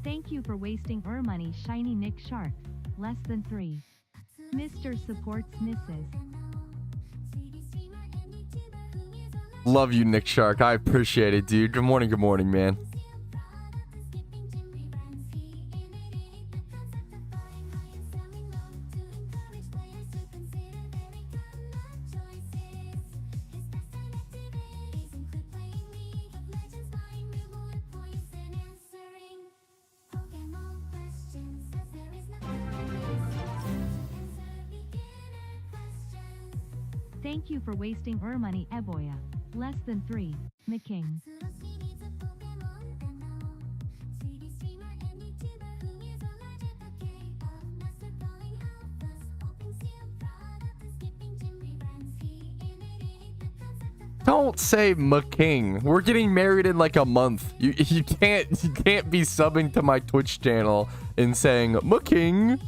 Thank you for wasting our money, shiny Nick Shark. Less than 3. Mr. Supports misses. Love you, Nick Shark. I appreciate it, dude. Good morning, man. Thank you for wasting our money, Eboya. Less than 3. McKing. Don't say McKing. We're getting married in like a month. You can't be subbing to my Twitch channel and saying McKing.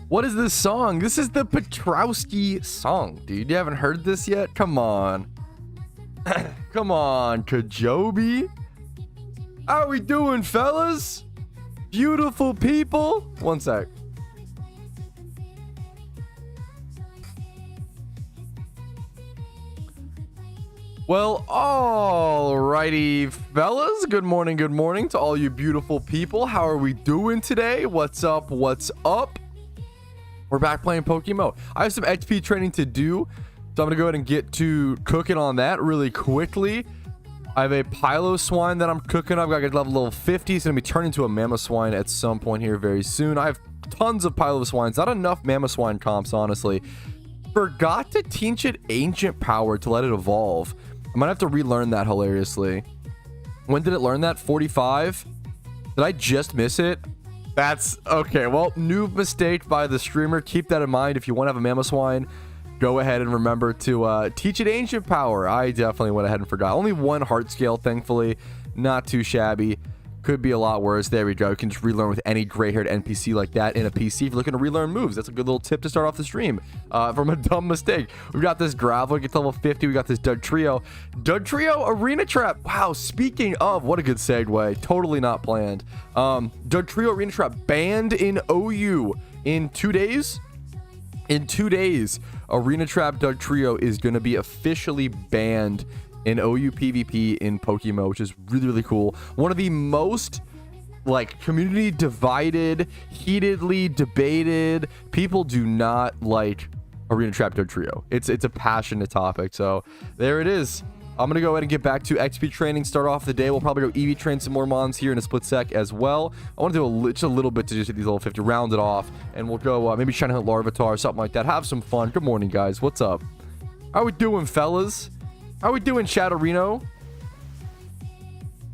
What is this song? This is the Patrouski song, dude. You haven't heard this yet? Come on. Come on, Kajobi. How we doing, fellas? Beautiful people. One sec. Well, alrighty, fellas. Good morning to all you beautiful people. How are we doing today? What's up? What's up? We're back playing PokeMMO. I have some XP training to do, so I'm gonna go ahead and get to cooking on that really quickly. I have a Piloswine that I'm cooking up. I got level 50. It's gonna be turned into a Mamoswine at some point here very soon. I have tons of Piloswines, not enough Mamoswine comps, honestly. Forgot to teach it ancient power to let it evolve. I might have to relearn that hilariously. When did it learn that? 45? Did I just miss it? That's okay. Well, new mistake by the streamer. Keep that in mind. If you want to have a Mamoswine, go ahead and remember to teach it ancient power. I definitely went ahead and forgot. Only one heart scale, thankfully. Not too shabby. Could be a lot worse. There we go. You can just relearn with any gray-haired NPC like that in a PC if you're looking to relearn moves. That's a good little tip to start off the stream from a dumb mistake. We've got this Gravel, gets level 50. We got this Dugtrio. Dugtrio Arena Trap. Wow, speaking of, what a good segue. Totally not planned. Dugtrio Arena Trap banned in OU in 2 days. In 2 days, Arena Trap Dugtrio is going to be officially banned in OU PvP in PokeMMO, which is really, really cool. One of the most like community divided, heatedly debated. People do not like Arena Trap Dugtrio. It's a passionate topic. So there it is. I'm gonna go ahead and get back to XP training, start off the day. We'll probably go EV train some more mons here in a split sec as well. I want to do just a little bit to just hit these level 50, round it off, and we'll go maybe try to hit Larvitar or something like that. Have some fun. Good morning, guys. What's up? How we doing, fellas? How we doing, Shadowreno?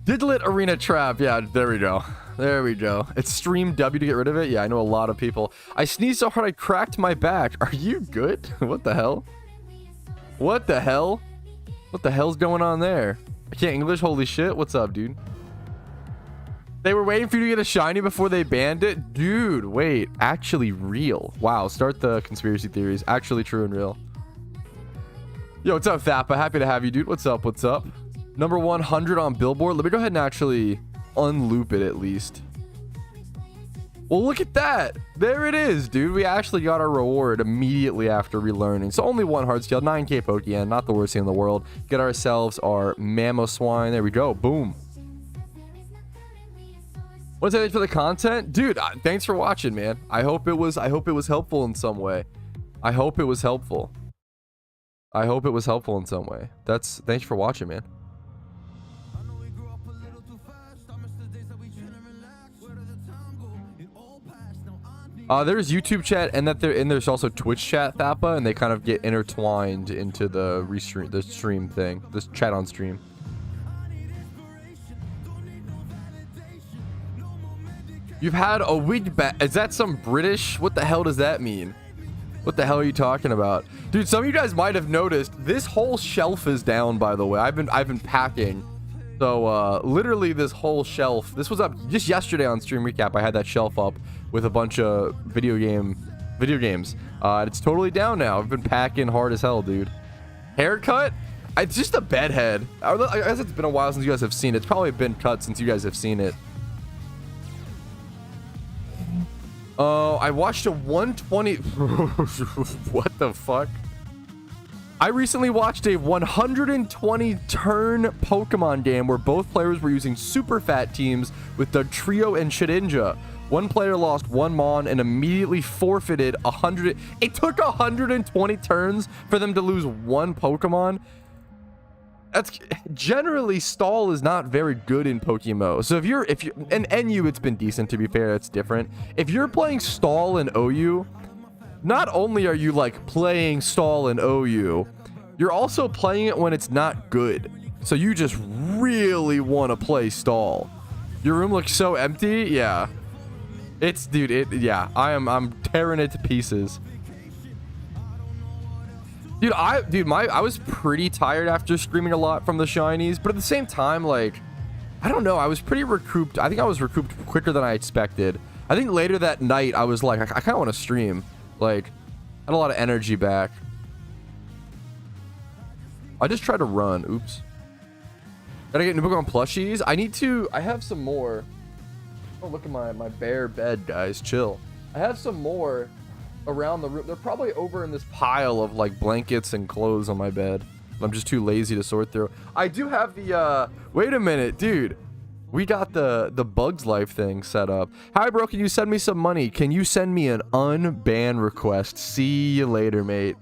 Didlet Arena Trap. Yeah, there we go. There we go. It's stream W to get rid of it. Yeah, I know a lot of people. I sneezed so hard I cracked my back. Are you good? What the hell? What the hell? What the hell's going on there? I can't English. Holy shit. What's up, dude? They were waiting for you to get a shiny before they banned it? Dude, wait. Actually real. Wow, start the conspiracy theories. Actually true and real. Yo, what's up, Thappa? Happy to have you, dude. What's up? What's up? Number 100 on Billboard. Let me go ahead and actually unloop it at least. Well, look at that. There it is, dude. We actually got our reward immediately after relearning. So only one hard scale, 9k Pokeyen. Not the worst thing in the world. Get ourselves our Mamoswine. There we go. Boom. What's that for the content? Dude, thanks for watching, man. I hope it was helpful in some way. I hope it was helpful. I hope it was helpful in some way. Thanks for watching, man. There's YouTube chat and there's also Twitch chat, Thappa, and they kind of get intertwined into the stream thing. This chat on stream. You've had a wig back. Is that some British? What the hell does that mean? What the hell are you talking about? Dude, some of you guys might have noticed this whole shelf is down, by the way. I've been packing. So literally this whole shelf. This was up just yesterday on Stream Recap. I had that shelf up with a bunch of video games. It's totally down now. I've been packing hard as hell, dude. Haircut? It's just a bed head. I guess it's been a while since you guys have seen it. It's probably been cut since you guys have seen it. Oh, I watched a 120. What the fuck? I recently watched a 120 turn Pokemon game where both players were using super fat teams with Dugtrio and Shedinja. One player lost one Mon and immediately forfeited 100. It took 120 turns for them to lose one Pokemon. That's generally stall is not very good in PokeMMO. So if you're in NU, it's been decent, to be fair. It's different. If you're playing stall in OU, not only are you like playing stall in OU, you're also playing it when it's not good. So you just really want to play stall. Your room looks so empty. Yeah, it's yeah. I'm tearing it to pieces. Dude, I was pretty tired after screaming a lot from the shinies, but at the same time, like, I don't know, I was pretty recouped. I think I was recouped quicker than I expected. I think later that night, I was like, I kind of want to stream. Like, I had a lot of energy back. I just tried to run. Oops. Gotta get new Pokemon plushies. I have some more. Oh, look at my bare bed, guys. Chill. I have some more around the room. They're probably over in this pile of like blankets and clothes on my bed. I'm just too lazy to sort through. I do have the, wait a minute, dude. We got the Bugs Life thing set up. Hi, bro. Can you send me some money? Can you send me an unban request? See you later, mate.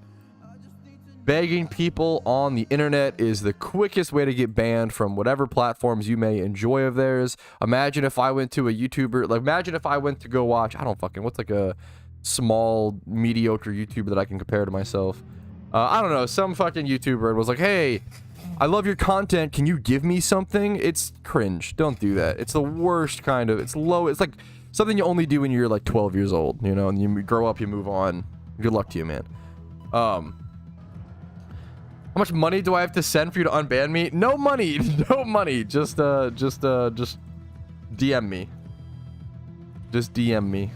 Begging people on the internet is the quickest way to get banned from whatever platforms you may enjoy of theirs. Imagine if I went to a YouTuber, like imagine if I went to go watch, I don't fucking, what's like a small, mediocre YouTuber that I can compare to myself? I don't know, some fucking YouTuber was like, hey, I love your content. Can you give me something? It's cringe. Don't do that. It's the worst kind of, it's low. It's like something you only do when you're like 12 years old, you know, and you grow up, you move on. Good luck to you, man. How much money do I have to send for you to unban me? No money. No money. Just DM me. Just DM me.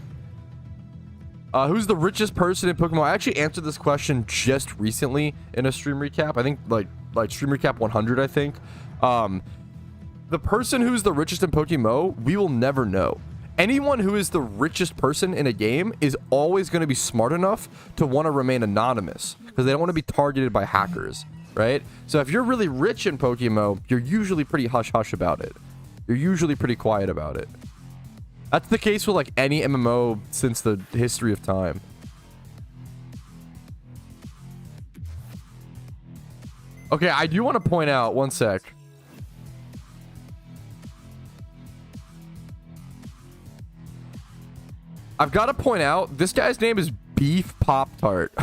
Who's the richest person in Pokemon? I actually answered this question just recently in a stream recap. I think like stream recap 100, I think. The person who's the richest in Pokemon, we will never know. Anyone who is the richest person in a game is always going to be smart enough to want to remain anonymous because they don't want to be targeted by hackers, right? So if you're really rich in Pokemon, you're usually pretty hush-hush about it. You're usually pretty quiet about it. That's the case with like any MMO since the history of time. Okay, I do want to point out, one sec. I've got to point out, this guy's name is Beef Pop-Tart.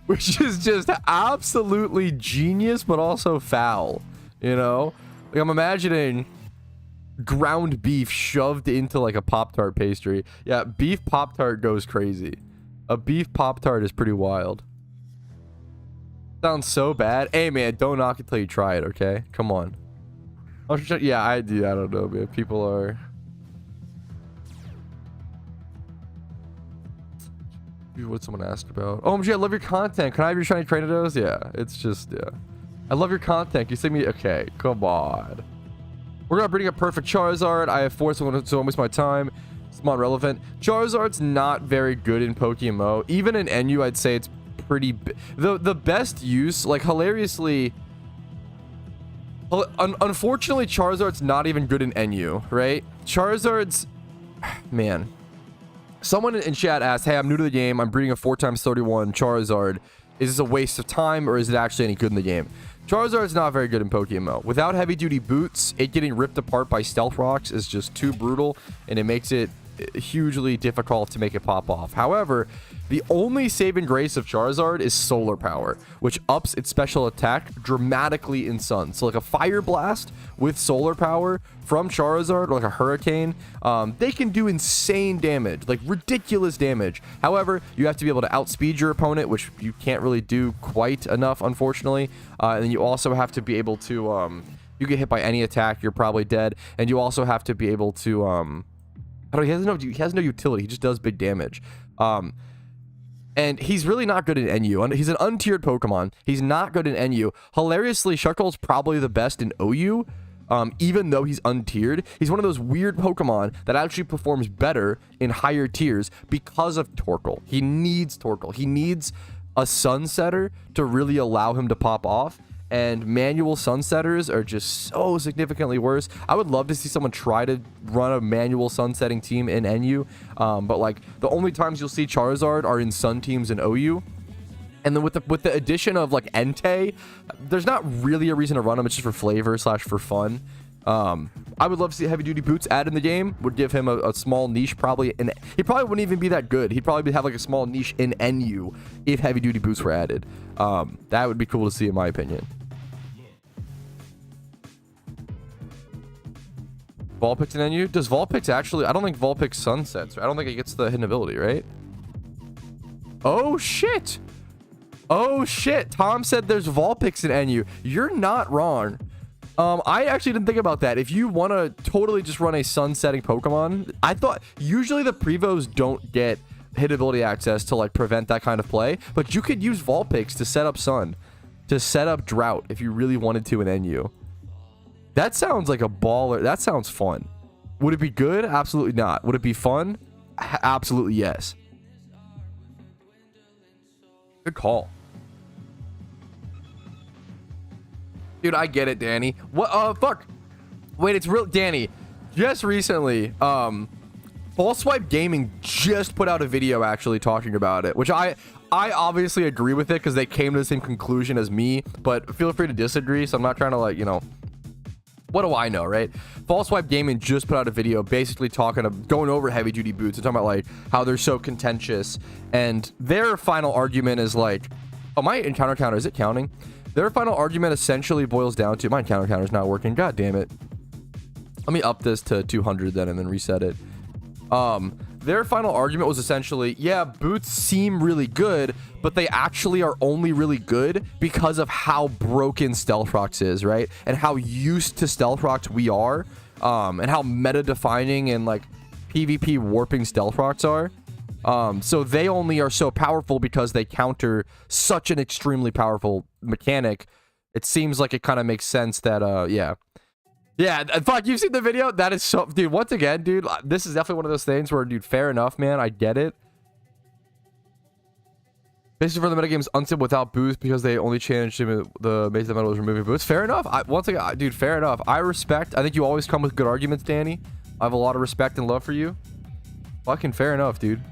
Which is just absolutely genius, but also foul. You know? Like, I'm imagining ground beef shoved into, like, a Pop-Tart pastry. Yeah, Beef Pop-Tart goes crazy. A Beef Pop-Tart is pretty wild. Sounds so bad. Hey, man, don't knock it till you try it, okay? Come on. Yeah, I do. I don't know, man. People are... What someone asked about. OMG, I love your content. Can I have your shiny Cranidos? Yeah, it's just, yeah. I love your content. You see me? Okay, come on. We're gonna bring up perfect Charizard. I have 4, so don't waste my time. It's not relevant. Charizard's not very good in PokeMMO. Even in NU, I'd say it's pretty... The best use, like, hilariously... Unfortunately, Charizard's not even good in NU, right? Charizard's... Man... Someone in chat asked, hey, I'm new to the game. I'm breeding a 4x31 Charizard. Is this a waste of time or is it actually any good in the game? Charizard's not very good in Pokemon. Without heavy-duty boots, it getting ripped apart by stealth rocks is just too brutal, and it makes it hugely difficult to make it pop off. However, the only saving grace of Charizard is solar power, which ups its special attack dramatically in Sun. So like a fire blast with solar power from Charizard, or like a hurricane, they can do insane damage, like ridiculous damage. However, you have to be able to outspeed your opponent, which you can't really do quite enough, unfortunately. And then you also have to be able to, you get hit by any attack, you're probably dead. And you also have to be able to, I don't know, he has no utility. He just does big damage. And he's really not good in NU. He's an untiered Pokemon. He's not good in NU. Hilariously, Shuckle's probably the best in OU. Even though he's untiered, he's one of those weird Pokemon that actually performs better in higher tiers because of Torkoal. He needs Torkoal. He needs a Sunsetter to really allow him to pop off. And manual Sunsetters are just so significantly worse. I would love to see someone try to run a manual Sunsetting team in NU. But like the only times you'll see Charizard are in Sun teams in OU. And then with the addition of like Entei, there's not really a reason to run him. It's just for flavor / for fun. I would love to see heavy duty boots add in the game. Would give him a small niche probably. And he probably wouldn't even be that good. He'd probably have like a small niche in NU if heavy duty boots were added. That would be cool to see in my opinion. Vulpix in NU? Does Vulpix actually... I don't think Vulpix sunsets. I don't think it gets the hidden ability, right? Oh, shit! Oh, shit! Tom said there's Vulpix in NU. You're not wrong. I actually didn't think about that. If you want to totally just run a sun setting Pokemon, I thought usually the Prevos don't get hit ability access to like prevent that kind of play, but you could use Vulpix to set up sun, to set up drought if you really wanted to in NU. That sounds like a baller. That sounds fun. Would it be good? Absolutely not. Would it be fun? Absolutely yes. Good call. Dude, I get it, Danny. What? Fuck. Wait, it's real, Danny. Just recently, False Swipe Gaming just put out a video actually talking about it, which I obviously agree with it because they came to the same conclusion as me, but feel free to disagree. So I'm not trying to like, you know, what do I know, right? False Swipe Gaming just put out a video basically going over heavy duty boots and talking about like how they're so contentious, and their final argument is like, oh, my encounter counter, is it counting? Their final argument essentially boils down to, my encounter counter is not working. God damn it. Let me up this to 200 then and then reset it. Their final argument was essentially, yeah, boots seem really good, but they actually are only really good because of how broken Stealth Rocks is, right? And how used to Stealth Rocks we are, and how meta defining and like PvP warping Stealth Rocks are. So they only are so powerful because they counter such an extremely powerful mechanic. It seems like it kind of makes sense that, yeah, fuck, you've seen the video? That is so, dude, once again, dude, this is definitely one of those things where, dude, fair enough, man, I get it. Basically, for the metagame's unstable without boost because they only changed the base of the metal was removing boost. Fair enough. Once again, dude, fair enough. I respect, I think you always come with good arguments, Danny. I have a lot of respect and love for you. Fucking fair enough, dude.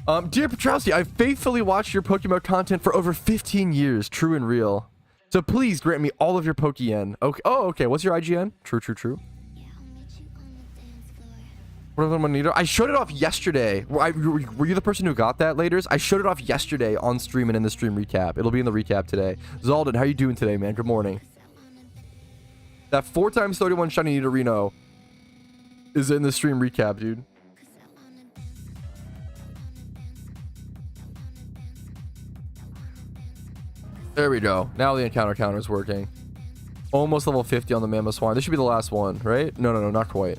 Dear Patrouski, I've faithfully watched your Pokemon content for over 15 years, true and real. So please grant me all of your Pokeyen. Okay. Oh, okay. What's your IGN? True, true, true. I showed it off yesterday. Were you the person who got that, laters? I showed it off yesterday on stream and in the stream recap. It'll be in the recap today. Zaldin, how you doing today, man? Good morning. That 4x31 shiny Nidorino is in the stream recap, dude. There we go. Now the encounter counter is working. Almost level 50 on the Mamoswine. This should be the last one, right? No, no, no, not quite.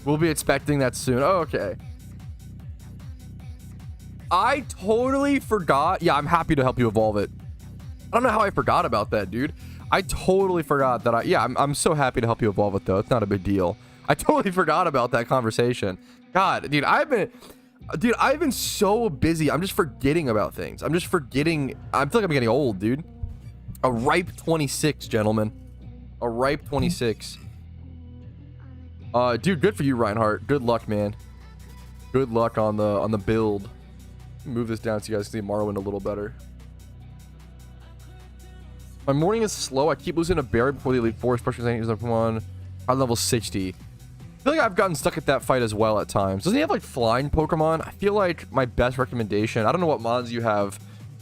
We'll be expecting that soon. Oh, okay. I totally forgot. Yeah, I'm happy to help you evolve it. I don't know how I forgot about that, dude. I totally forgot that I'm so happy to help you evolve it, though. It's not a big deal. I totally forgot about that conversation. God, dude, I've been so busy. I'm just forgetting about things. I'm just forgetting. I feel like I'm getting old, dude. A ripe 26, gentlemen. A ripe 26. Dude, good for you, Reinhardt. Good luck, man. Good luck on the build. Move this down so you guys can see Morrowind a little better. My morning is slow. I keep losing a berry before the Elite Four, especially because I use Pokemon on level 60. I feel like I've gotten stuck at that fight as well at times. Doesn't he have like flying Pokemon? I feel like my best recommendation, I don't know what mods you have,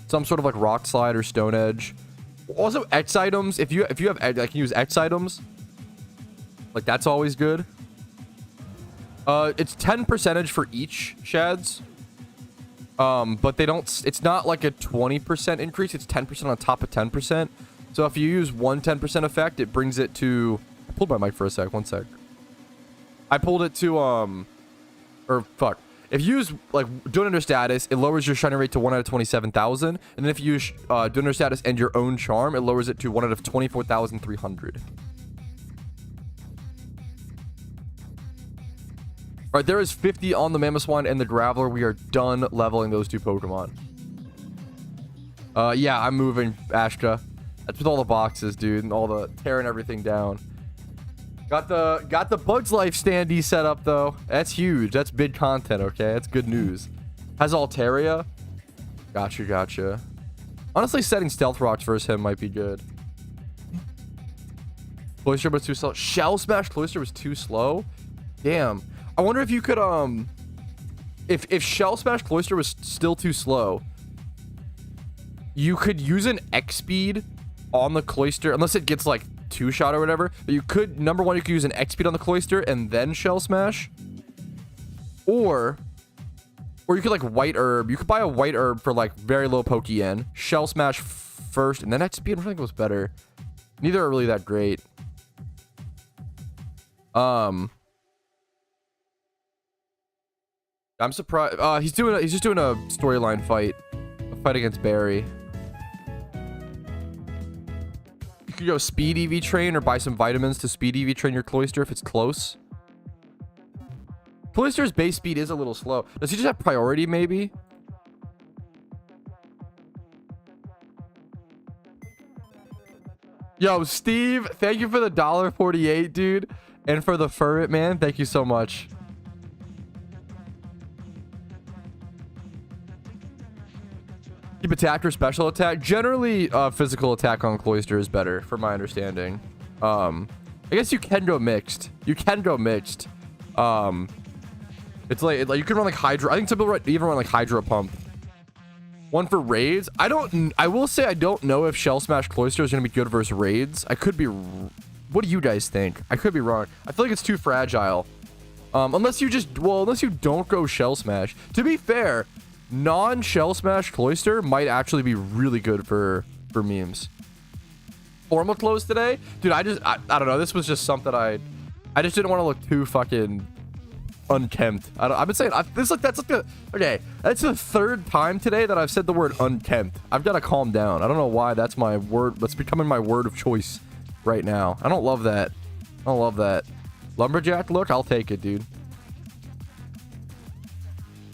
some sort of like Rock Slide or Stone Edge. Also X items, if you have, I can use X items. Like that's always good. It's 10% for each shads. But they don't, it's not like a 20% increase, it's 10% on top of 10%. So if you use one 10% effect, it brings it to, I pulled my mic for a sec, one sec. I pulled it to, if you use, like, Donor Status, it lowers your shiny rate to 1 out of 27,000. And then if you use Donor Status and your own charm, it lowers it to 1 out of 24,300. Alright, there is 50 on the Mamoswine and the Graveler. We are done leveling those two Pokemon. Yeah, I'm moving, Ashka. That's with all the boxes, dude, and all the tearing everything down. Got the Bugs Life standee set up though. That's huge. That's big content, okay? That's good news. Has Altaria. Gotcha. Honestly, setting Stealth Rocks versus him might be good. Cloister was too slow. Shell Smash Cloister was too slow? Damn. I wonder if you could, if Shell Smash Cloister was still too slow, you could use an X speed on the Cloister, unless it gets like 2-shot or whatever. But you could, number one, you could use an X speed on the Cloister and then Shell Smash. Or Or you could like white herb. You could buy a white herb for like very low Pokeyen. Shell Smash first, and then XP. I don't think it was better. Neither are really that great. I'm surprised. He's just doing a storyline fight. A fight against Barry. You could go speed EV train or buy some vitamins to speed EV train your Cloyster if it's close. Cloyster's base speed is a little slow. Does he just have priority, maybe? Yo, Steve, thank you for the $1.48, dude. And for the ferret, man, thank you so much. Keep attack or special attack. Generally, physical attack on Cloyster is better, from my understanding. I guess you can go mixed. You can go mixed. It's like you can run like Hydro. I think some people even run like Hydro Pump. One for raids. I will say I don't know if Shell Smash Cloyster is gonna be good versus raids. I could be. What do you guys think? I could be wrong. I feel like it's too fragile. Unless you don't go Shell Smash. To be fair, non-Shell Smash Cloyster might actually be really good for memes. Formal close today, dude. I don't know. This was just something I just didn't want to look too fucking unkempt. I've been saying that's the third time today that I've said the word unkempt. I've got to calm down. I don't know why that's my word. That's becoming my word of choice right now. I don't love that. I don't love that. Lumberjack look, I'll take it, dude.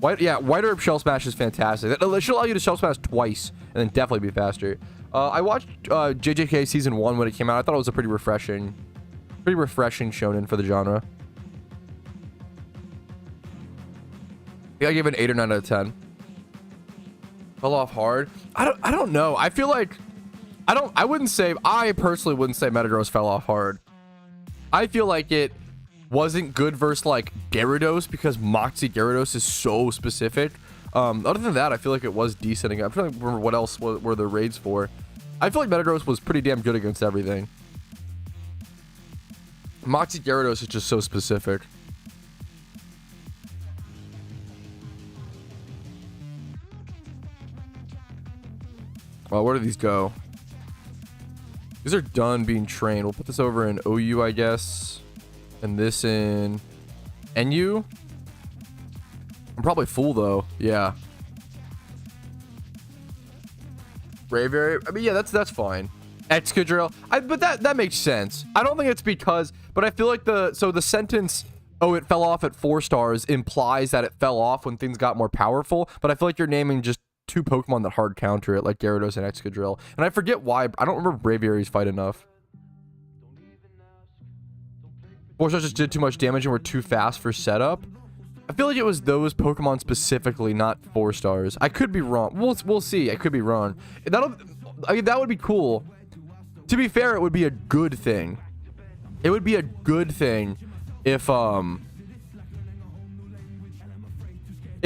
White herb shell smash is fantastic. It should allow you to shell smash twice and then definitely be faster. I watched JJK season 1 when it came out. I thought it was a pretty refreshing shonen for the genre. I think I gave it an 8 or 9 out of 10. Fell off hard. I don't know. I feel like I personally wouldn't say Metagross fell off hard. I feel like it wasn't good versus like Gyarados because Moxie Gyarados is so specific. Other than that, I feel like it was decent. I'm trying to remember what else were the raids for. I feel like Metagross was pretty damn good against everything. Moxie Gyarados is just so specific. Well, where do these go? These are done being trained. We'll put this over in OU, I guess. And this in NU. I'm probably full though. Yeah. Braviary. I mean, yeah, that's fine. Excadrill. But that makes sense. I don't think it's because, but I feel like the sentence, oh, it fell off at 4 stars implies that it fell off when things got more powerful. But I feel like you're naming just 2 Pokemon that hard counter it, like Gyarados and Excadrill. And I forget why. I don't remember Braviary's fight enough. 4 stars just did too much damage and were too fast for setup. I feel like it was those Pokemon specifically, not 4 stars. I could be wrong. We'll see. I could be wrong. That would be cool. To be fair, it would be a good thing. It would be a good thing if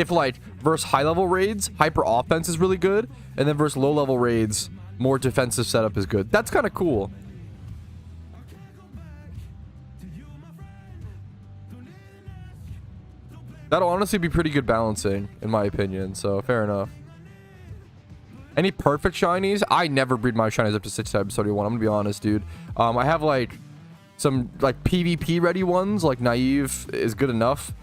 like versus high level raids, hyper offense is really good, and then versus low level raids, more defensive setup is good. That's kind of cool. That'll honestly be pretty good balancing, in my opinion, so fair enough. Any perfect shinies? I never breed my shinies up to 6 times 31. I'm gonna be honest, dude. I have like some like PvP ready ones, like Naive is good enough.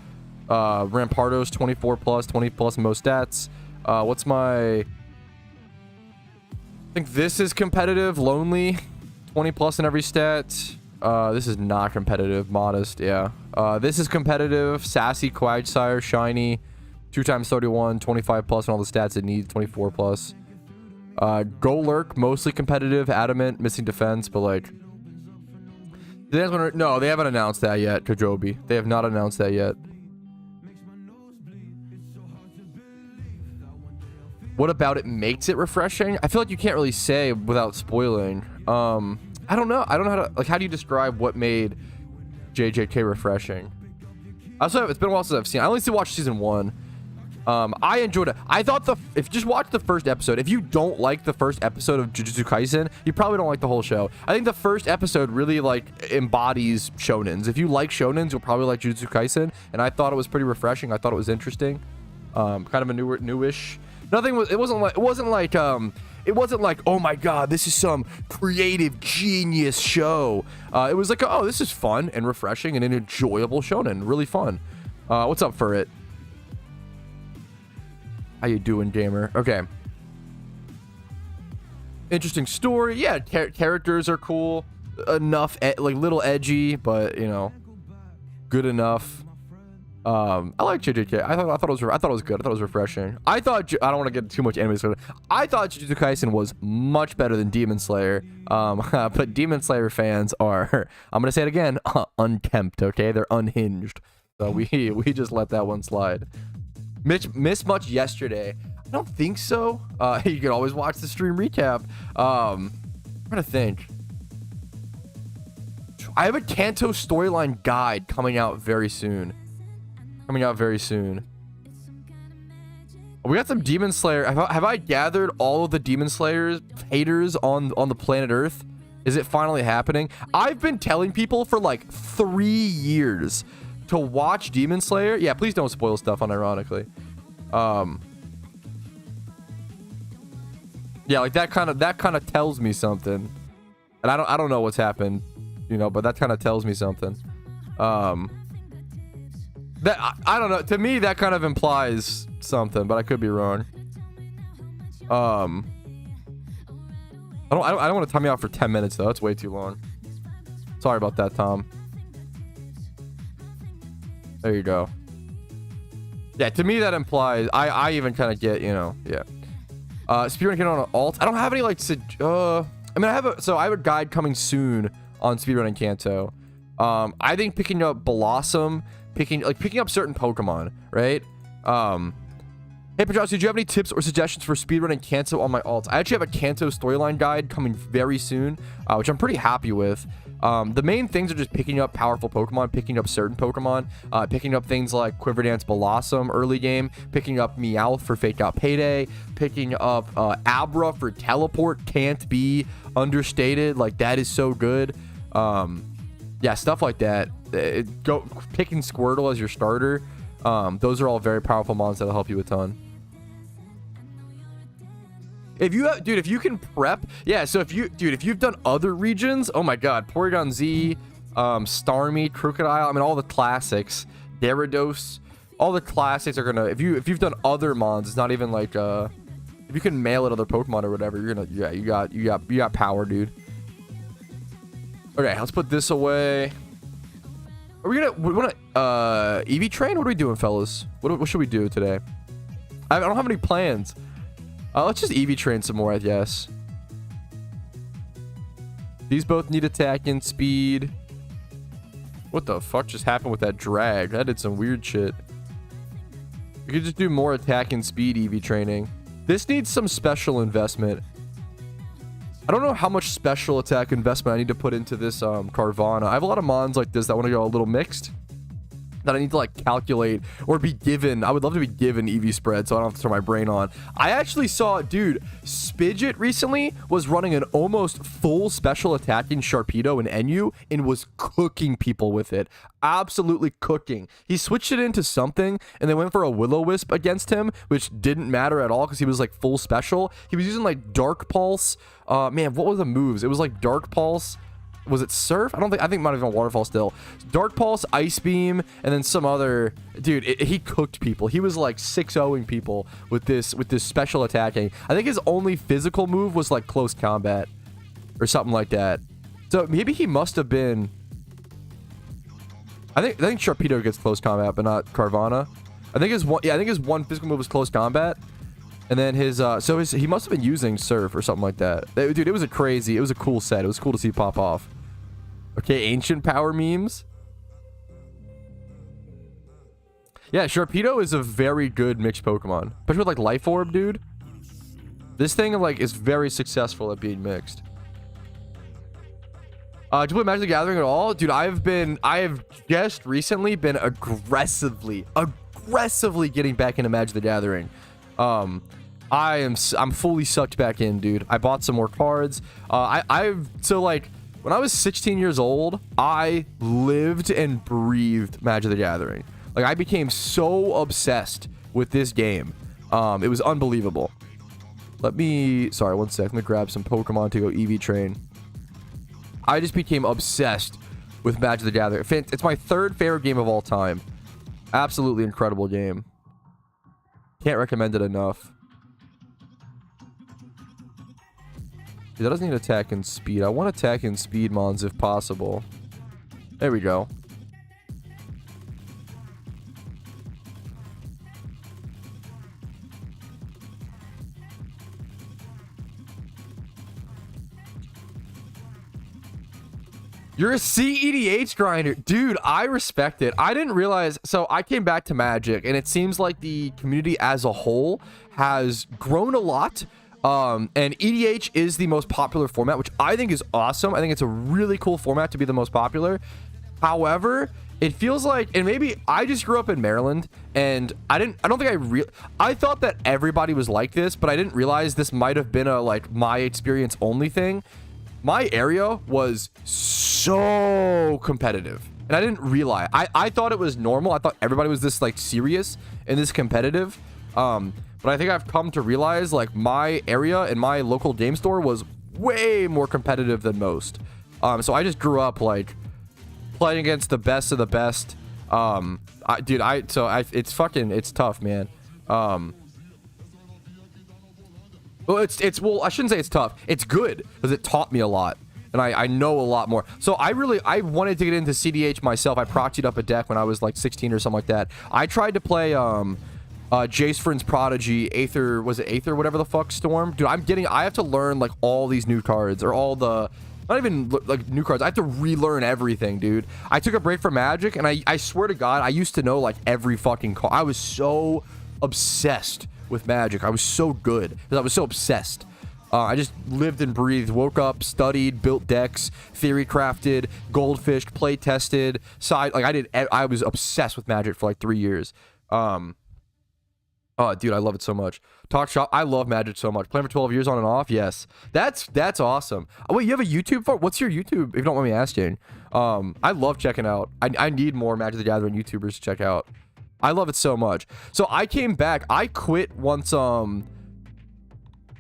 Rampardos 24 plus, 20 plus most stats. What's my... I think this is competitive. Lonely 20 plus in every stat. This is not competitive. Modest, yeah. This is competitive. Sassy, Quagsire, Shiny, 2 times 31, 25 plus and all the stats it needs, 24 plus. Golurk, mostly competitive. Adamant, missing defense, but like... No, they haven't announced that yet, Kajobi. They have not announced that yet. What about it makes it refreshing? I feel like you can't really say without spoiling. I don't know. I don't know how to... Like, how do you describe what made JJK refreshing? Also, it's been a while since I've seen... I only watched season 1. I enjoyed it. I thought if you just watch the first episode, if you don't like the first episode of Jujutsu Kaisen, you probably don't like the whole show. I think the first episode really like embodies shonens. If you like shonens, you'll probably like Jujutsu Kaisen, and I thought it was pretty refreshing. I thought it was interesting. Kind of a newish. Nothing was. It wasn't like oh my god, this is some creative genius show. It was like, oh, this is fun and refreshing and an enjoyable shonen, really fun. What's up for it? How you doing, gamer? Okay. Interesting story. Yeah, characters are cool enough, like little edgy, but you know, good enough. I like JJK. I thought it was good. I thought it was refreshing. I don't want to get too much anime stuff. I thought Jujutsu Kaisen was much better than Demon Slayer. But Demon Slayer fans are, I'm gonna say it again, unkempt. Okay, they're unhinged. So we just let that one slide. Missed much yesterday? I don't think so. You can always watch the stream recap. I'm trying to think. I have a Kanto storyline guide coming out very soon. We got some Demon Slayer. Have I gathered all of the Demon Slayers haters on the planet Earth? Is it finally happening? I've been telling people for like 3 years to watch Demon Slayer. Yeah, please don't spoil stuff unironically. Yeah, like that kind of tells me something. And I don't know what's happened, you know, but that kind of tells me something. That I don't know. To me, that kind of implies something, but I could be wrong. I don't want to time you out for 10 minutes though. That's way too long. Sorry about that, Tom. There you go. Yeah, to me that implies I even kind of get, you know, yeah. Speedrunning on an alt. I don't have any like I mean I have a guide coming soon on speedrunning Kanto. I think picking up Blossom, picking up certain Pokemon, right? Hey Patrouski, do you have any tips or suggestions for speedrunning Kanto on my alts? I actually have a Kanto storyline guide coming very soon, which I'm pretty happy with. The main things are just picking up powerful Pokemon, picking up certain Pokemon, picking up things like Quiver Dance Blossom early game, picking up Meowth for Fake Out Payday, picking up Abra for Teleport can't be understated. Like, that is so good. Yeah, stuff like that. Picking Squirtle as your starter. Those are all very powerful mons that'll help you a ton. If you can prep, yeah. So if you've done other regions, oh my God, Porygon Z, Starmie, Crocodile, I mean all the classics, Gyarados, all the classics are gonna. If you've done other mons, it's not even like if you can mail it other Pokemon or whatever, you're gonna, yeah, you got power, dude. Okay, let's put this away. We want to EV train? What are we doing, fellas? What should we do today? I don't have any plans. Let's just EV train some more, I guess. These both need attack and speed. What the fuck just happened with that drag? That did some weird shit. We could just do more attack and speed EV training. This needs some special investment. I don't know how much special attack investment I need to put into this Carvana. I have a lot of mons like this that want to go a little mixed, that I need to like calculate or be given. I would love to be given EV spread so I don't have to turn my brain on. I actually saw, dude, Spidget recently was running an almost full special attacking Sharpedo in NU and was cooking people with it. Absolutely cooking. He switched it into something and they went for a Will-O-Wisp against him, which didn't matter at all because he was like full special. He was using like Dark Pulse. Man, what were the moves? It was like Dark Pulse. Was it Surf? I think it might have been Waterfall still. Dark Pulse, Ice Beam, and then some other... Dude, he cooked people. He was like 6-0ing people with this special attacking. I think his only physical move was like close combat or something like that. So maybe he must have been... I think Sharpedo gets close combat, but not Carvana. I think his one physical move was close combat. And then he must have been using Surf or something like that. Dude, it was a cool set. It was cool to see pop off. Okay, ancient power memes. Yeah, Sharpedo is a very good mixed Pokemon. Especially with like Life Orb, dude. This thing like is very successful at being mixed. Do you play Magic the Gathering at all? Dude, I have just recently been aggressively getting back into Magic the Gathering. I'm fully sucked back in, dude. I bought some more cards. So like when I was 16 years old, I lived and breathed Magic the Gathering. Like I became so obsessed with this game. It was unbelievable. Sorry, one sec. Let me grab some Pokemon to go EV train. I just became obsessed with Magic the Gathering. It's my 3rd favorite game of all time. Absolutely incredible game. Can't recommend it enough. Dude, that doesn't need attack and speed. I want attack and speed mons if possible. There we go. You're a CEDH grinder. Dude, I respect it. I didn't realize. So I came back to Magic, and it seems like the community as a whole has grown a lot. And EDH is the most popular format, which I think is awesome. I think it's a really cool format to be the most popular. However, it feels like, and maybe I just grew up in Maryland, and I thought that everybody was like this, but I didn't realize this might have been a like my experience only thing. My area was so competitive, and I didn't realize. I thought it was normal. I thought everybody was this like serious and this competitive. But I think I've come to realize like my area and my local game store was way more competitive than most. So I just grew up like playing against the best of the best. It's tough, man. Well, I shouldn't say it's tough. It's good because it taught me a lot, and I know a lot more. So I wanted to get into CDH myself. I proxied up a deck when I was like 16 or something like that. I tried to play Jace Friend's Prodigy, Aether, was it Aether, whatever the fuck, Storm? Dude, I have to learn like all these new cards, or all the, not even like new cards. I have to relearn everything, dude. I took a break from Magic, and I swear to God, I used to know like every fucking card. I was so obsessed with Magic. I was so good because I was so obsessed. I just lived and breathed, woke up, studied, built decks, theory crafted, goldfished, play tested, I was obsessed with Magic for like 3 years. Oh, dude, I love it so much. Talk shop. I love Magic so much. Playing for 12 years on and off. Yes, that's awesome. Oh, wait, you have a YouTube for? What's your YouTube? If you don't mind me asking. I love checking out. I need more Magic the Gathering YouTubers to check out. I love it so much. So I came back. I quit once. 1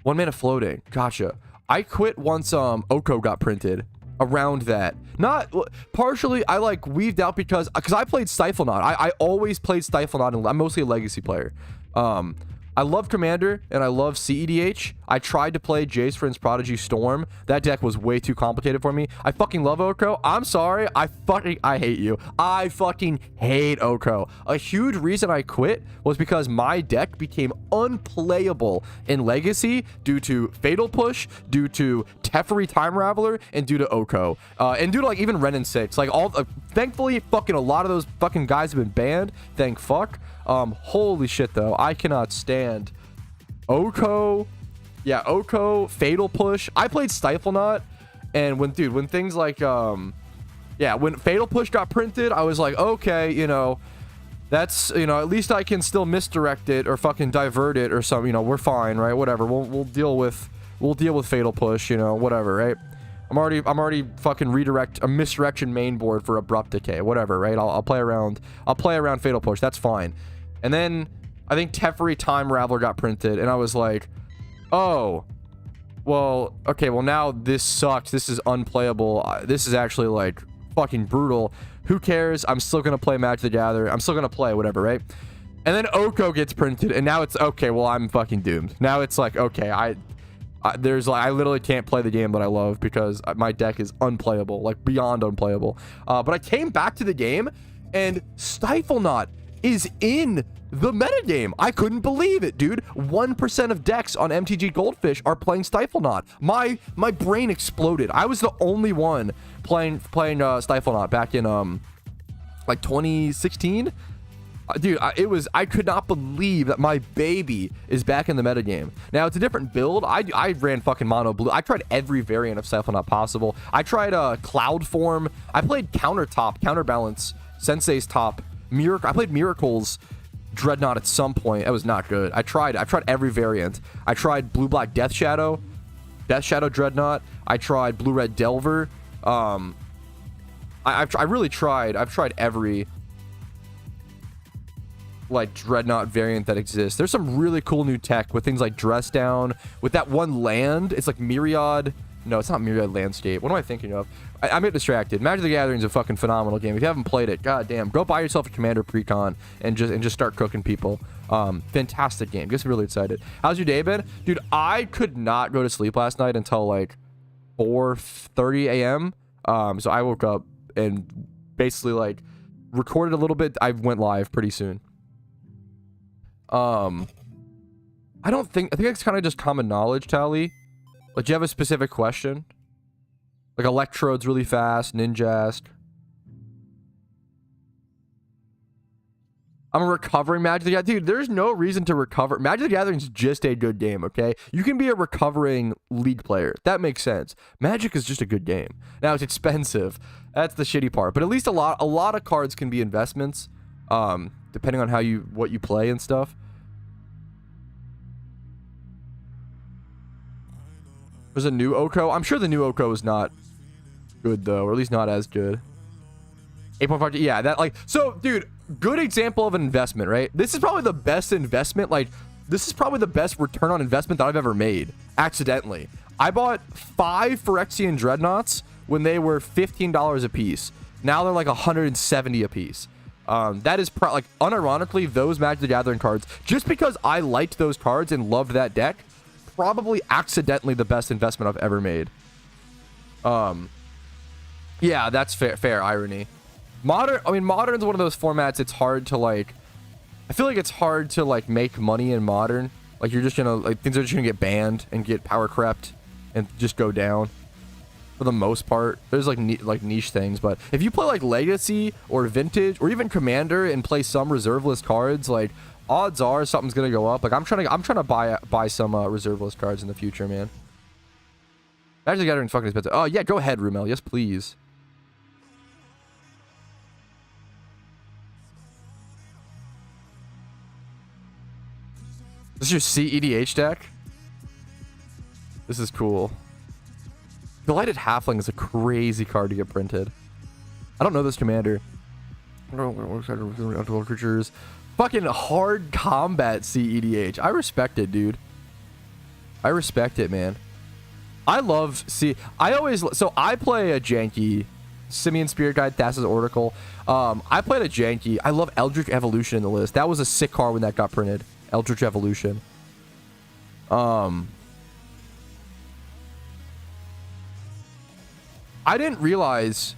Mana Floating. Gotcha. I quit once. Oko got printed. Around that, not partially. I like weaved out because I played Stiflenaught. I always played Stiflenaught, and I'm mostly a legacy player. I love Commander and I love CEDH. I tried to play Jace Friend's Prodigy Storm. That deck was way too complicated for me. I fucking love Oko. I'm sorry. I hate you. I fucking hate Oko. A huge reason I quit was because my deck became unplayable in Legacy due to Fatal Push, due to Teferi Time Raveler, and due to Oko. And due to like even Ren and 6. Like thankfully fucking a lot of those fucking guys have been banned. Thank fuck. Holy shit though. I cannot stand Oko. Yeah, Oko, Fatal Push. I played Stiflenaught, and when things like when Fatal Push got printed, I was like, okay, that's, at least I can still misdirect it or fucking divert it or something, we're fine, right? Whatever. We'll deal with Fatal Push, whatever, right? I'm already fucking a misdirection main board for Abrupt Decay, whatever, right? I'll play around Fatal Push. That's fine. And then I think Teferi Time Raveler got printed, and I was like, oh, well, okay, well now this sucks. This is unplayable. This is actually like fucking brutal. Who cares? I'm still gonna play Magic the Gathering. I'm still gonna play whatever, right? And then Oko gets printed, and now it's okay. Well, I'm fucking doomed. Now it's like, okay, I literally can't play the game that I love because my deck is unplayable, like beyond unplayable. But I came back to the game, and Stiflenaught is in the metagame. I couldn't believe it, dude. 1% of decks on MTG Goldfish are playing Stiflenaught. My brain exploded. I was the only one playing Stiflenaught back in like 2016. Dude, I could not believe that my baby is back in the metagame. Now, it's a different build. I ran fucking mono blue. I tried every variant of Stiflenaught possible. I tried Cloud Form. I played Counterbalance, Sensei's Top, Miracle. I played Miracle's Dreadnought at some point. It was not good. I tried every variant. I tried Blue-Black Death Shadow Dreadnought. I tried Blue-Red Delver. I really tried. I've tried every like Dreadnought variant that exists. There's some really cool new tech with things like Dress Down, with that one land. It's like Myriad. No, it's not Myriad Landscape. What am I thinking of? I get distracted. Magic the Gathering is a fucking phenomenal game. If you haven't played it, goddamn, go buy yourself a Commander Precon and just start cooking people. Fantastic game. Gets me really excited. How's your day been? Dude, I could not go to sleep last night until like 4:30 a.m. So I woke up and basically like recorded a little bit. I went live pretty soon. I think it's kind of just common knowledge, Tally. Like, do you have a specific question? Like Electrodes really fast, Ninjask. I'm a recovering Magic the Gathering. Dude, there's no reason to recover. Magic the Gathering is just a good game, okay? You can be a recovering League player. That makes sense. Magic is just a good game. Now, it's expensive. That's the shitty part. But at least a lot of cards can be investments, depending on what you play and stuff. There's a new Oko. I'm sure the new Oko is not good, though, or at least not as good. 8.5. Yeah, that, like, so, dude, good example of an investment, right? This is probably the best investment. Like, this is probably the best return on investment that I've ever made, accidentally. I bought 5 Phyrexian Dreadnoughts when they were $15 a piece. Now they're like 170 a piece. That is like, unironically, those Magic the Gathering cards, just because I liked those cards and loved that deck, probably accidentally the best investment I've ever made. Yeah, that's fair irony. Modern's one of those formats. It's hard to like. I feel like it's hard to like make money in Modern. Like, you're just gonna, like, things are just gonna get banned and get power crept and just go down. For the most part, there's like niche things, but if you play like Legacy or Vintage or even Commander and play some reserve list cards, like, odds are something's gonna go up. Like, I'm trying to buy some reserve list cards in the future, man. Magic the Gathering's fucking expensive. Oh yeah, go ahead, Rumel. Yes, please. This is your CEDH deck? This is cool. Delighted Halfling is a crazy card to get printed. I don't know this commander. Creatures. Fucking hard combat CEDH. I respect it, dude. I respect it, man. I love I play a janky Simian Spirit Guide, Thassa's Oracle. I played a janky. I love Eldritch Evolution in the list. That was a sick card when that got printed. Eldritch Evolution. I didn't realize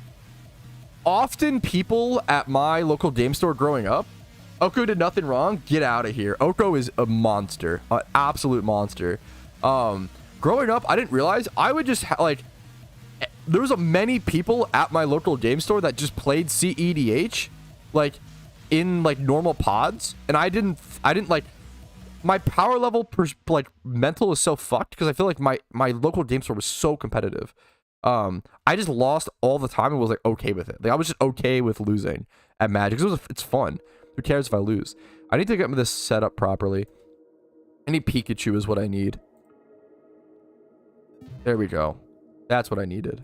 often people at my local game store growing up, Oko did nothing wrong. Get out of here. Oko is a monster, an absolute monster. Growing up, I didn't realize I would just there was many people at my local game store that just played CEDH, like in like normal pods, and I didn't like. My power level mental is so fucked because I feel like my local game store was so competitive. I just lost all the time and was like okay with it. Like, I was just okay with losing at Magic. It's fun. Who cares if I lose? I need to get this set up properly. I need Pikachu is what I need. There we go. That's what I needed.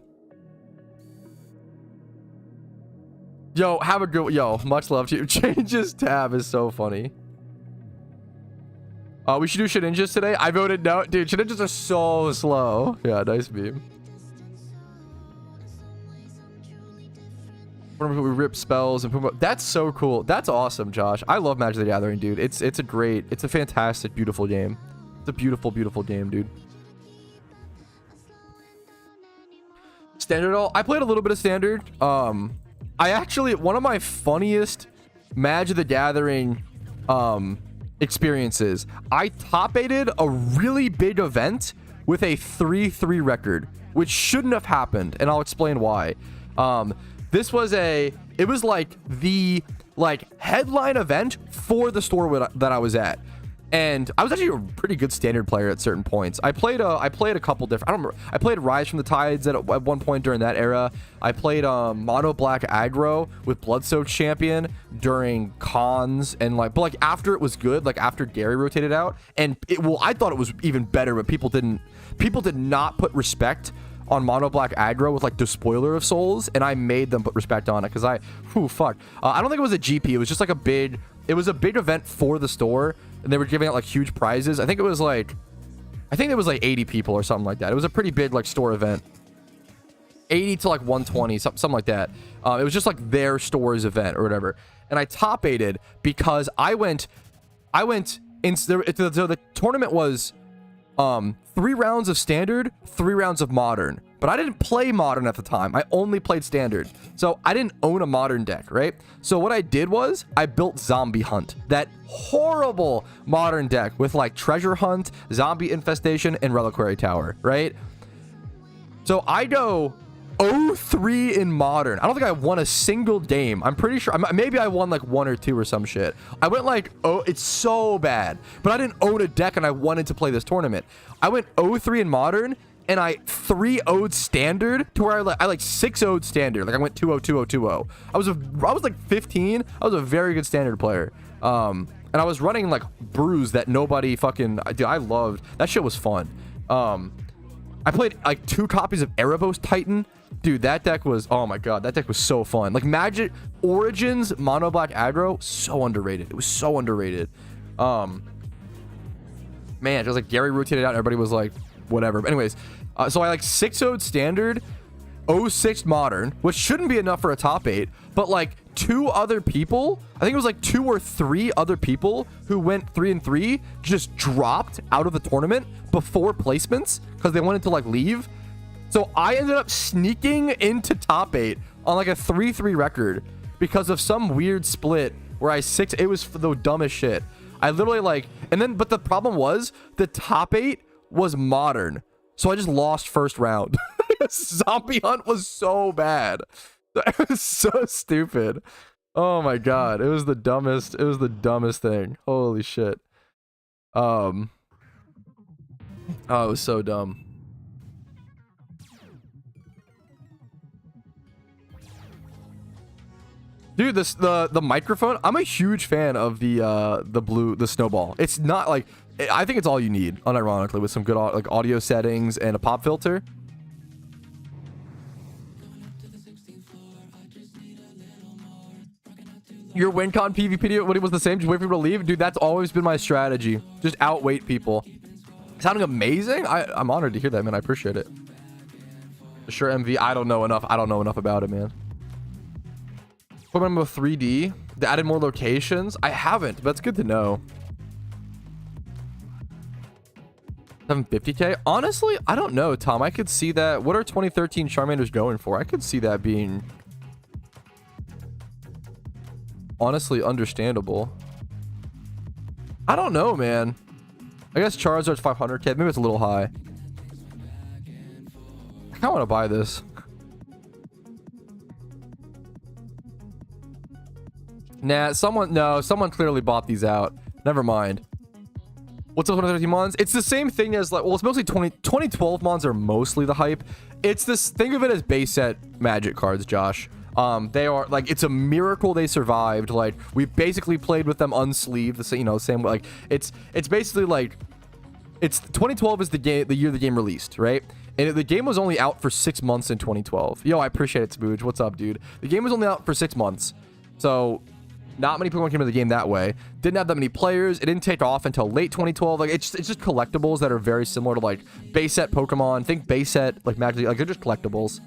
Yo, have a good... Yo, much love to you. Changes tab is so funny. We should do Shedinjas today. I voted no. Dude, Shedinjas are so slow. Yeah, nice meme. We rip spells and put... That's so cool. That's awesome, Josh. I love Magic the Gathering, dude. It's a fantastic, beautiful game. It's a beautiful, beautiful game, dude. Standard all. I played a little bit of Standard. I actually... One of my funniest Magic the Gathering experiences. I top-8'd a really big event with a 3-3 record, which shouldn't have happened, and I'll explain why. This was it was like the headline event for the store that I was at. And I was actually a pretty good Standard player at certain points. I played a couple different... I don't remember. I played Rise from the Tides at one point during that era. I played Mono Black Aggro with Bloodsoaked Champion during cons, and but after it was good, after Gary rotated out, and I thought it was even better, but people did not put respect on Mono Black Aggro with Despoiler of Souls, and I made them put respect on it because I don't think it was a GP. It was just a big... it was a big event for the store, and they were giving out like huge prizes. I think it was like 80 people or something like that. It was a pretty big like store event. 80 to like 120, something like that. It was just like their store's event or whatever. And I top 8'd because I went in. So the tournament was 3 rounds of standard, 3 rounds of modern. But I didn't play modern at the time. I only played standard. So I didn't own a modern deck, right? So what I did was I built Zombie Hunt, that horrible modern deck with like Treasure Hunt, Zombie Infestation, and Reliquary Tower, right? So I go 0-3 in modern. I don't think I won a single game. I'm pretty sure maybe I won like 1 or 2 or some shit. I went like, oh, it's so bad. But I didn't own a deck and I wanted to play this tournament. I went 0-3 in modern and I 3-0'd standard to where I like 6-0'd standard. Like I went 2-0, 2-0, 2-0. I was like 15. I was a very good standard player. And I was running like brews that nobody fucking, dude, I loved. That shit was fun. I played like 2 copies of Erebos Titan. Dude, that deck was, oh my god, that deck was so fun. Like Magic Origins Mono Black Aggro, so underrated. It was so underrated. Man, it was like Gary rotated out. Everybody was like, whatever. But anyways, so I like 6-0'd standard, 0-6 modern, which shouldn't be enough for a top 8. But like 2 other people, I think it was like 2 or 3 other people who went 3-3, just dropped out of the tournament before placements because they wanted to like leave. So I ended up sneaking into top 8 on like a 3-3 record because of some weird split where it was the dumbest shit. I literally like, but the problem was the top 8 was modern. So I just lost first round. Zombie Hunt was so bad. It was so stupid. Oh my god. It was the dumbest thing. Holy shit. Oh, it was so dumb. Dude, the microphone, I'm a huge fan of the snowball. It's not like, I think it's all you need, unironically, with some good like audio settings and a pop filter. Your WinCon PvP when it was the same, just wait for people to leave? Dude, that's always been my strategy. Just outwait people. Sounding amazing? I'm honored to hear that, man. I appreciate it. Sure, MV, I don't know enough about it, man. PokeMMO 3D, they added more locations. I haven't, but it's good to know. 750k? Honestly, I don't know, Tom. I could see that. What are 2013 Charmanders going for? I could see that being honestly understandable. I don't know, man. I guess Charizard's 500k. Maybe it's a little high. I kind of want to buy this. Nah, someone clearly bought these out. Never mind. What's up with 2013 mons? It's the same thing as like, well, it's mostly 2012 mons are mostly the hype. It's this, think of it as base set Magic cards, Josh. They are like, it's a miracle they survived. Like we basically played with them unsleeved, same like it's basically like, it's 2012 is the year the game released, right? And the game was only out for 6 months in 2012. Yo, I appreciate it, Smooge. What's up, dude? The game was only out for 6 months. So not many Pokemon came into the game that way. Didn't have that many players. It didn't take off until late 2012. Like it's just collectibles that are very similar to like base set Pokemon. Think base set like Magic, like they're just collectibles.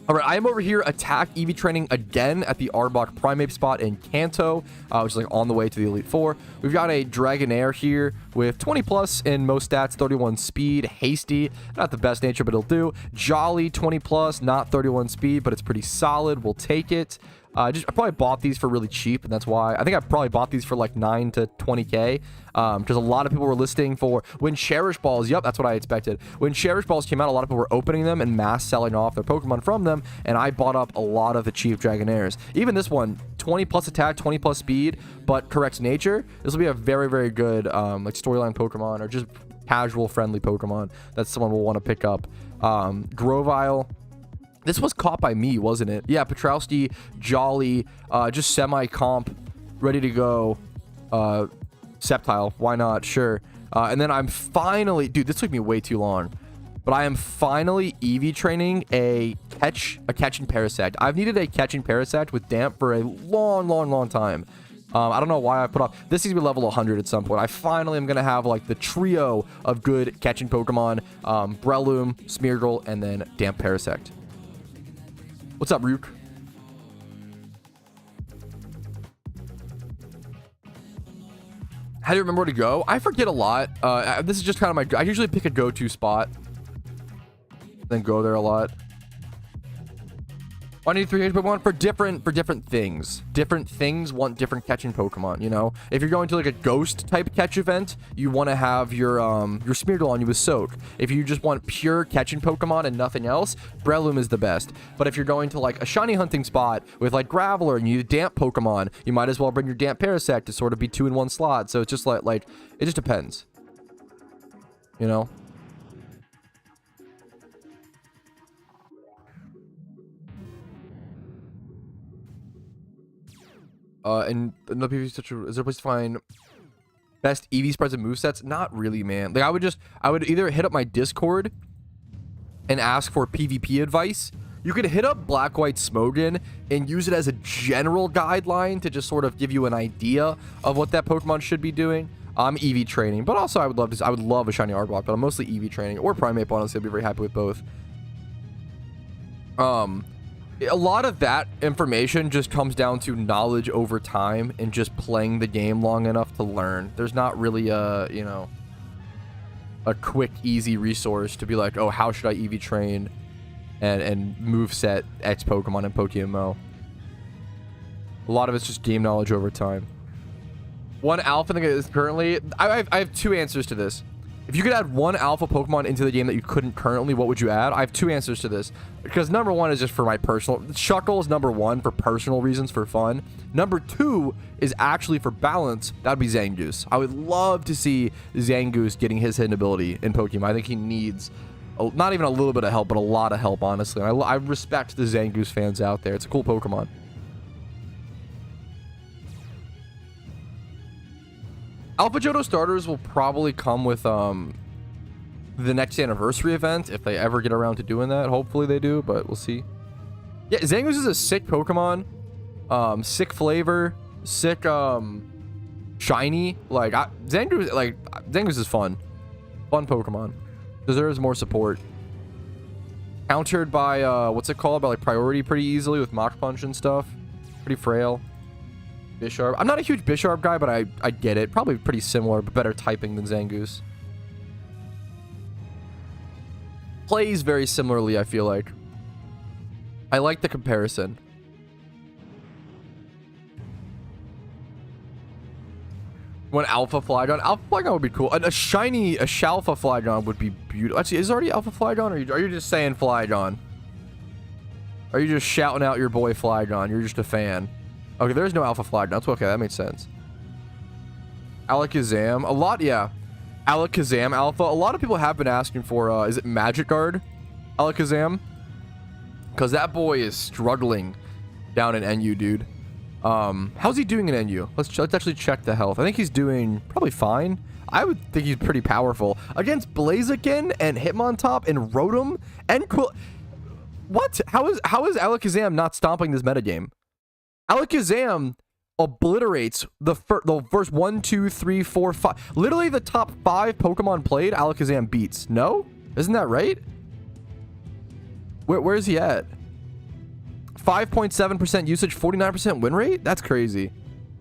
All right, I am over here attack EV training again at the Arbok Primate spot in Kanto, which is like on the way to the Elite Four. We've got a Dragonair here with 20 plus in most stats, 31 speed, hasty, not the best nature, but it'll do. Jolly, 20 plus, not 31 speed, but it's pretty solid. We'll take it. I probably bought these for really cheap, and that's why I think I probably bought these for like 9 to 20k, because a lot of people were listing for when Cherish Balls. Yep, that's what I expected. When Cherish Balls came out, a lot of people were opening them and mass selling off their Pokemon from them, and I bought up a lot of the cheap Dragonairs. Even this one, 20 plus attack, 20 plus speed, but corrects nature. This will be a very, very good like storyline Pokemon or just casual friendly Pokemon that someone will want to pick up. Grovyle. This was caught by me, wasn't it? Yeah, Patrouski, Jolly, just semi-comp, ready to go. Sceptile, why not? Sure. And then I'm finally... Dude, this took me way too long. but I am finally EV training a catching Parasect. I've needed a catching Parasect with Damp for a long time. I don't know why I put off. This needs to be level 100 at some point. I finally am going to have like the trio of good catching Pokemon. Breloom, Smeargle, and then Damp Parasect. What's up, Ryuk? How do you remember where to go? I forget a lot. This is just kind of I usually pick a go-to spot. Then go there a lot. I need 3 Pokemon for different things. Different things want different catching Pokemon, you know? If you're going to like a ghost type catch event, you want to have your Smeargle on you with Soak. If you just want pure catching Pokemon and nothing else, Breloom is the best. But if you're going to like a shiny hunting spot with like Graveler and you need Damp Pokemon, you might as well bring your Damp Parasect to sort of be 2 in 1 slot. So it's just like it just depends. You know? And no PvP is there a place to find best EV spreads and movesets? Not really, man. Like I would either hit up my Discord and ask for PvP advice. You could hit up Black White Smogon and use it as a general guideline to just sort of give you an idea of what that Pokemon should be doing. I'm EV training, but also I would love a shiny Arbok, but I'm mostly EV training or Primeape. Honestly, I'd be very happy with both. A lot of that information just comes down to knowledge over time and just playing the game long enough to learn. There's not really a, you know, a quick, easy resource to be like, oh, how should I EV train and moveset X Pokemon in PokeMMO? A lot of it's just game knowledge over time. One alpha thing is currently... I have 2 answers to this. If you could add 1 alpha Pokemon into the game that you couldn't currently, what would you add? I have 2 answers to this. Because number 1 is just for my personal... Shuckle is number 1 for personal reasons, for fun. Number 2 is actually for balance. That would be Zangoose. I would love to see Zangoose getting his hidden ability in Pokemon. I think he needs... not even a little bit of help, but a lot of help, honestly. I respect the Zangoose fans out there. It's a cool Pokemon. Alpha Johto starters will probably come with the next anniversary event, if they ever get around to doing that. Hopefully they do, but we'll see. Yeah, Zangoose is a sick Pokemon. Sick flavor. Sick shiny. Like, Zangoose is fun. Fun Pokemon. Deserves more support. Countered by, what's it called? By, like, priority pretty easily with Mach Punch and stuff. Pretty frail. Bisharp. I'm not a huge Bisharp guy, but I get it. Probably pretty similar, but better typing than Zangoose. Plays very similarly, I feel like. I like the comparison. One Alpha Flygon. Alpha Flygon would be cool. A Shalfa Flygon would be beautiful. Actually, is there already Alpha Flygon, or are you just saying Flygon? Are you just shouting out your boy Flygon? You're just a fan. Okay, there's no Alpha Flygon. That's okay. That makes sense. Alakazam. Alakazam Alpha. A lot of people have been asking for, is it Magic Guard Alakazam? Because that boy is struggling down in NU, dude. How's he doing in NU? Let's actually check the health. I think he's doing probably fine. I would think he's pretty powerful. Against Blaziken and Hitmontop and Rotom and What? How is Alakazam not stomping this metagame? Alakazam obliterates the first 1, 2, 3, 4, 5. Literally the top 5 Pokemon played, Alakazam beats. No? Isn't that right? Where is he at? 5.7% usage, 49% win rate? That's crazy.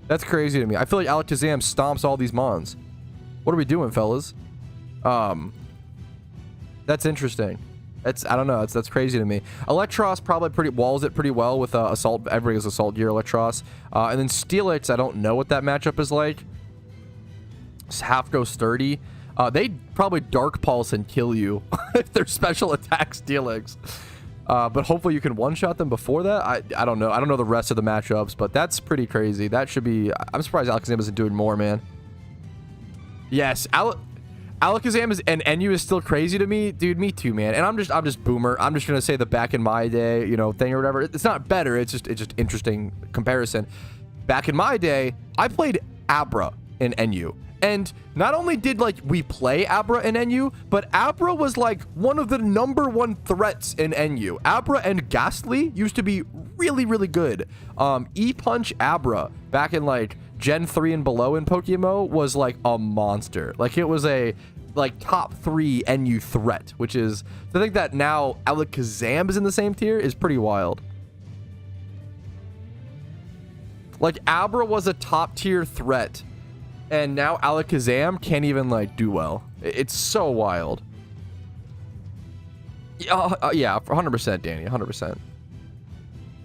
That's crazy to me. I feel like Alakazam stomps all these mons. What are we doing, fellas? That's interesting. I don't know. That's crazy to me. Electros probably walls it pretty well with Assault. Everybody has Assault Gear Electros. And then Steelix, I don't know what that matchup is like. It's half go sturdy. They probably Dark Pulse and kill you if they're special attack Steelix. But hopefully you can one-shot them before that. I don't know. I don't know the rest of the matchups, but that's pretty crazy. That should be... I'm surprised Alakazam isn't doing more, man. Yes, Alakazam is, and NU is still crazy to me, dude. Me too, man. And I'm just boomer. I'm just gonna say the back in my day, you know, thing or whatever. It's not better. It's just interesting comparison. Back in my day, I played Abra in NU, And not only did like we play Abra and NU, but Abra was like one of the #1 threats in NU. Abra and Ghastly used to be really, really good. E-Punch Abra back in like Gen 3 and below in PokeMMO was like a monster. Like it was a like top 3 NU threat, which is to think that now Alakazam is in the same tier is pretty wild. Like Abra was a top tier threat, and now Alakazam can't even like do well. It's so wild. Yeah, 100%, Danny, 100%.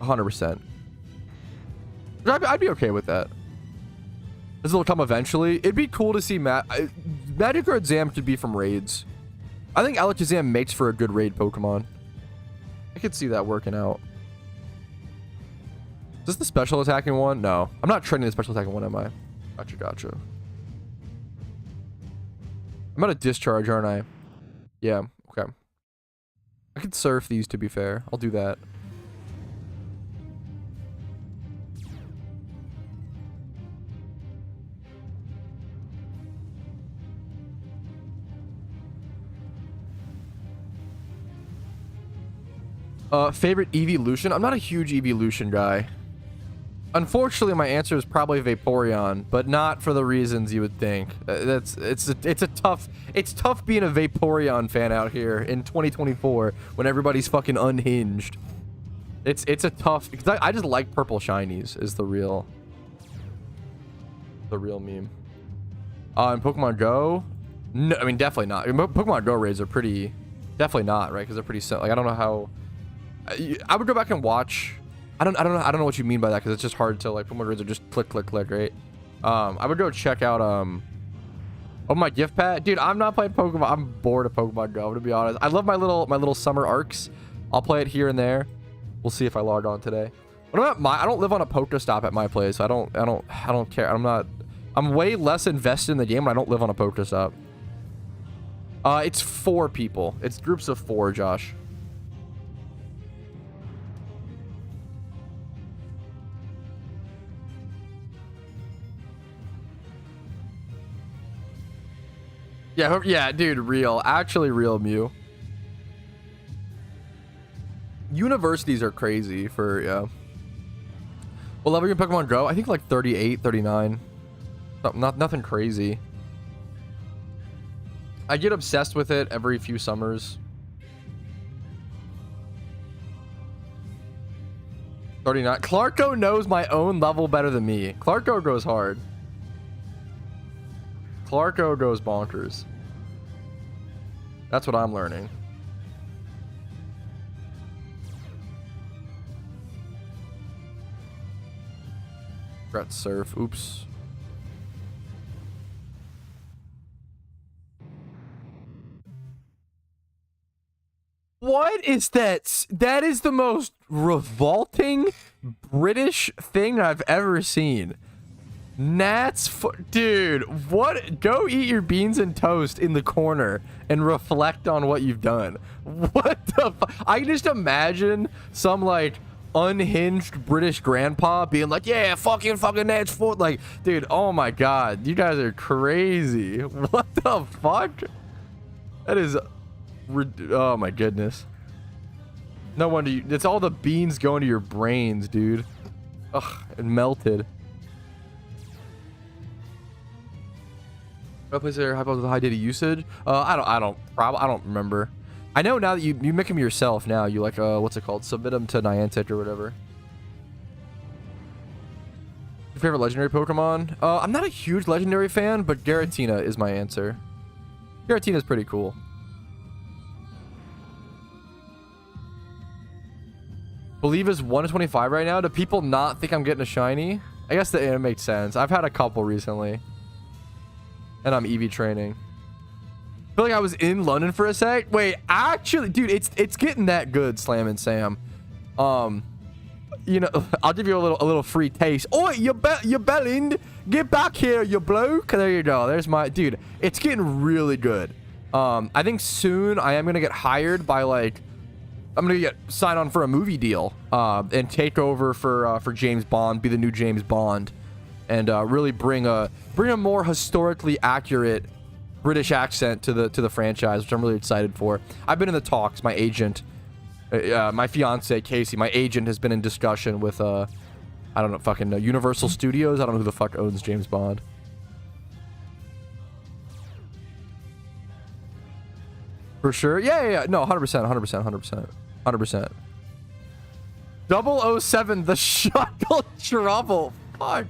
100%. I'd be okay with that. This will come eventually. It'd be cool to see Magic or Exam could be from raids. I think Alakazam makes for a good raid Pokemon. I could see that working out. Is this the special attacking one? No. I'm not training the special attacking one, am I? Gotcha. I'm out of discharge, aren't I? Yeah, okay. I could surf these, to be fair. I'll do that. Favorite evolution? I'm not a huge evolution guy. Unfortunately, my answer is probably Vaporeon, but not for the reasons you would think. It's tough being a Vaporeon fan out here in 2024 when everybody's fucking unhinged. It's a tough, because I just like purple shinies is the real meme. In Pokemon Go, no, I mean definitely not. I mean, Pokemon Go raids are pretty, definitely not, right? Because they're pretty like I don't know how. I would go back and watch. I don't know what you mean by that, because it's just hard to like. Pokemon raids are just click, right? I would go check out oh, my gift pad, dude. I'm not playing Pokemon. I'm bored of Pokemon Go, to be honest. I love my little summer arcs. I'll play it here and there. We'll see if I log on today. When I'm at I don't live on a Pokestop at my place. I don't care. I'm way less invested in the game when I don't live on a Pokestop. It's 4 people. It's groups of 4, Josh. Yeah, dude, real. Actually real, Mew. Universities are crazy for, yeah. What level are you in Pokemon Go? I think like 38, 39. Nothing crazy. I get obsessed with it every few summers. 39. Clarko knows my own level better than me. Clarko goes hard. Clarko goes bonkers. That's what I'm learning. Regret surf. Oops. What is that? That is the most revolting British thing I've ever seen. Dude, what? Go eat your beans and toast in the corner and reflect on what you've done. What the fuck? I can just imagine some like unhinged British grandpa being like, yeah, fucking Nats foot. Like, dude, oh my god, you guys are crazy. What the fuck? That is, oh my goodness. No wonder it's all the beans going to your brains, dude. Ugh, it melted. What place there? How about the high data usage? I don't remember. I know now that you make them yourself now. You like what's it called? Submit them to Niantic or whatever. Your favorite legendary Pokemon? I'm not a huge legendary fan, but Giratina is my answer. Giratina is pretty cool. Believe is 1 in 25 right now. Do people not think I'm getting a shiny? I guess it makes sense. I've had a couple recently. And I'm EV training. I feel like I was in London for a sec. Wait, actually, dude, it's getting that good, Slam and Sam. You know, I'll give you a little free taste. Oh, you bellind, get back here, you bloke. There you go. There's my dude. It's getting really good. I think soon I am gonna get hired by like, I'm gonna get signed on for a movie deal, and take over for James Bond, be the new James Bond. and really bring a more historically accurate British accent to the franchise, which I'm really excited for. I've been in the talks. My agent, my fiance Casey, my agent has been in discussion with I don't know, fucking Universal Studios. I don't know who the fuck owns James Bond. For sure. Yeah. No, 100%. 007, the shuttle trouble. Fuck.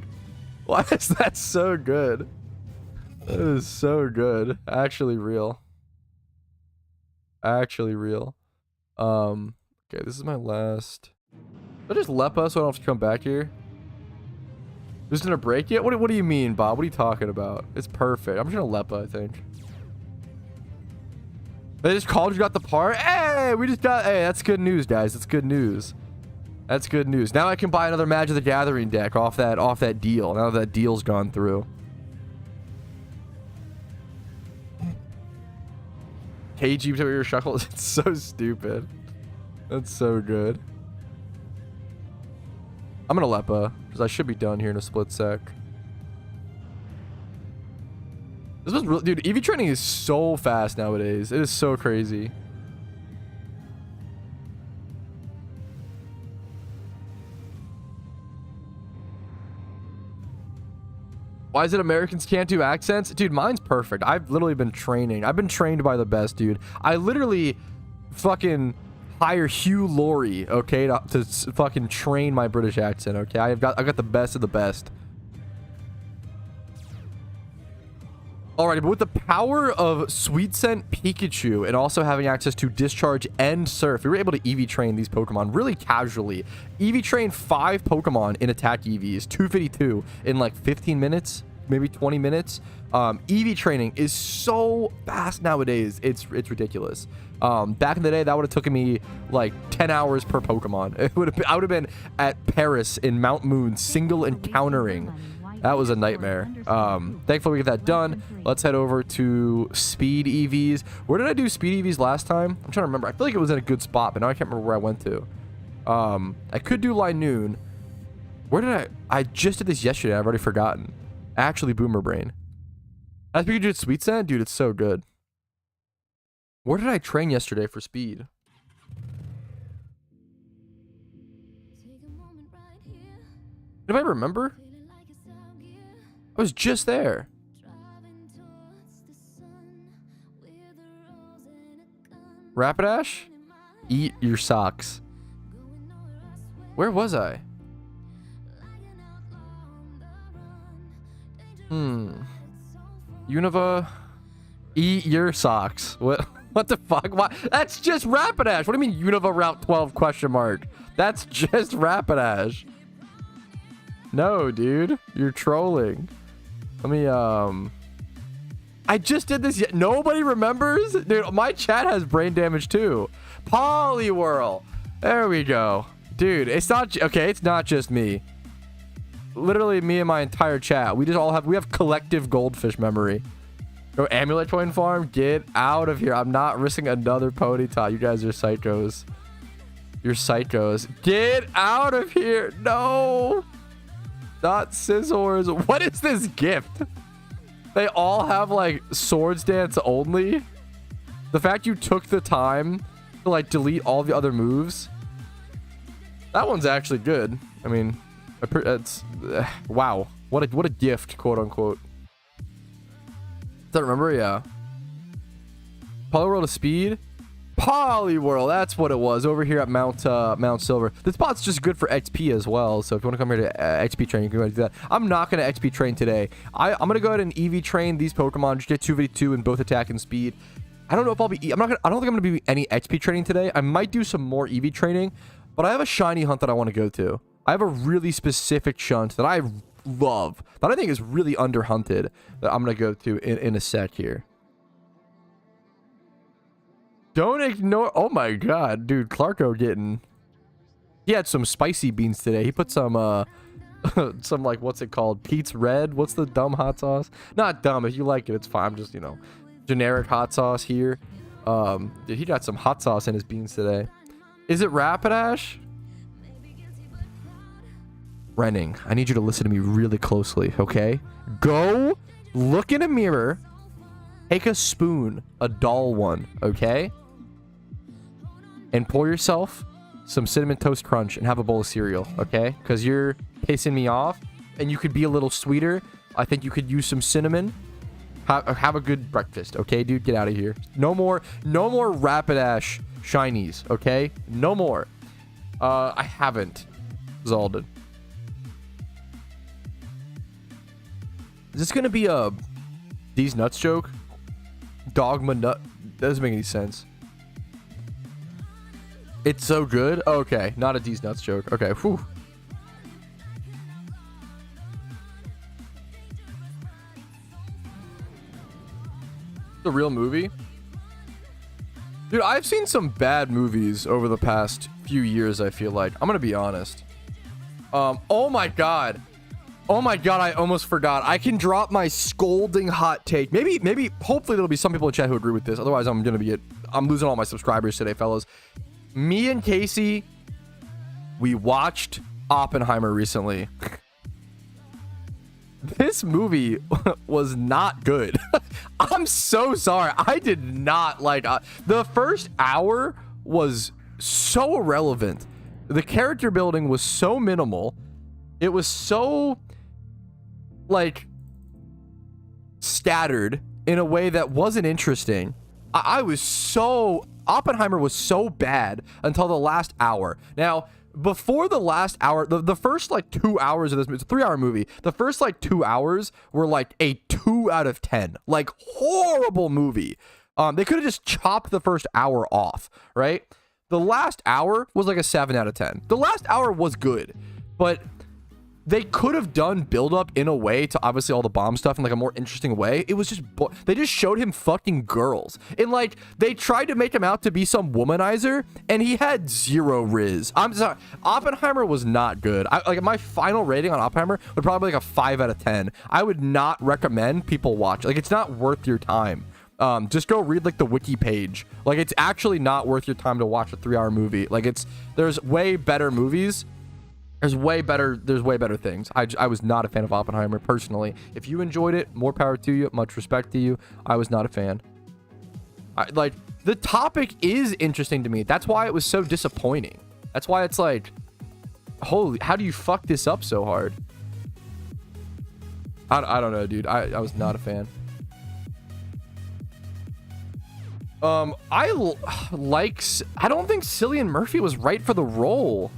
Why is that so good? That is so good. Actually real. Okay, this is my last. Did I just Lepa so I don't have to come back here? Just gonna break it? What do you mean, Bob? What are you talking about? It's perfect. I'm just gonna Lepa, I think. They just called you, got the part. Hey, we just got. Hey, that's good news, guys. That's good news. That's good news. Now I can buy another Magic the Gathering deck off that deal. Now that deal's gone through. KG to your shuckles. It's so stupid. That's so good. I'm gonna Lepa because I should be done here in a split sec. This was really, dude. EV training is so fast nowadays. It is so crazy. Why is it Americans can't do accents? Dude, mine's perfect. I've literally been training. I've been trained by the best, dude. I literally fucking hire Hugh Laurie, okay, to fucking train my British accent, okay? I got the best of the best. Alrighty, but with the power of Sweet Scent Pikachu and also having access to Discharge and Surf, we were able to EV train these Pokemon really casually. EV train 5 Pokemon in attack EVs, 252 in like 15 minutes, maybe 20 minutes. EV training is so fast nowadays. It's ridiculous. Back in the day, that would have taken me like 10 hours per Pokemon. I would have been at Paris in Mount Moon, single encountering. That was a nightmare. Thankfully we get that done. Let's head over to Speed EVs. Where did I do Speed EVs last time? I'm trying to remember. I feel like it was in a good spot, but now I can't remember where I went to. I could do Linoon. Where did I just did this yesterday. I've already forgotten. Actually, Boomer Brain. As we could do Sweet Scent? Dude, it's so good. Where did I train yesterday for Speed? Anybody remember? I was just there. Rapidash? Eat your socks. Where was I? Unova? Eat your socks. What the fuck? Why? That's just Rapidash. What do you mean Unova Route 12 question mark? That's just Rapidash. No, dude. You're trolling. Let me, I just did this yet. Nobody remembers? Dude, my chat has brain damage too. Poliwhirl. There we go. Dude, it's not, okay, it's not just me. Literally me and my entire chat. We have collective goldfish memory. Go Amulet Coin Farm. Get out of here. I'm not risking another Ponyta. You guys are psychos. You're psychos. Get out of here. No. Not scissors. What is this gift? They all have like Swords Dance only. The fact you took the time to like delete all the other moves. That one's actually good. I mean, it's wow. What a gift, quote unquote. Does that remember? Yeah. Palworld of Speed. Poliwhirl, that's what it was over here at Mount Silver. This spot's just good for XP as well, so if you want to come here to XP train, you can go ahead and do that. I'm not going to XP train today. I'm going to go ahead and EV train these Pokemon, just get 2v2 in both attack and speed. I don't know if I'll be, I don't think I'm going to be any XP training today. I might do some more EV training, but I have a shiny hunt that I want to go to. I have a really specific shunt that I love, that I think is really underhunted, that I'm going to go to in a sec here. Don't ignore. Oh my god, dude. Clarko getting. He had some spicy beans today. He put some, some like, what's it called? Pete's Red. What's the dumb hot sauce? Not dumb. If you like it, it's fine. I'm just, you know, generic hot sauce here. Dude, he got some hot sauce in his beans today. Is it Rapidash? Renning, I need you to listen to me really closely, okay? Go look in a mirror, take a spoon, a dull one, okay? And pour yourself some Cinnamon Toast Crunch and have a bowl of cereal, okay? Because you're pissing me off, and you could be a little sweeter. I think you could use some cinnamon. Have a good breakfast, okay, dude? Get out of here. No more Rapidash shinies, okay? No more. I haven't. Zaldin. Is this gonna be a These Nuts joke? Dogma Nut. That doesn't make any sense. It's so good? Okay, not a These Nuts joke. Okay, whew. The real movie? Dude, I've seen some bad movies over the past few years, I feel like. I'm gonna be honest. Oh my god. Oh my god, I almost forgot. I can drop my scolding hot take. Maybe, hopefully there'll be some people in chat who agree with this. Otherwise, I'm losing all my subscribers today, fellas. Me and Casey, we watched Oppenheimer recently. This movie was not good. I'm so sorry. I did not like the first hour was so irrelevant. The character building was so minimal. It was so like scattered in a way that wasn't interesting. Oppenheimer was so bad until the last hour. Now, before the last hour, the first like 2 hours of this, it's a 3-hour movie. The first like 2 hours were like a 2 out of 10, like horrible movie. They could have just chopped the first hour off, right? The last hour was like a 7 out of 10. The last hour was good, but they could have done build up in a way to obviously all the bomb stuff in like a more interesting way. It was just, they just showed him fucking girls. And like, they tried to make him out to be some womanizer and he had 0 riz. I'm sorry. Oppenheimer was not good. Like my final rating on Oppenheimer would probably be like a 5 out of 10. I would not recommend people watch. Like, it's not worth your time. Just go read like the wiki page. Like, it's actually not worth your time to watch a 3-hour movie. Like, there's way better movies. There's way better things. I was not a fan of Oppenheimer personally. If you enjoyed it, more power to you. Much respect to you. I was not a fan. Like, the topic is interesting to me. That's why it was so disappointing. That's why it's like, holy, how do you fuck this up so hard? I don't know, dude. I was not a fan. I don't think Cillian Murphy was right for the role.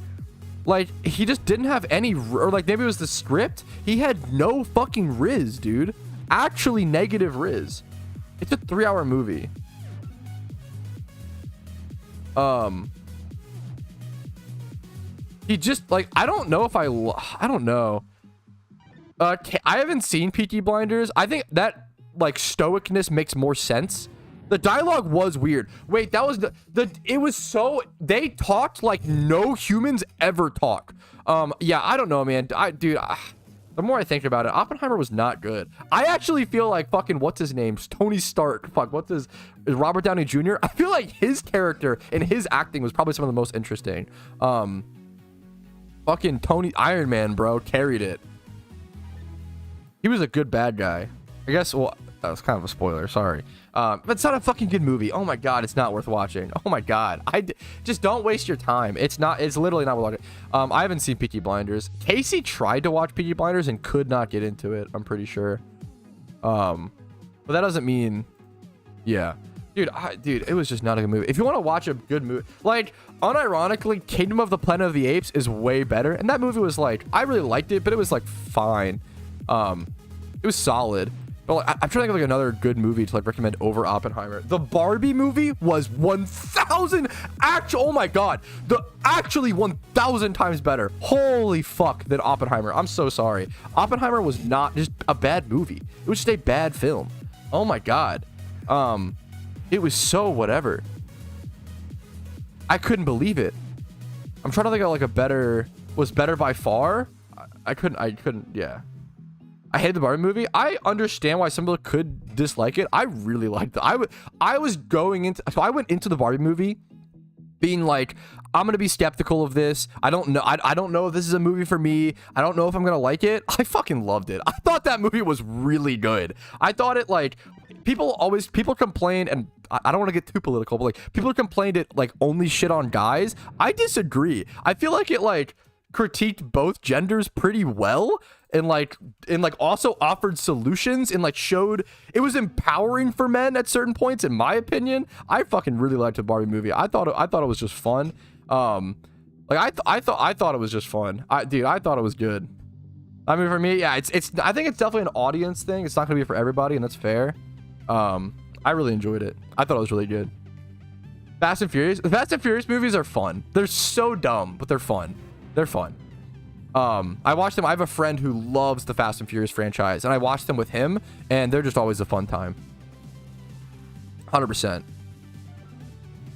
Like, he just didn't have any, or like maybe it was the script. He had no fucking riz, dude. Actually negative riz. It's a 3-hour movie. He just like, I don't know if I don't know. I haven't seen Peaky Blinders. I think that like stoicness makes more sense. The dialogue was weird. Wait, that was it was so, they talked like no humans ever talk. Yeah, I don't know, man. The more I think about it, Oppenheimer was not good. I actually feel like fucking, what's his name? Tony Stark. Fuck, is Robert Downey Jr.? I feel like his character and his acting was probably some of the most interesting. Fucking Tony Iron Man, bro, carried it. He was a good bad guy. I guess, well, that was kind of a spoiler, sorry. But it's not a fucking good movie. Oh my god, it's not worth watching. Oh my god. Just don't waste your time. It's literally not worth watching. I haven't seen Peaky Blinders. Casey tried to watch Peaky Blinders and could not get into it, I'm pretty sure. But that doesn't mean, yeah. Dude, it was just not a good movie. If you want to watch a good movie, like, unironically, Kingdom of the Planet of the Apes is way better. And that movie was like, I really liked it, but it was like fine. It was solid. But I'm trying to think of like another good movie to like recommend over Oppenheimer. The Barbie movie was 1,000 oh my god, actually 1,000 times better. Holy fuck, than Oppenheimer. I'm so sorry. Oppenheimer was not just a bad movie. It was just a bad film. Oh my god. It was so whatever. I couldn't believe it. I'm trying to think of like a better, was better by far. I couldn't. Yeah. I hated the Barbie movie. I understand why some people could dislike it. I really liked it. I went into the Barbie movie being like, I'm gonna be skeptical of this. I don't know. I don't know if this is a movie for me. I don't know if I'm gonna like it. I fucking loved it. I thought that movie was really good. I thought it, like, people complain, and I don't want to get too political, but like people complained it like only shit on guys. I disagree. I feel like it like critiqued both genders pretty well, and also offered solutions, and like showed it was empowering for men at certain points, in my opinion. I fucking really liked the Barbie movie. I thought it was just fun. Like I thought it was just fun. Dude, I thought it was good. I mean, for me, yeah, I think it's definitely an audience thing. It's not gonna be for everybody, and that's fair. I really enjoyed it. I thought it was really good. Fast and Furious. The Fast and Furious movies are fun. They're so dumb, but they're fun. They're fun. I watched them. I have a friend who loves the Fast and Furious franchise, and I watched them with him, and they're just always a fun time. 100%.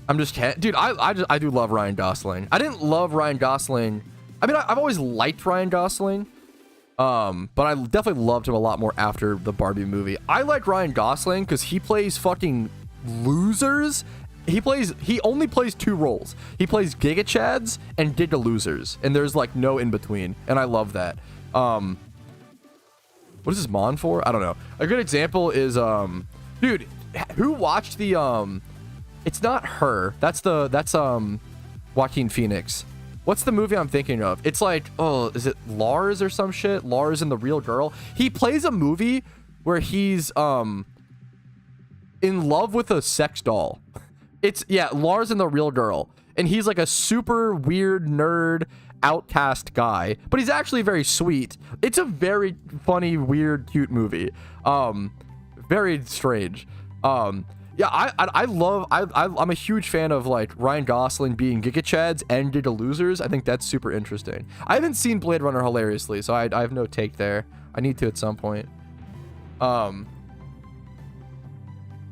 I'm just can't, dude. I do love Ryan Gosling. I didn't love Ryan Gosling. I mean, I've always liked Ryan Gosling. But I definitely loved him a lot more after the Barbie movie. I like Ryan Gosling because he plays fucking losers. He only plays 2 roles. He plays Giga Chads and Giga Losers, and there's like no in between, and I love that. What is this Mon for? I don't know. A good example is dude, who watched the it's not Her. That's Joaquin Phoenix. What's the movie I'm thinking of? It's like, oh, is it Lars or some shit? Lars and the Real Girl. He plays a movie where he's in love with a sex doll. It's, yeah, Lars and the Real Girl. And he's like a super weird nerd outcast guy, but he's actually very sweet. It's a very funny, weird, cute movie. Very strange. Yeah, I'm a huge fan of like Ryan Gosling being Giga Chads and Giga Losers. I think that's super interesting. I haven't seen Blade Runner hilariously, so I have no take there. I need to at some point. I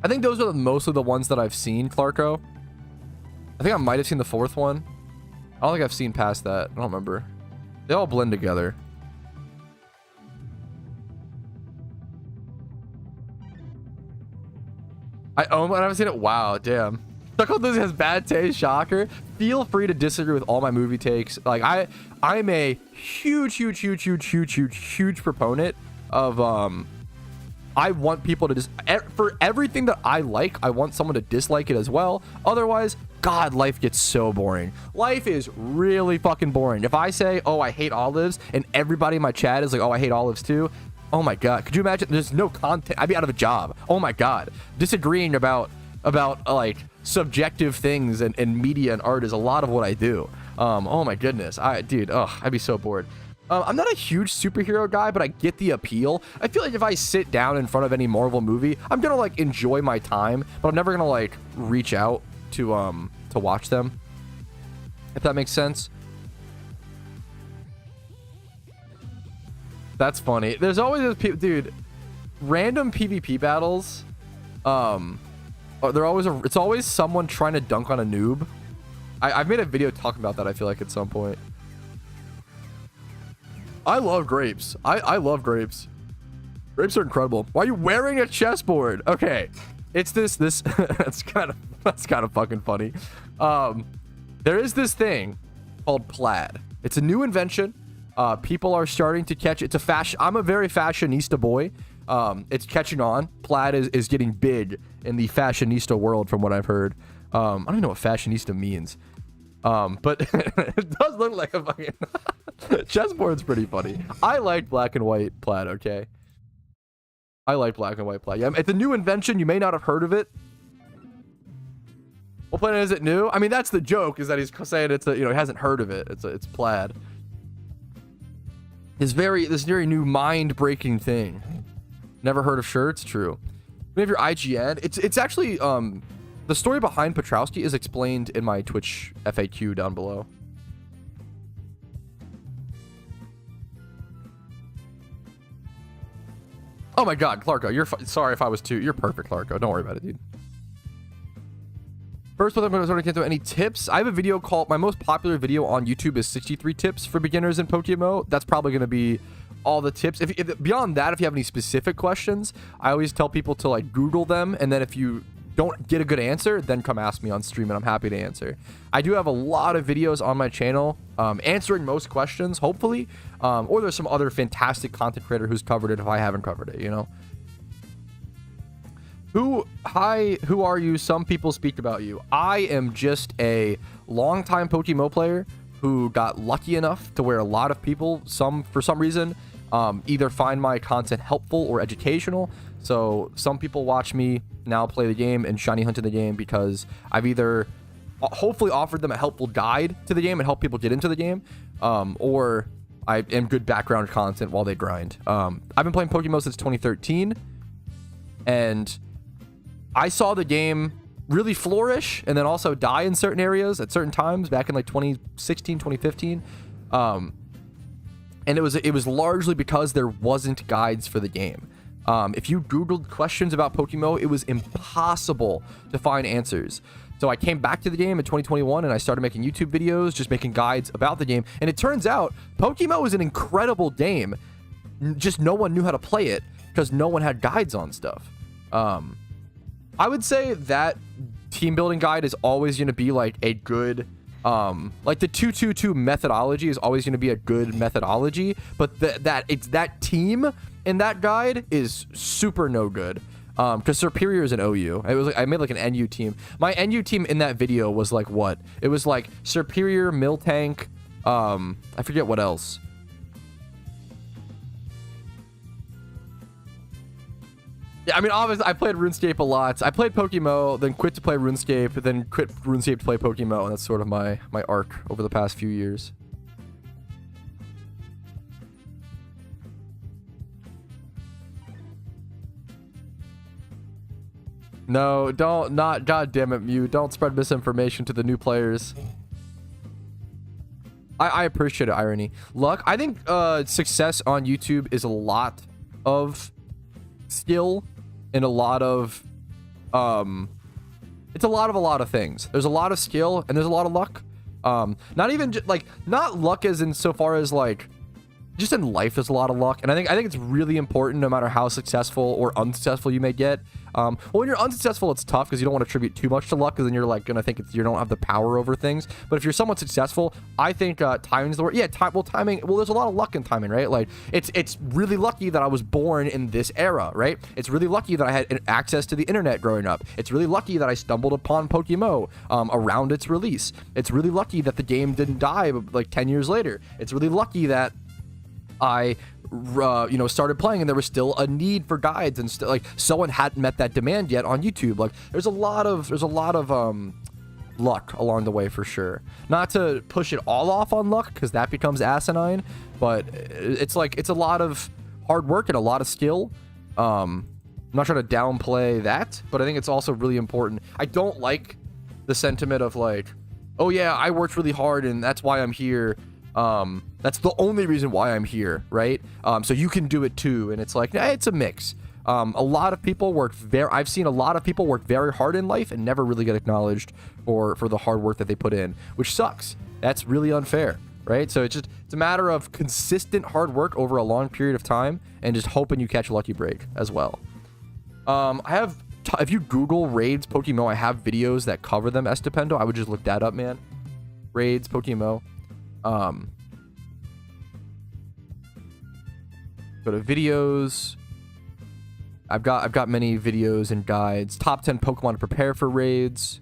think those are mostly the ones that I've seen, Clarko. I think I might have seen the 4th one. I don't think I've seen past that. I don't remember. They all blend together. I haven't seen it. Wow, damn. Chuckle Lizzie has bad taste. Shocker. Feel free to disagree with all my movie takes. Like I'm a huge proponent of I want people to for everything that I like, I want someone to dislike it as well. Otherwise, God, life gets so boring. Life is really fucking boring. If I say, oh, I hate olives, and everybody in my chat is like, oh, I hate olives too. Oh my God, could you imagine? There's no content. I'd be out of a job. Oh my God. Disagreeing about like subjective things and media and art is a lot of what I do. Oh my goodness. I'd be so bored. I'm not a huge superhero guy, but I get the appeal. I feel like if I sit down in front of any Marvel movie, I'm gonna like enjoy my time, but I'm never gonna like reach out to watch them. If that makes sense. That's funny. There's always this dude, random PvP battles. It's always someone trying to dunk on a noob. I've made a video talking about that, I feel like, at some point. I love grapes. I love grapes. Grapes are incredible. Why are you wearing a chessboard? Okay. It's this that's kind of fucking funny. There is this thing called plaid. It's a new invention. People are starting to catch it. It's a fashion. I'm a very fashionista boy. It's catching on. Plaid is getting big in the fashionista world, from what I've heard. I don't even know what fashionista means. But it does look like a fucking chessboard's pretty funny. I like black and white plaid, okay? I like black and white plaid. Yeah, it's a new invention. You may not have heard of it. What planet is it new? I mean, that's the joke, is that he's saying it's he hasn't heard of it. It's plaid. This very new mind-breaking thing. Never heard of shirts? True. We have your IGN. It's actually the story behind Patrouski is explained in my Twitch FAQ down below. Oh my God, Clarko, you're sorry if I was too. You're perfect, Clarko. Don't worry about it, dude. First, I'm going to get to any tips. I have a video called, my most popular video on YouTube is 63 tips for beginners in PokeMMO. That's probably going to be all the tips. If beyond that, if you have any specific questions, I always tell people to like Google them, and then if you don't get a good answer, then come ask me on stream and I'm happy to answer. I do have a lot of videos on my channel answering most questions, hopefully. Or there's some other fantastic content creator who's covered it if I haven't covered it, you know? Who are you? Some people speak about you. I am just a longtime PokeMMO player who got lucky enough to where a lot of people, for some reason, either find my content helpful or educational. So some people watch me now play the game and shiny hunt in the game because I've either hopefully offered them a helpful guide to the game and help people get into the game, or I am good background content while they grind. I've been playing PokeMMO since 2013, and I saw the game really flourish and then also die in certain areas at certain times back in like 2016, 2015. And it was largely because there wasn't guides for the game. If you Googled questions about PokeMMO, it was impossible to find answers. So I came back to the game in 2021 and I started making YouTube videos, just making guides about the game. And it turns out PokeMMO is an incredible game. Just no one knew how to play it because no one had guides on stuff. I would say that team building guide is always going to be like a good, like the 2-2-2 methodology is always going to be a good methodology, but that team in that guide is super no good. Because Superior is an OU. It was like, I made like an NU team. My NU team in that video was like what? It was like Superior, Miltank, I forget what else. Yeah, I mean, obviously, I played RuneScape a lot. I played PokeMMO, then quit to play RuneScape, then quit RuneScape to play PokeMMO, and that's sort of my arc over the past few years. No, God damn it, Mew. Don't spread misinformation to the new players. I appreciate it, Irony. Luck, I think success on YouTube is a lot of skill and a lot of it's a lot of things. There's a lot of skill and there's a lot of luck. Not even like not luck as in so far as like just in life there's a lot of luck, and I think it's really important no matter how successful or unsuccessful you may get. Well, when you're unsuccessful, it's tough because you don't want to attribute too much to luck, because then you're like gonna think you don't have the power over things. But if you're somewhat successful, I think timing's the word. Yeah, timing. Well, there's a lot of luck in timing, right? Like it's really lucky that I was born in this era, right? It's really lucky that I had access to the internet growing up. It's really lucky that I stumbled upon PokeMMO around its release. It's really lucky that the game didn't die like 10 years later. It's really lucky that I started playing and there was still a need for guides, and like someone hadn't met that demand yet on YouTube. Like there's a lot of luck along the way for sure. Not to push it all off on luck because that becomes asinine, but it's a lot of hard work and a lot of skill. I'm not trying to downplay that, but I think it's also really important. I don't like the sentiment of like, oh yeah, I worked really hard and that's why I'm here. That's the only reason why I'm here, right? So you can do it too. And it's like, it's a mix. A lot of people I've seen a lot of people work very hard in life and never really get acknowledged for the hard work that they put in, which sucks. That's really unfair, right? So it's a matter of consistent hard work over a long period of time and just hoping you catch a lucky break as well. If you Google raids PokeMMO, I have videos that cover them, Estupendo. I would just look that up, man. Raids PokeMMO. Go to videos. I've got many videos and guides. Top 10 Pokemon to prepare for raids.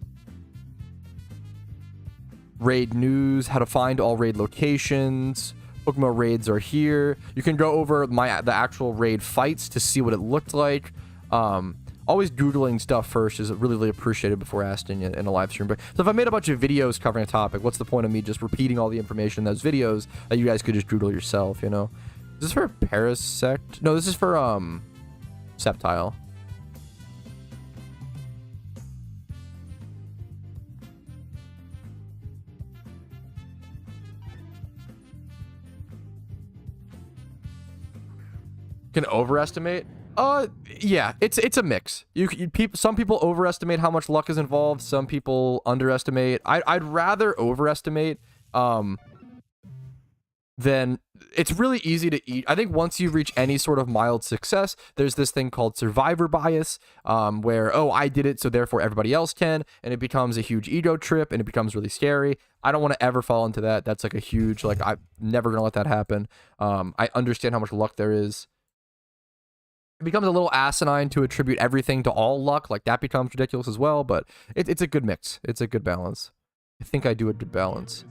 Raid news, how to find all raid locations. PokeMMO raids are here. You can go over the actual raid fights to see what it looked like. Always Googling stuff first is really appreciated before asking it in a live stream. But so if I made a bunch of videos covering a topic, what's the point of me just repeating all the information in those videos that you guys could just Google yourself, you know? Is this for Parasect? No, this is for Sceptile. Can overestimate? Yeah, it's a mix. Some people overestimate how much luck is involved. Some people underestimate. I'd rather overestimate then it's really easy to eat. I think once you reach any sort of mild success, there's this thing called survivor bias, where, oh, I did it, so therefore everybody else can, and it becomes a huge ego trip, and it becomes really scary. I don't want to ever fall into that. That's like a huge, like, I'm never going to let that happen. I understand how much luck there is. It becomes a little asinine to attribute everything to all luck. Like, that becomes ridiculous as well, but it's a good mix. It's a good balance. I think I do a good balance.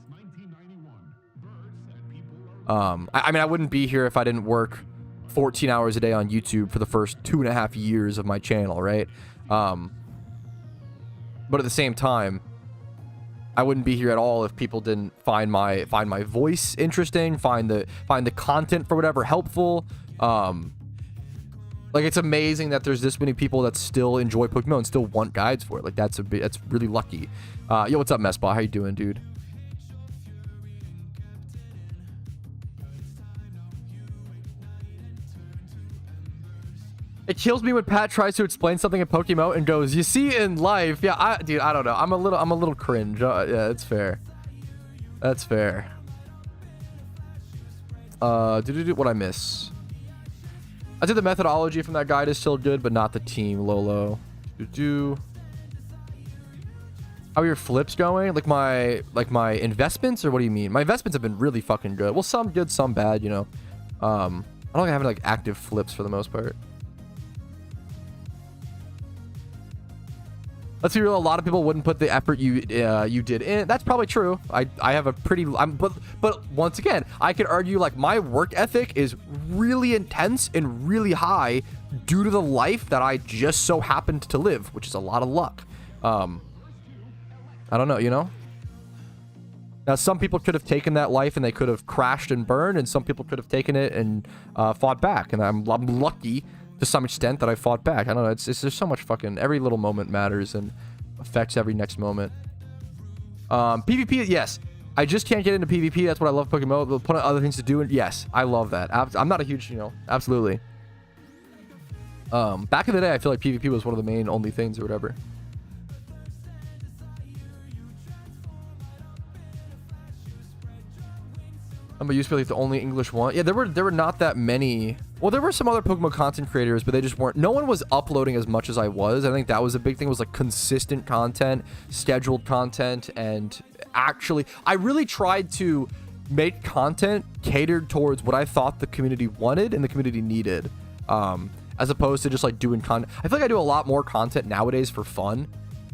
I mean, I wouldn't be here if I didn't work 14 hours a day on YouTube for the first 2.5 years of my channel, right? But at the same time, I wouldn't be here at all if people didn't find my voice interesting, find the content for whatever helpful. Like, it's amazing that there's this many people that still enjoy PokeMMO and still want guides for it. Like, that's really lucky. Yo, what's up, Messbot? How you doing, dude? It kills me when Pat tries to explain something in PokeMMO and goes, "You see, in life." Yeah, dude, I don't know. I'm a little cringe. Yeah, it's fair. That's fair. What I miss? I think the methodology from that guide is still good, but not the team. Lolo. How are your flips going? Like my investments, or what do you mean? My investments have been really fucking good. Well, some good, some bad. You know. I don't think I have any, like, active flips for the most part. Let's be real, a lot of people wouldn't put the effort you did in. That's probably true. I have a pretty, but once again, I could argue, like, my work ethic is really intense and really high due to the life that I just so happened to live, which is a lot of luck. I don't know, you know? Now, some people could have taken that life and they could have crashed and burned, and some people could have taken it and fought back. And I'm lucky to some extent that I fought back. I don't know. It's there's so much fucking, every little moment matters and affects every next moment. PvP, yes. I just can't get into PvP. That's what I love PokeMMO. They'll put other things to do, and yes, I love that. I'm not a huge, you know, absolutely. Back in the day, I feel like PvP was one of the main only things or whatever. But used to be like the only English one. Yeah, there were not that many. Well, there were some other PokeMMO content creators, but they just weren't. No one was uploading as much as I was. I think that was a big thing. Was like consistent content, scheduled content, and actually, I really tried to make content catered towards what I thought the community wanted and the community needed, as opposed to just like doing content. I feel like I do a lot more content nowadays for fun.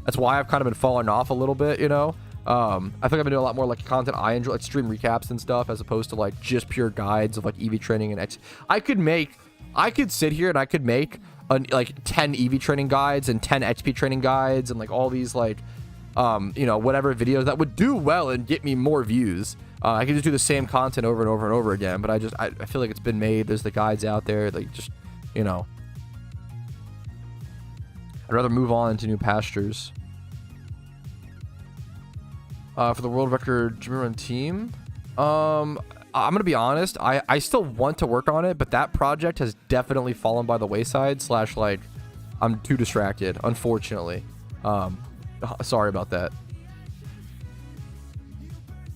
That's why I've kind of been falling off a little bit, you know. I think I've been doing a lot more like content I enjoy, like stream recaps and stuff, as opposed to like just pure guides of like EV training and X. I could sit here and I could make like 10 EV training guides and 10 XP training guides and like all these like, you know, whatever videos that would do well and get me more views. I could just do the same content over and over and over again, but I feel like it's been made. There's the guides out there, like, just, you know. I'd rather move on to new pastures. For the world record Jimmy team, I'm gonna be honest, I still want to work on it, but that project has definitely fallen by the wayside, / like I'm too distracted, unfortunately. Sorry about that.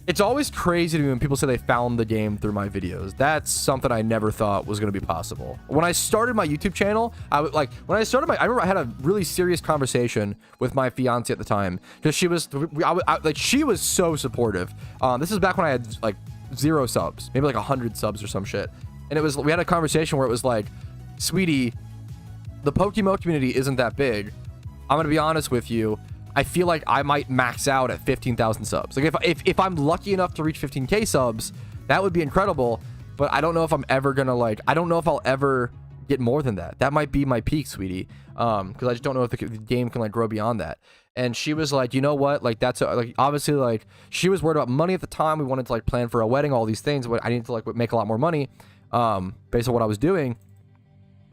It's always crazy to me when people say they found the game through my videos. That's something I never thought was going to be possible. When I started my YouTube channel, I remember I had a really serious conversation with my fiance at the time, because she was, she was so supportive. This is back when I had like 0 subs, maybe like 100 subs or some shit. And we had a conversation where it was like, sweetie, the PokeMMO community isn't that big. I'm going to be honest with you. I feel like I might max out at 15,000 subs. Like if I'm lucky enough to reach 15K subs, that would be incredible. But I don't know if I'm ever gonna I don't know if I'll ever get more than that. That might be my peak, sweetie. Because I just don't know if the game can like grow beyond that. And she was like, you know what? Like that's like obviously like she was worried about money at the time. We wanted to like plan for a wedding, all these things. But I needed to like make a lot more money, based on what I was doing.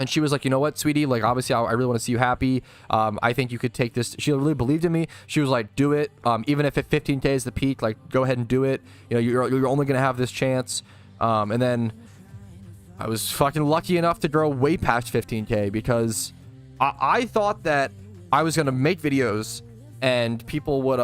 And she was like, you know what, sweetie, like, obviously, I really want to see you happy. I think you could take this. She really believed in me. She was like, do it. Even if at 15K is the peak, like, go ahead and do it. You know, you're only going to have this chance. And then I was fucking lucky enough to grow way past 15K, because I thought that I was going to make videos and people would,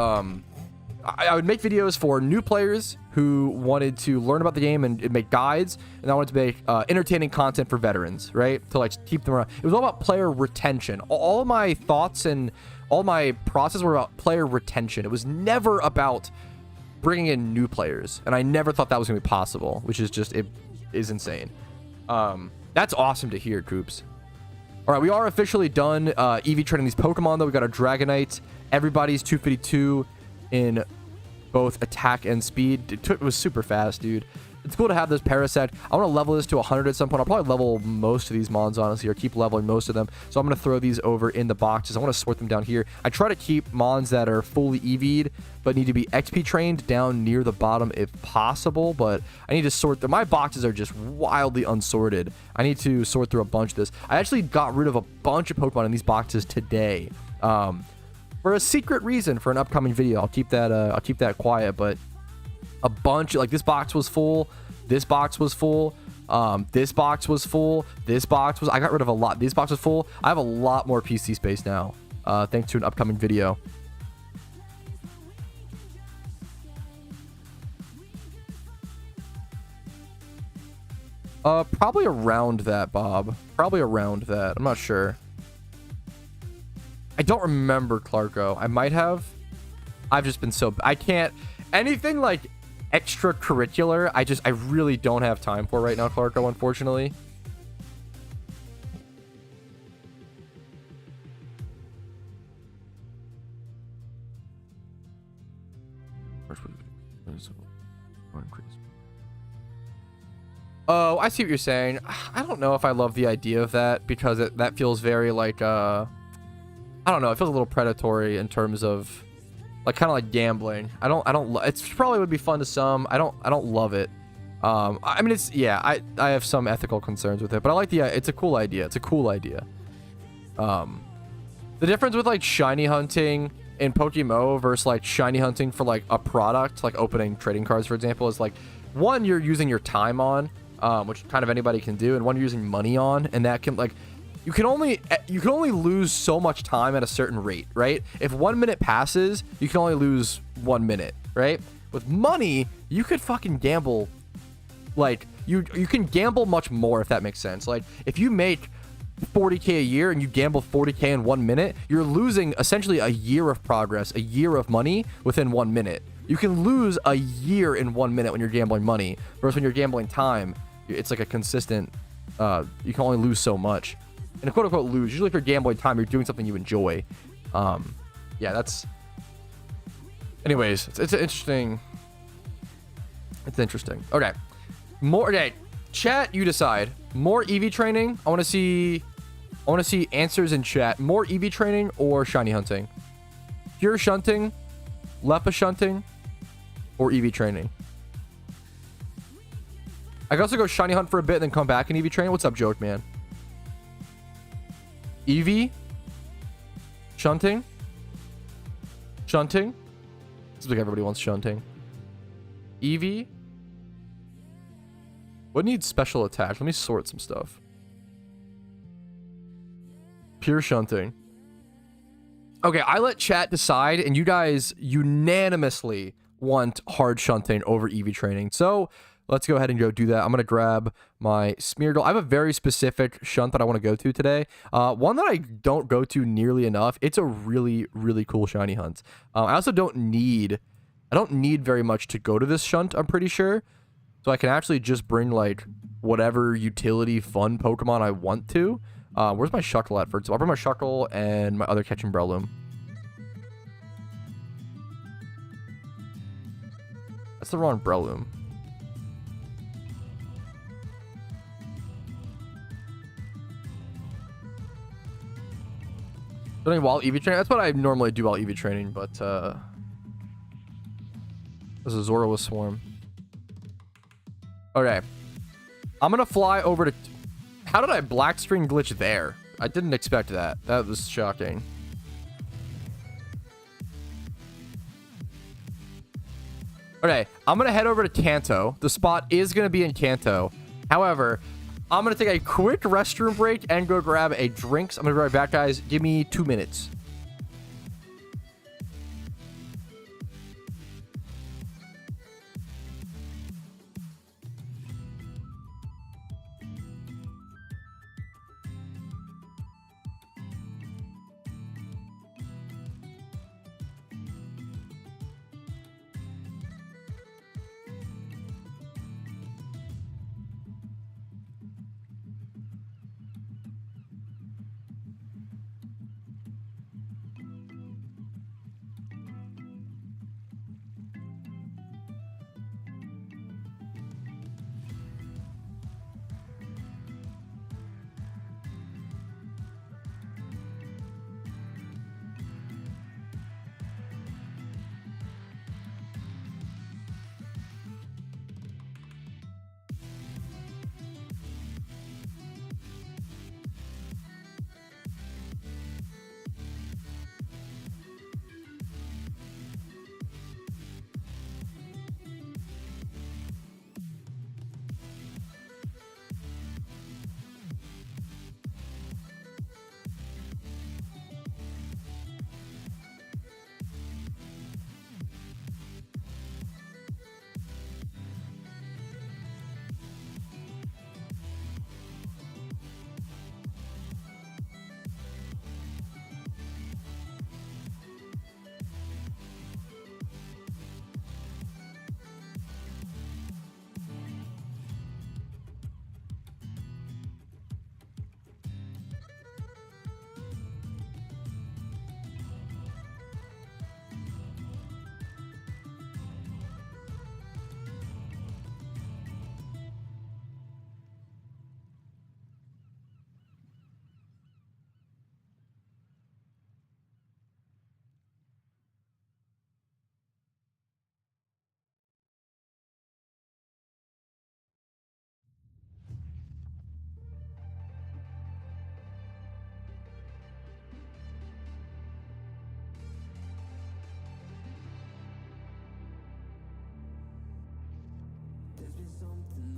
I would make videos for new players who wanted to learn about the game and make guides, and I wanted to make entertaining content for veterans, right? To like keep them around. It was all about player retention. All my thoughts and all my process were about player retention. It was never about bringing in new players, and I never thought that was gonna be possible, which is just, it is insane. That's awesome to hear, Coops. All right, we are officially done EV training these Pokemon, though. We got our Dragonite. Everybody's 252 in both attack and speed. It was super fast, dude. It's cool to have this Parasect. I want to level this to 100 at some point. I'll probably level most of these mons, honestly, or keep leveling most of them. So I'm going to throw these over in the boxes. I want to sort them down here. I try to keep mons that are fully EV'd, but need to be XP trained down near the bottom if possible. But I need to sort them. My boxes are just wildly unsorted. I need to sort through a bunch of this. I actually got rid of a bunch of Pokemon in these boxes today. For a secret reason for an upcoming video. I'll keep that quiet, but a bunch, like this box was full, this box was full, this box was full, this box was, I got rid of a lot. This box was full. I have a lot more PC space now, thanks to an upcoming video. Probably around that, Bob. Probably around that. I'm not sure. I don't remember, Clarko. I might have. I've just been so... I can't... Anything like extracurricular, I really don't have time for right now, Clarko, unfortunately. Oh, I see what you're saying. I don't know if I love the idea of that, because that feels very like... I don't know. It feels a little predatory in terms of, like, kind of like gambling. I don't. It's probably would be fun to some. I don't love it. I mean, it's, yeah. I have some ethical concerns with it, but I like the. It's a cool idea. It's a cool idea. The difference with like shiny hunting in PokeMMO versus like shiny hunting for like a product, like opening trading cards, for example, is like, one, you're using your time on, which kind of anybody can do, and one, you're using money on, and that can like. You can only lose so much time at a certain rate, right? If 1 minute passes, you can only lose 1 minute, right? With money, you could fucking gamble. Like, you can gamble much more, if that makes sense. Like, if you make 40K a year and you gamble 40K in 1 minute, you're losing essentially a year of progress, a year of money within 1 minute. You can lose a year in 1 minute when you're gambling money, versus when you're gambling time, it's like a consistent, you can only lose so much. And a quote-unquote lose, usually if you're gambling time, you're doing something you enjoy. Yeah, that's... Anyways, it's interesting. It's interesting. Okay. Okay. Chat, you decide. More EV training. I want to see answers in chat. More EV training or shiny hunting? Pure shunting, Lepa shunting, or EV training? I can also go shiny hunt for a bit and then come back and EV train. What's up, Joke Man? EV? Shunting? Shunting? Seems like everybody wants shunting. EV? What needs special attack? Let me sort some stuff. Pure shunting. Okay, I let chat decide, and you guys unanimously want hard shunting over EV training. So let's go ahead and go do that. I'm going to grab my Smeargle. I have a very specific shunt that I want to go to today. One that I don't go to nearly enough. It's a really, really cool shiny hunt. I also don't need very much to go to this shunt, I'm pretty sure. So I can actually just bring, like, whatever utility fun Pokemon I want to. Where's my Shuckle at first? So I'll bring my Shuckle and my other catching Breloom. That's the wrong Breloom. Doing while EV training? That's what I normally do while EV training, but this is Zoroark Swarm. Okay. I'm gonna fly over to... How did I black string glitch there? I didn't expect that. That was shocking. Okay, I'm gonna head over to Kanto. The spot is gonna be in Kanto. However, I'm gonna take a quick restroom break and go grab a drink. I'm gonna be right back, guys. Give me 2 minutes.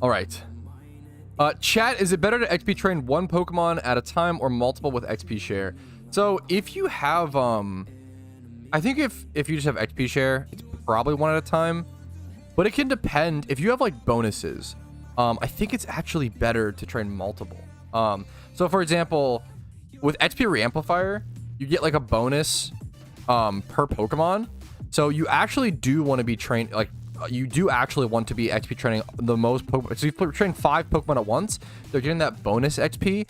All right. Chat, is it better to XP train one Pokemon at a time or multiple with XP share? So if you have, I think if you just have XP share, it's probably one at a time. But it can depend. If you have like bonuses, I think it's actually better to train multiple. So for example, with XP Reamplifier, you get like a bonus per Pokemon. So you actually do want to be trained, like you do actually want to be XP training the most Pokemon. So if you train 5 Pokemon at once, they're getting that bonus XP.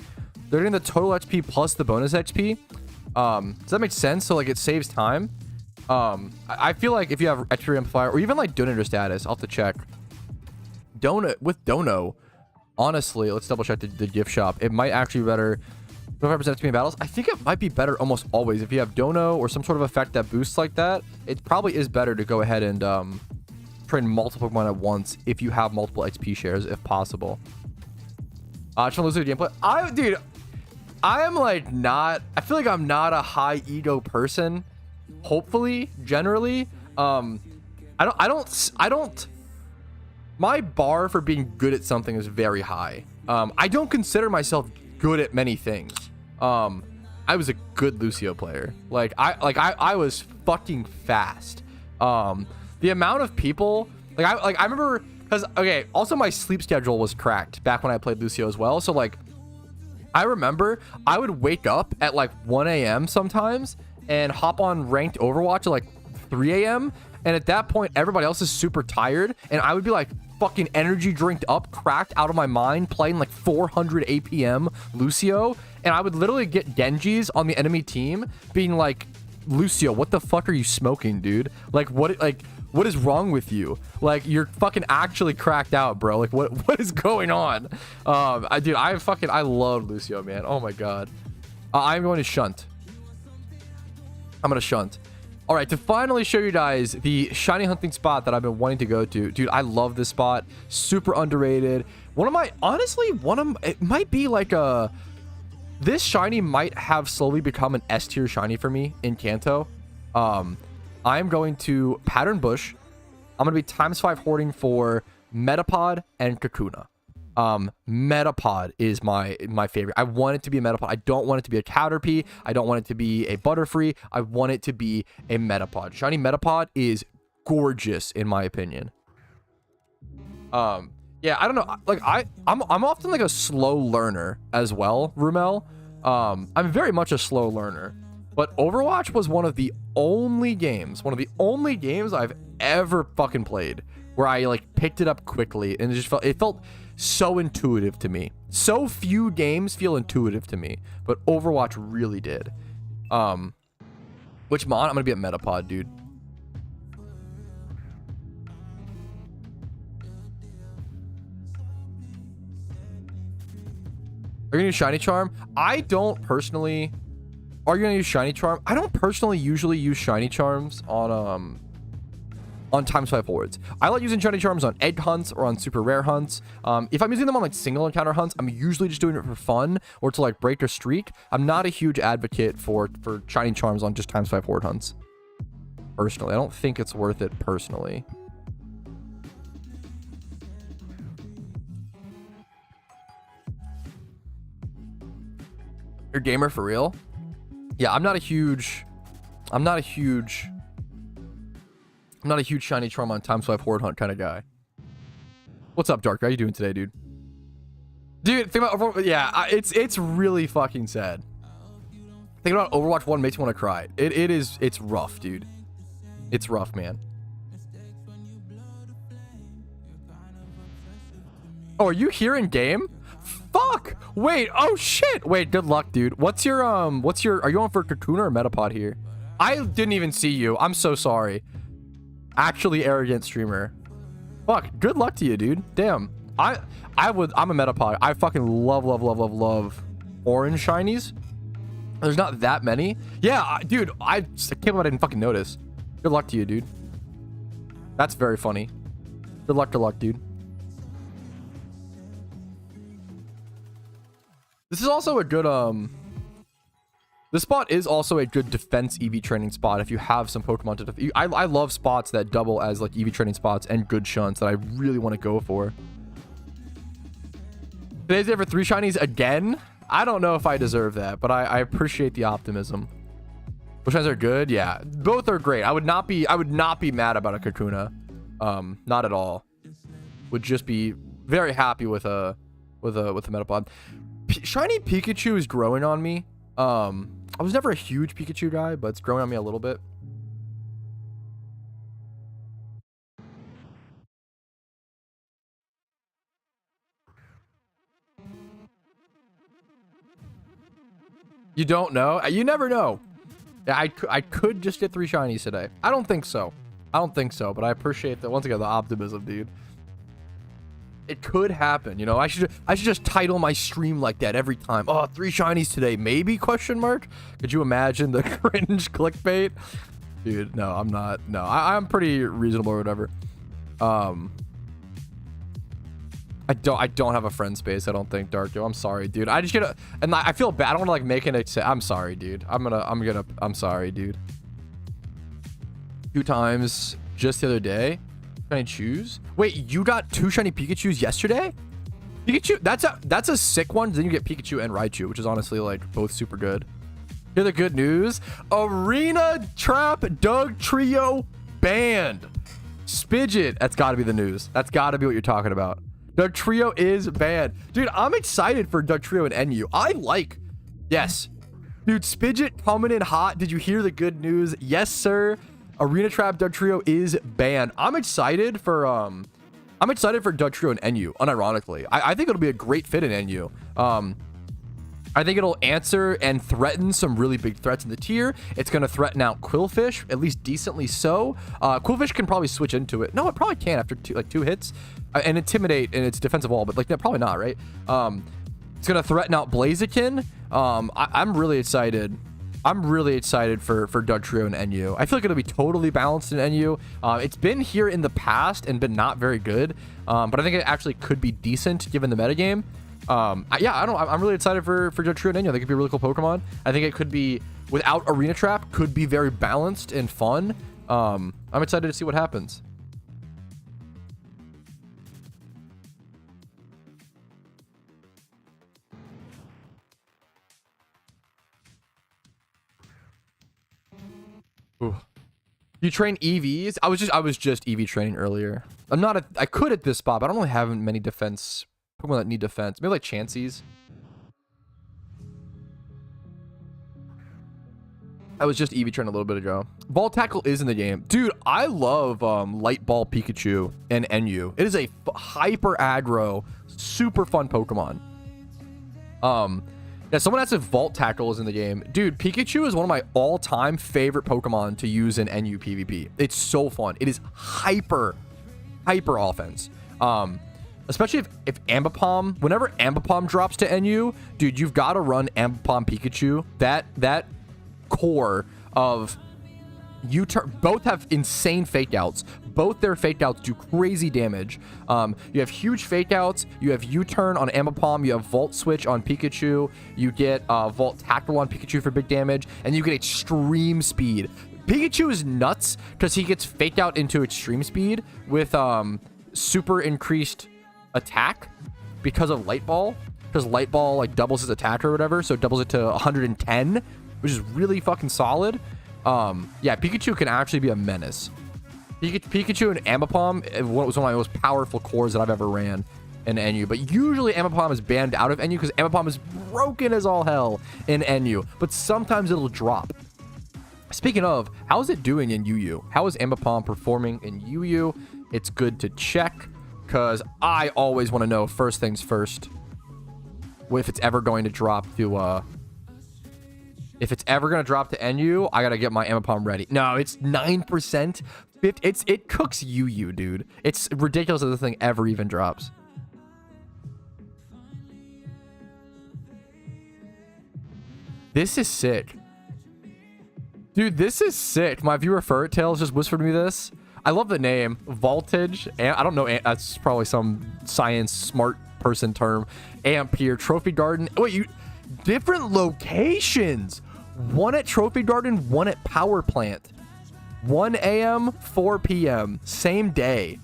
They're getting the total XP plus the bonus XP. Does that make sense? So like it saves time. I feel like if you have XP Reamplifier or even like Donator status, I'll have to check. With Dono, honestly, let's double check the gift shop. It might actually be better 25% XP in battles. I think it might be better almost always. If you have Dono or some sort of effect that boosts like that, it probably is better to go ahead and train multiple Pokemon at once if you have multiple XP shares, if possible. Just want to lose the gameplay. Dude, I am like not, I feel like I'm not a high ego person. Hopefully, generally. I don't, my bar for being good at something is very high. I don't consider myself good at many things. I was a good Lucio player. I was fucking fast. The amount of people, I remember, because okay, also my sleep schedule was cracked back when I played Lucio as well. So like, I remember I would wake up at like 1 a.m. sometimes and hop on ranked Overwatch at like 3 a.m. And at that point, everybody else is super tired, and I would be like fucking energy drinked up, cracked out of my mind, playing like 400 APM Lucio, and I would literally get Genjis on the enemy team being like, Lucio, what the fuck are you smoking, dude? Like what is wrong with you? Like, you're fucking actually cracked out, bro. Like, what is going on? I love Lucio, man. Oh my god. I'm going to shunt. I'm gonna shunt. All right, to finally show you guys the shiny hunting spot that I've been wanting to go to. Dude, I love this spot. Super underrated. It might be like this shiny might have slowly become an S tier shiny for me in Kanto. I'm going to Pattern Bush. I'm going to be ×5 hoarding for Metapod and Kakuna. Metapod is my favorite. I want it to be a Metapod. I don't want it to be a Caterpie. I don't want it to be a Butterfree. I want it to be a Metapod. Shiny Metapod is gorgeous in my opinion. Yeah, I don't know. Like I'm often like a slow learner as well, Rumel. I'm very much a slow learner. But Overwatch was one of the only games I've ever fucking played where I like picked it up quickly and it felt so intuitive to me. So few games feel intuitive to me, but Overwatch really did. Which mon? I'm gonna be at Metapod, dude. Are you gonna use Shiny Charm? I don't personally. Are you gonna use Shiny Charm? I don't personally usually use Shiny Charms on ×5 hordes. I like using Shiny Charms on egg hunts or on super rare hunts. If I'm using them on like single encounter hunts, I'm usually just doing it for fun or to like break a streak. I'm not a huge advocate for Shiny Charms on just ×5 horde hunts. Personally, I don't think it's worth it personally. You're a gamer for real? Yeah, I'm not a huge Shiny Charm on ×5 horde hunt kind of guy. What's up, Dark? How you doing today, dude? Dude, think about Overwatch. Yeah, it's really fucking sad. Thinking about Overwatch 1 makes me want to cry. It's rough, dude. It's rough, man. Oh, are you here in game? Fuck! Wait, oh shit! Wait, good luck, dude. Are you on for Kakuna or Metapod here? I didn't even see you. I'm so sorry. Actually arrogant streamer. Fuck, good luck to you, dude. Damn. I'm a Metapod. I fucking love orange shinies. There's not that many. Yeah, dude, I can't believe I didn't fucking notice. Good luck to you, dude. That's very funny. Good luck, dude. This is also a good This spot is also a good defense EV training spot if you have some Pokemon to defend. I love spots that double as like EV training spots and good shunts that I really want to go for. Today's day for 3 shinies again. I don't know if I deserve that, but I appreciate the optimism. Which ones are good? Yeah, both are great. I would not be mad about a Kakuna. Not at all. Would just be very happy with a Metapod. Shiny Pikachu is growing on me. I was never a huge Pikachu guy, but it's growing on me a little bit. You don't know? You never know. Yeah, I could just get 3 shinies today. I don't think so. But I appreciate that. Once again, the optimism, dude. It could happen, you know. I should just title my stream like that every time. Oh, 3 shinies today, maybe? Question mark. Could you imagine the cringe clickbait? Dude, no, I'm not. No, I'm pretty reasonable or whatever. I don't have a friend space. I don't think, Darko. I'm sorry, dude. I just get a, and I feel bad. I don't want to like make it. I'm sorry, dude. I'm sorry, dude. 2 times just the other day. Can I choose? Wait, you got 2 shiny Pikachus yesterday? Pikachu, that's a sick one. Then you get Pikachu and Raichu, which is honestly like both super good. Hear the good news? Arena Trap Doug Trio banned. Spidget. That's got to be the news. That's got to be what you're talking about. Doug Trio is banned. Dude, I'm excited for Doug Trio and NU. Yes. Dude, Spidget coming in hot. Did you hear the good news? Yes, sir. Arena Trap Doug Trio is banned. I'm excited for Doug Trio and NU, unironically. I think it'll be a great fit in NU. I think it'll answer and threaten some really big threats in the tier. It's going to threaten out Quillfish, at least decently so. Quillfish can probably switch into it. No, it probably can after 2 hits. And Intimidate in its defensive wall, but like probably not, right? It's going to threaten out Blaziken. I'm really excited. I'm really excited for Doug Trio and NU. I feel like it'll be totally balanced in NU. It's been here in the past and been not very good, but I think it actually could be decent given the metagame. I'm really excited for Doug Trio and NU. I think it'd be a really cool Pokemon. I think it could be, without Arena Trap, could be very balanced and fun. I'm excited to see what happens. Ooh. You train EVs? I was just EV training earlier. I could at this spot, but I don't really have many defense Pokemon that need defense. Maybe like Chanseys. I was just EV training a little bit ago. Ball Tackle is in the game. Dude, I love Light Ball Pikachu and NU. It is a hyper aggro, super fun Pokemon. Yeah, someone asked if Vault Tackle is in the game. Dude, Pikachu is one of my all-time favorite Pokemon to use in NU PvP. It's so fun. It is hyper offense. Especially if Ambipom, whenever Ambipom drops to NU, dude, you've got to run Ambipom Pikachu. That core of both have insane fake outs. Both their fake outs do crazy damage. You have huge fake outs. You have U-turn on Ambipom. You have Volt Switch on Pikachu. You get Volt Tackle on Pikachu for big damage, and you get extreme speed. Pikachu is nuts because he gets faked out into extreme speed with super increased attack because of Light Ball. Because Light Ball like doubles his attack or whatever, so it doubles it to 110, which is really fucking solid. Yeah, Pikachu can actually be a menace. Pikachu and Ambipom was one of my most powerful cores that I've ever ran in NU. But usually Ambipom is banned out of NU because Ambipom is broken as all hell in NU. But sometimes it'll drop. Speaking of, how's it doing in UU? How is Ambipom performing in UU? It's good to check because I always want to know first things first if it's ever going to drop to if it's ever going to drop to NU, I got to get my Ambipom ready. No, it's 9%. It cooks UU, dude. It's ridiculous that the thing ever even drops. This is sick. Dude, this is sick. My viewer Ferret Tails just whispered me this. I love the name. Voltage. I don't know. That's probably some science smart person term. Ampere. Trophy Garden. Wait, different locations. one at Trophy Garden, one at Power Plant. 1 a.m., 4 p.m., same day.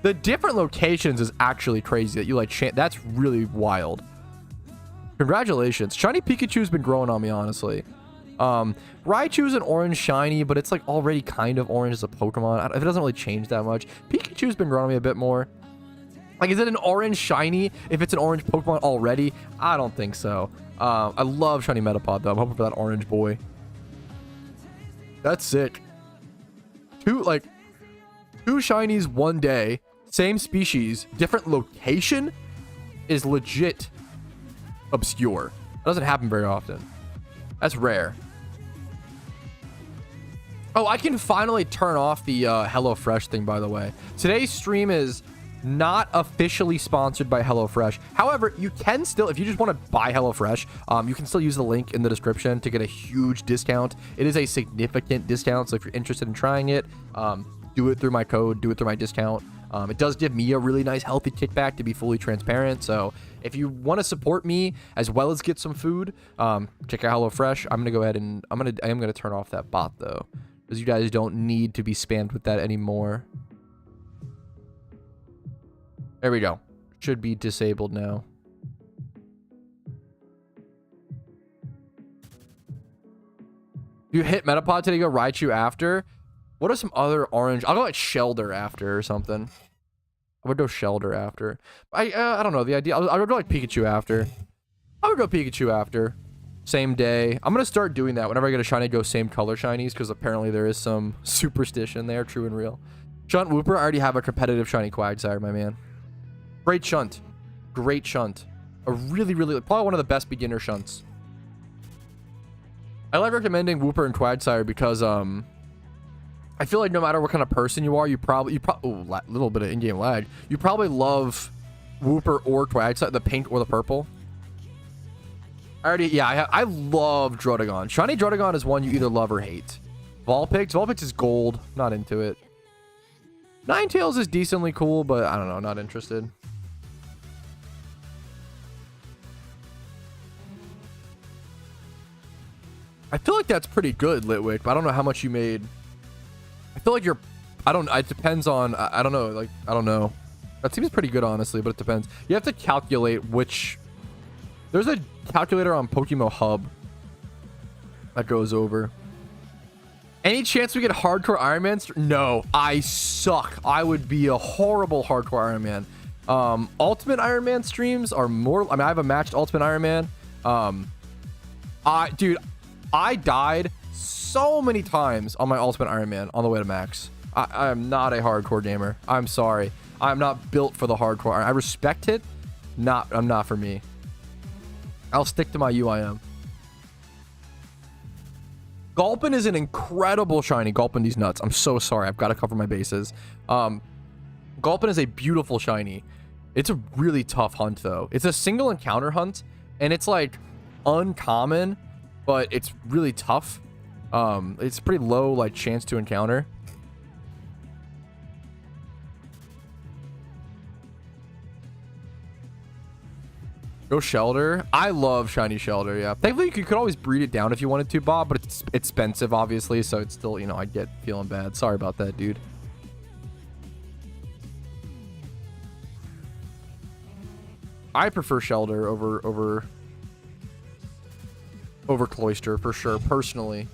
The different locations is actually crazy that you like. That's really wild. Congratulations. Shiny Pikachu's been growing on me, honestly. Raichu's an orange shiny, but it's like already kind of orange as a Pokemon. It doesn't really change that much. Pikachu's been growing on me a bit more. Like, is it an orange shiny if it's an orange Pokemon already? I don't think so. I love shiny Metapod, though. I'm hoping for that orange boy. That's sick. Two shinies one day, same species, different location is legit obscure. That doesn't happen very often. That's rare. Oh, I can finally turn off the HelloFresh thing, by the way. Today's stream is not officially sponsored by HelloFresh. However, you can still, if you just want to buy HelloFresh, you can still use the link in the description to get a huge discount. It is a significant discount, so if you're interested in trying it, do it through my code, do it through my discount. It does give me a really nice, healthy kickback, to be fully transparent. So if you want to support me as well as get some food, check out HelloFresh. I'm gonna go ahead and I am gonna turn off that bot though, because you guys don't need to be spammed with that anymore. There we go. Should be disabled now. You hit Metapod today, go Raichu after. What are some other orange? I'll go like Shelder after or something. I would go Shelder after. I don't know the idea. I would go like Pikachu after. I would go Pikachu after. Same day. I'm gonna start doing that whenever I get a shiny. Go same color shinies, because apparently there is some superstition there, true and real. Shunt Wooper. I already have a competitive shiny Quagsire, my man. Great shunt. Great shunt. A really, probably one of the best beginner shunts. I like recommending Wooper and Quagsire because I feel like no matter what kind of person you are, you probably a little bit of in-game lag. You probably love Wooper or Quagsire, the pink or the purple. I love Drotagon. Shiny Drotagon is one you either love or hate. Vulpix is gold. Not into it. Ninetales is decently cool, but I don't know, not interested. I feel like that's pretty good, Litwick, but I don't know how much you made. I feel like you're, it depends on, I don't know, like, I don't know. That seems pretty good, honestly, but it depends. You have to calculate which, there's a calculator on PokeMMO Hub that goes over. Any chance we get hardcore Iron Man? No, I suck. I would be a horrible hardcore Iron Man. Ultimate Iron Man streams are more, I mean, I have a matched Ultimate Iron Man. Dude, I died so many times on my Ultimate Iron Man on the way to max. I am not a hardcore gamer. I'm sorry. I'm not built for the hardcore. I respect it. I'm not for me. I'll stick to my UIM. Gulpin is an incredible shiny. Gulpin, these nuts. I'm so sorry. I've got to cover my bases. Gulpin is a beautiful shiny. It's a really tough hunt, though. It's a single encounter hunt, and it's like uncommon, but it's really tough. It's pretty low like chance to encounter. Go Shelter. I love shiny Shelter. Yeah, thankfully you could always breed it down if you wanted to, Bob, but it's expensive, obviously, so it's still, you know, I get feeling bad. Sorry about that, dude. I prefer Shelter over Cloyster for sure, personally.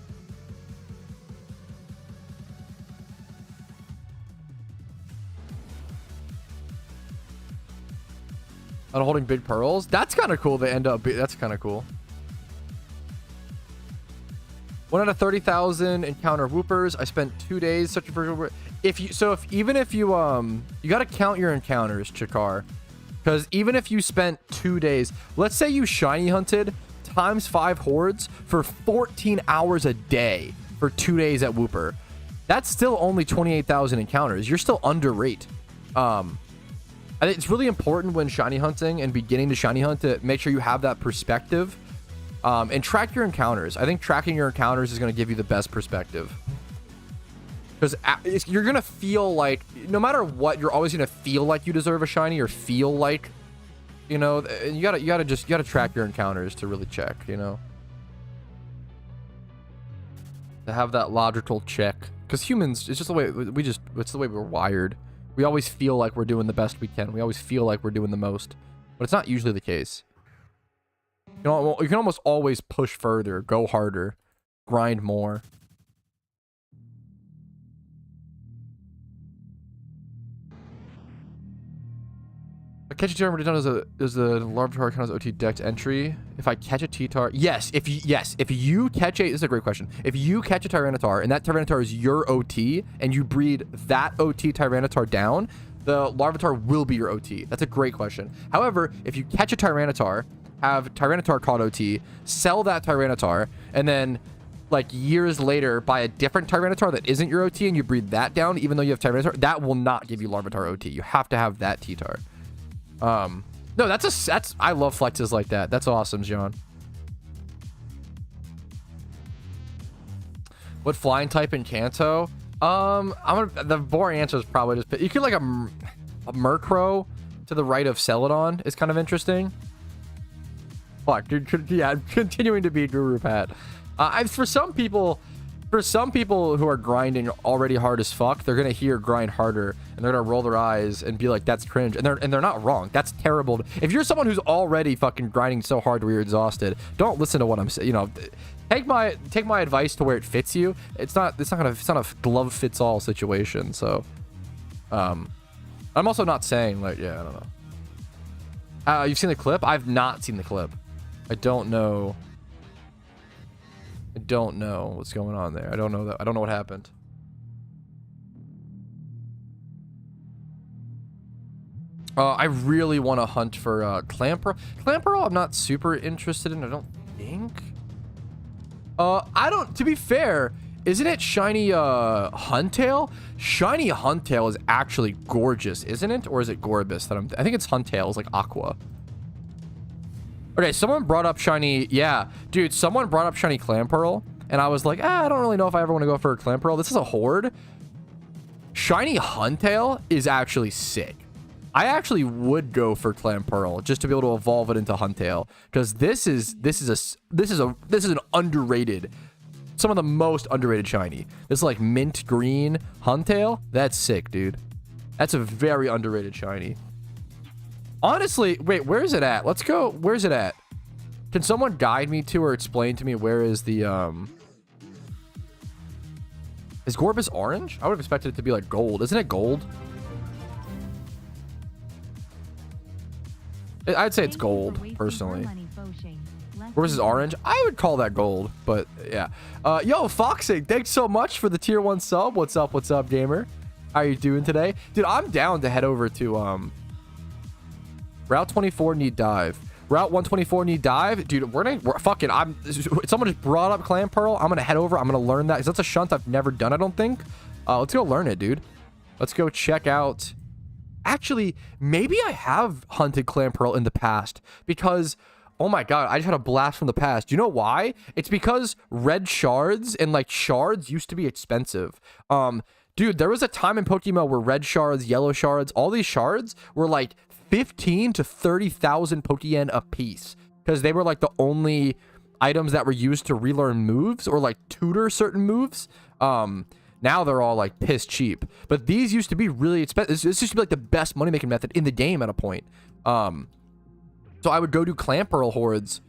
On holding big pearls, that's kind of cool. They end up that's kind of cool. 1 out of 30,000 encounter Woopers. I spent 2 days searching for. Even if you got to count your encounters, Chikar, because even if you spent 2 days, let's say you shiny hunted times 5 hordes for 14 hours a day for 2 days at Wooper, that's still only 28,000 encounters. You're still under rate. I think it's really important when shiny hunting and beginning to shiny hunt to make sure you have that perspective, and track your encounters. I think tracking your encounters is going to give you the best perspective, because you're going to feel like, no matter what, you're always going to feel like you deserve a shiny, or feel like, you know, you gotta track your encounters to really check, you know. to have that logical check. Because humans, it's just the way it's the way we're wired. We always feel like we're doing the best we can. We always feel like we're doing the most, but it's not usually the case. You can almost always push further, go harder, grind more. A catch a T-tar done is the Larvitar count as OT decked entry. If I catch a T-tar, yes. If you catch a, this is a great question. If you catch a Tyranitar and that Tyranitar is your OT and you breed that OT Tyranitar down, the Larvitar will be your OT. That's a great question. However, if you catch a Tyranitar, have Tyranitar caught OT, sell that Tyranitar, and then like years later buy a different Tyranitar that isn't your OT and you breed that down, even though you have Tyranitar, that will not give you Larvitar OT. You have to have that T-tar. No, that's I love flexes like that. That's awesome, John. What flying type in Kanto? The boring answer is probably just you could like a Murkrow to the right of Celadon is kind of interesting. Fuck, yeah, continuing to be Guru Pat. For some people who are grinding already hard as fuck, they're gonna hear grind harder and they're gonna roll their eyes and be like, that's cringe, and they're not wrong. That's terrible. If you're someone who's already fucking grinding so hard where you're exhausted, don't listen to what I'm saying. You know, take my advice to where it fits you. It's not a glove fits all situation. So I'm also not saying like, yeah, I don't know. You've seen the clip? I've not seen the clip. I don't know what's going on there. I don't know what happened. I really want to hunt for Clamperl. Clamperl I'm not super interested in, I don't think. To be fair, isn't it shiny Huntail? Shiny Huntail is actually gorgeous, isn't it? Or is it Gorbis I think it's Huntail, is like aqua. Okay, someone brought up shiny, yeah, dude, someone brought up shiny Clamperl, and I was like, I don't really know if I ever want to go for a Clamperl. This is a Horde. Shiny Huntail is actually sick. I actually would go for Clamperl just to be able to evolve it into Huntail, because this is an underrated, some of the most underrated shiny. This is like mint green Huntail. That's sick, dude. That's a very underrated shiny. Honestly, wait, where is it at? Let's go. Where's it at? Can someone guide me to or explain to me where is the is Gorbis orange? I would have expected it to be like gold. Isn't it gold? I'd say it's gold, personally. Gorbis is orange. I would call that gold, but yeah. Yo, Foxy, thanks so much for the tier 1 sub. What's up, gamer? How are you doing today? Dude, I'm down to head over to Route 24 need dive. Route 124 need dive. Dude, we're fucking, someone just brought up Clamperl. I'm gonna head over. I'm gonna learn that, because that's a shunt I've never done, I don't think. Let's go learn it, dude. Let's go check out. Actually, maybe I have hunted Clamperl in the past, because, oh my god, I just had a blast from the past. Do you know why? It's because red shards and like shards used to be expensive. Dude, there was a time in PokeMMO where red shards, yellow shards, all these shards were like 15 to 30,000 Pokeyen a piece, because they were like the only items that were used to relearn moves or like tutor certain moves. Now they're all like piss cheap, but these used to be really expensive. This used to be like the best money making method in the game at a point. So I would go do Clamperl hordes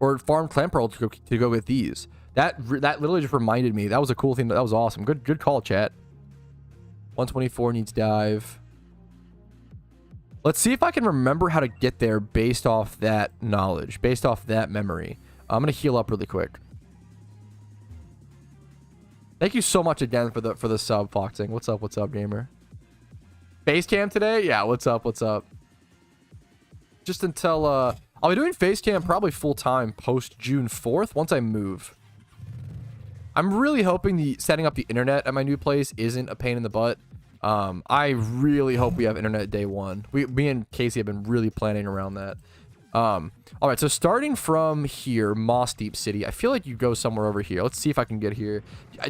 or farm Clamperl to go with these. That literally just reminded me. That was a cool thing. That was awesome. Good call, chat. 124 needs dive. Let's see if I can remember how to get there based off that knowledge, based off that memory. I'm gonna heal up really quick. Thank you so much again for the sub, Foxing. What's up, gamer? Face cam today? Yeah, what's up? Just until I'll be doing face cam probably full time post June 4th once I move. I'm really hoping setting up the internet at my new place isn't a pain in the butt. I really hope we have internet day one. Me and Casey have been really planning around that. All right, so starting from here, Moss Deep City, I feel like you go somewhere over here. Let's see if I can get here.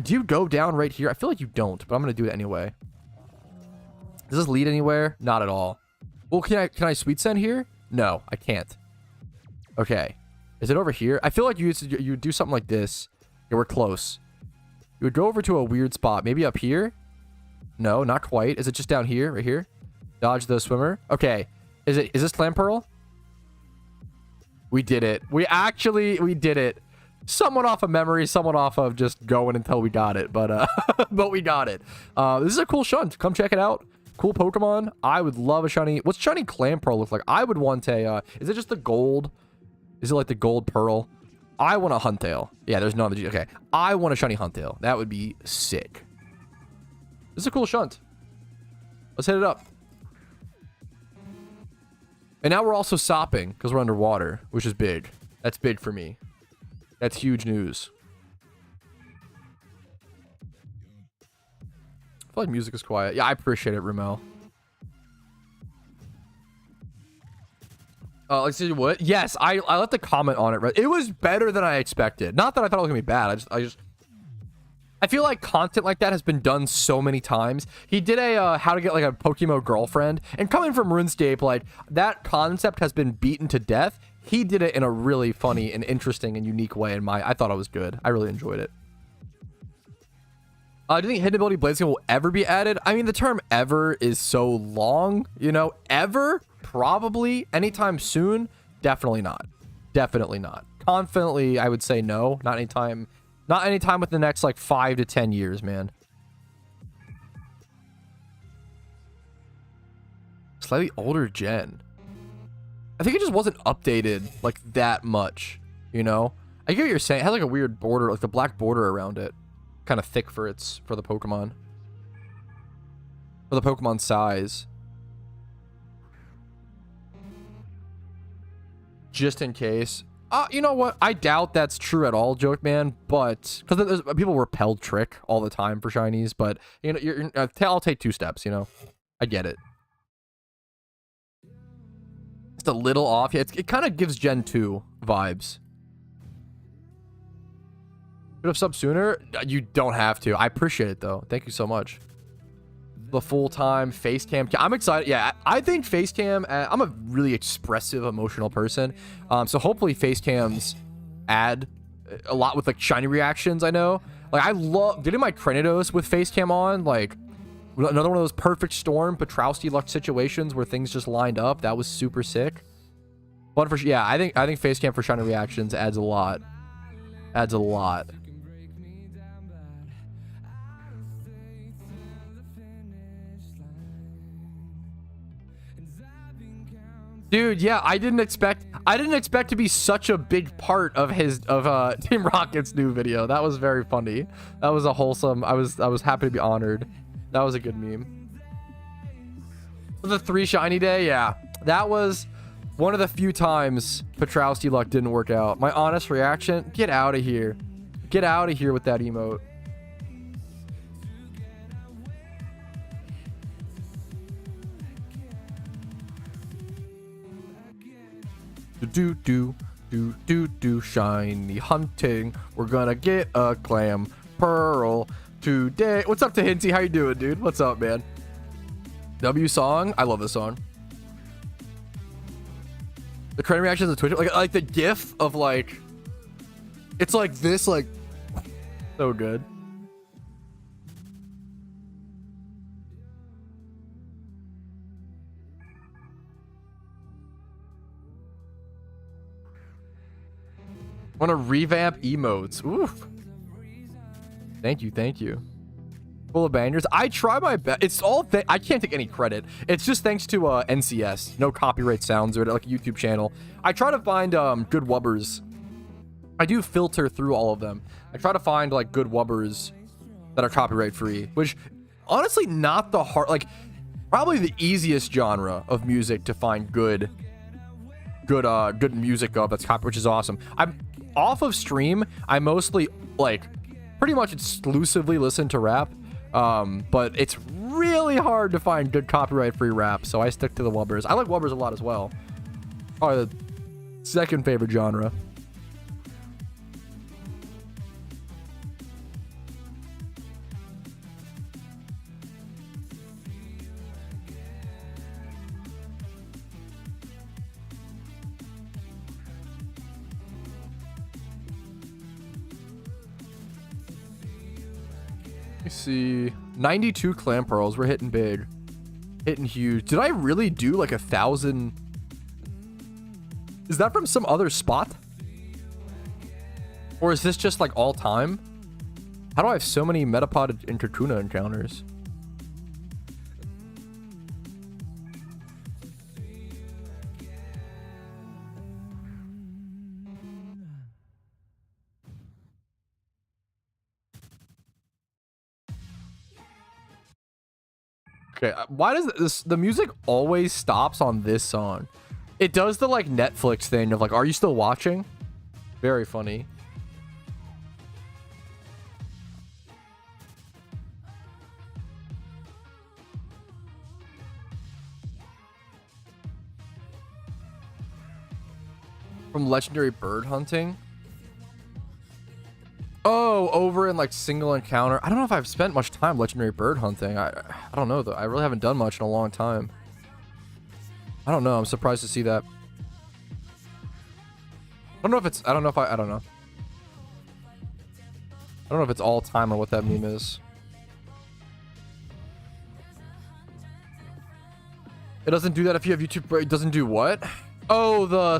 Do you go down right here? I feel like you don't, but I'm gonna do it anyway. Does this lead anywhere? Not at all. Well, can I sweet send here? No, I can't. Okay, is it over here? I feel like you do something like this. Yeah, we're close. You would go over to a weird spot. Maybe up here? No, not quite. Is it just down here? Right here? Dodge the swimmer. Okay. Is this Clam Pearl? We did it. We did it. Somewhat off of memory, somewhat off of just going until we got it. But but we got it. This is a cool shunt. Come check it out. Cool Pokemon. I would love a shiny. What's shiny Clam Pearl look like? I would want a, is it just the gold? Is it like the gold pearl? I want a Huntail. Yeah, there's no other G. Okay. I want a shiny Huntail. That would be sick. This is a cool shunt. Let's hit it up. And now we're also sopping because we're underwater, which is big. That's big for me. That's huge news. I feel like music is quiet. Yeah, I appreciate it, Ramel. Let's see what. Yes, I left a comment on it. It was better than I expected. Not that I thought it was gonna be bad. I feel like content like that has been done so many times. He did a how to get like a PokeMMO girlfriend, and coming from RuneScape, like that concept has been beaten to death. He did it in a really funny and interesting and unique way. I thought it was good. I really enjoyed it. Do you think hidden ability Blazing will ever be added? I mean, the term ever is so long, you know. Ever? Probably. Anytime soon? Definitely not. Definitely not. Confidently, I would say no. Not anytime. Not anytime within the next like 5 to 10 years, man. Slightly older gen. I think it just wasn't updated like that much, you know? I get what you're saying. It has like a weird border, like the black border around it. Kind of thick for the Pokemon. For the Pokemon size. Just in case. You know what? I doubt that's true at all, Joke Man. But because people repel Trick all the time for shinies, but you know, I'll take 2 steps. You know, I get it. It's a little off. Yeah, it kind of gives Gen 2 vibes. Should have subbed sooner. You don't have to. I appreciate it though. Thank you so much. The full-time face cam. I'm excited. Yeah, I think face cam. I'm a really expressive, emotional person. So hopefully face cams add a lot with like shiny reactions. I know. Like I love getting my Cranidos with face cam on. Like another one of those perfect storm Patrouski luck situations where things just lined up. That was super sick. But for yeah, I think face cam for shiny reactions adds a lot. Adds a lot. Dude, yeah, I didn't expect to be such a big part of Team Rocket's new video. That was very funny. That was a wholesome. I was happy to be honored. That was a good meme. The 3 shiny day, yeah. That was one of the few times Patrouski luck didn't work out. My honest reaction, get out of here. Get out of here with that emote. Do shiny hunting. We're gonna get a Clam Pearl today. What's up to Hinty? How you doing, dude? What's up, man? W song. I love this song. The crane reactions of Twitch, like the gif of like, it's like this, like so good. Want to revamp emotes. Oof. Thank you. Full of bangers. I try my best. It's all I can't take any credit. It's just thanks to NCS. No copyright sounds or like a YouTube channel. I try to find good wubbers. I do filter through all of them. I try to find like good wubbers that are copyright free, which honestly not the hard, like probably the easiest genre of music to find good music of that's copyright, which is awesome. I'm off of stream. I mostly like pretty much exclusively listen to rap, but it's really hard to find good copyright free rap, so I stick to the wubbers. I like wubbers a lot as well. Probably the second favorite genre. Let me see. 92 clam pearls. We're hitting big. Hitting huge. Did I really do like 1,000? Is that from some other spot? Or is this just like all time? How do I have so many Metapod Intertuna encounters? Okay, why does the music always stops on this song? It does the like Netflix thing of like, are you still watching? Very funny. From legendary bird hunting. Oh, over in like single encounter. I don't know if I've spent much time legendary bird hunting. I don't know though. I really haven't done much in a long time. I don't know. I'm surprised to see that. I don't know if it's, I don't know if I don't know. I don't know if it's all time or what that meme is. It doesn't do that if you have YouTube. It doesn't do what? Oh, the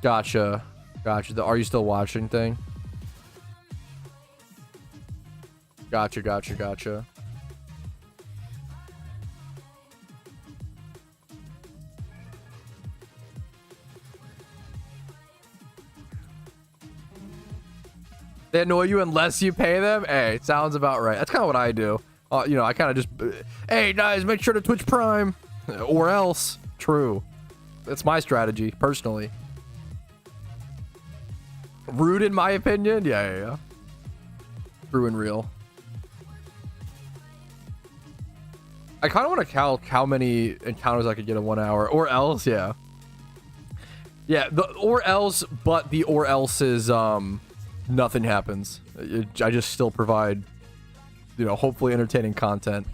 gotcha. Gotcha. The are you still watching thing? Gotcha, gotcha, gotcha. They annoy you unless you pay them? Hey, it sounds about right. That's kind of what I do. You know, I kind of just, hey, guys, make sure to Twitch Prime. Or else. True. That's my strategy, personally. Rude in my opinion? Yeah. True and real. I kind of want to count how many encounters I could get in 1 hour. Or else, yeah. Yeah, the or else, but the or else is, nothing happens. I just still provide, you know, hopefully entertaining content.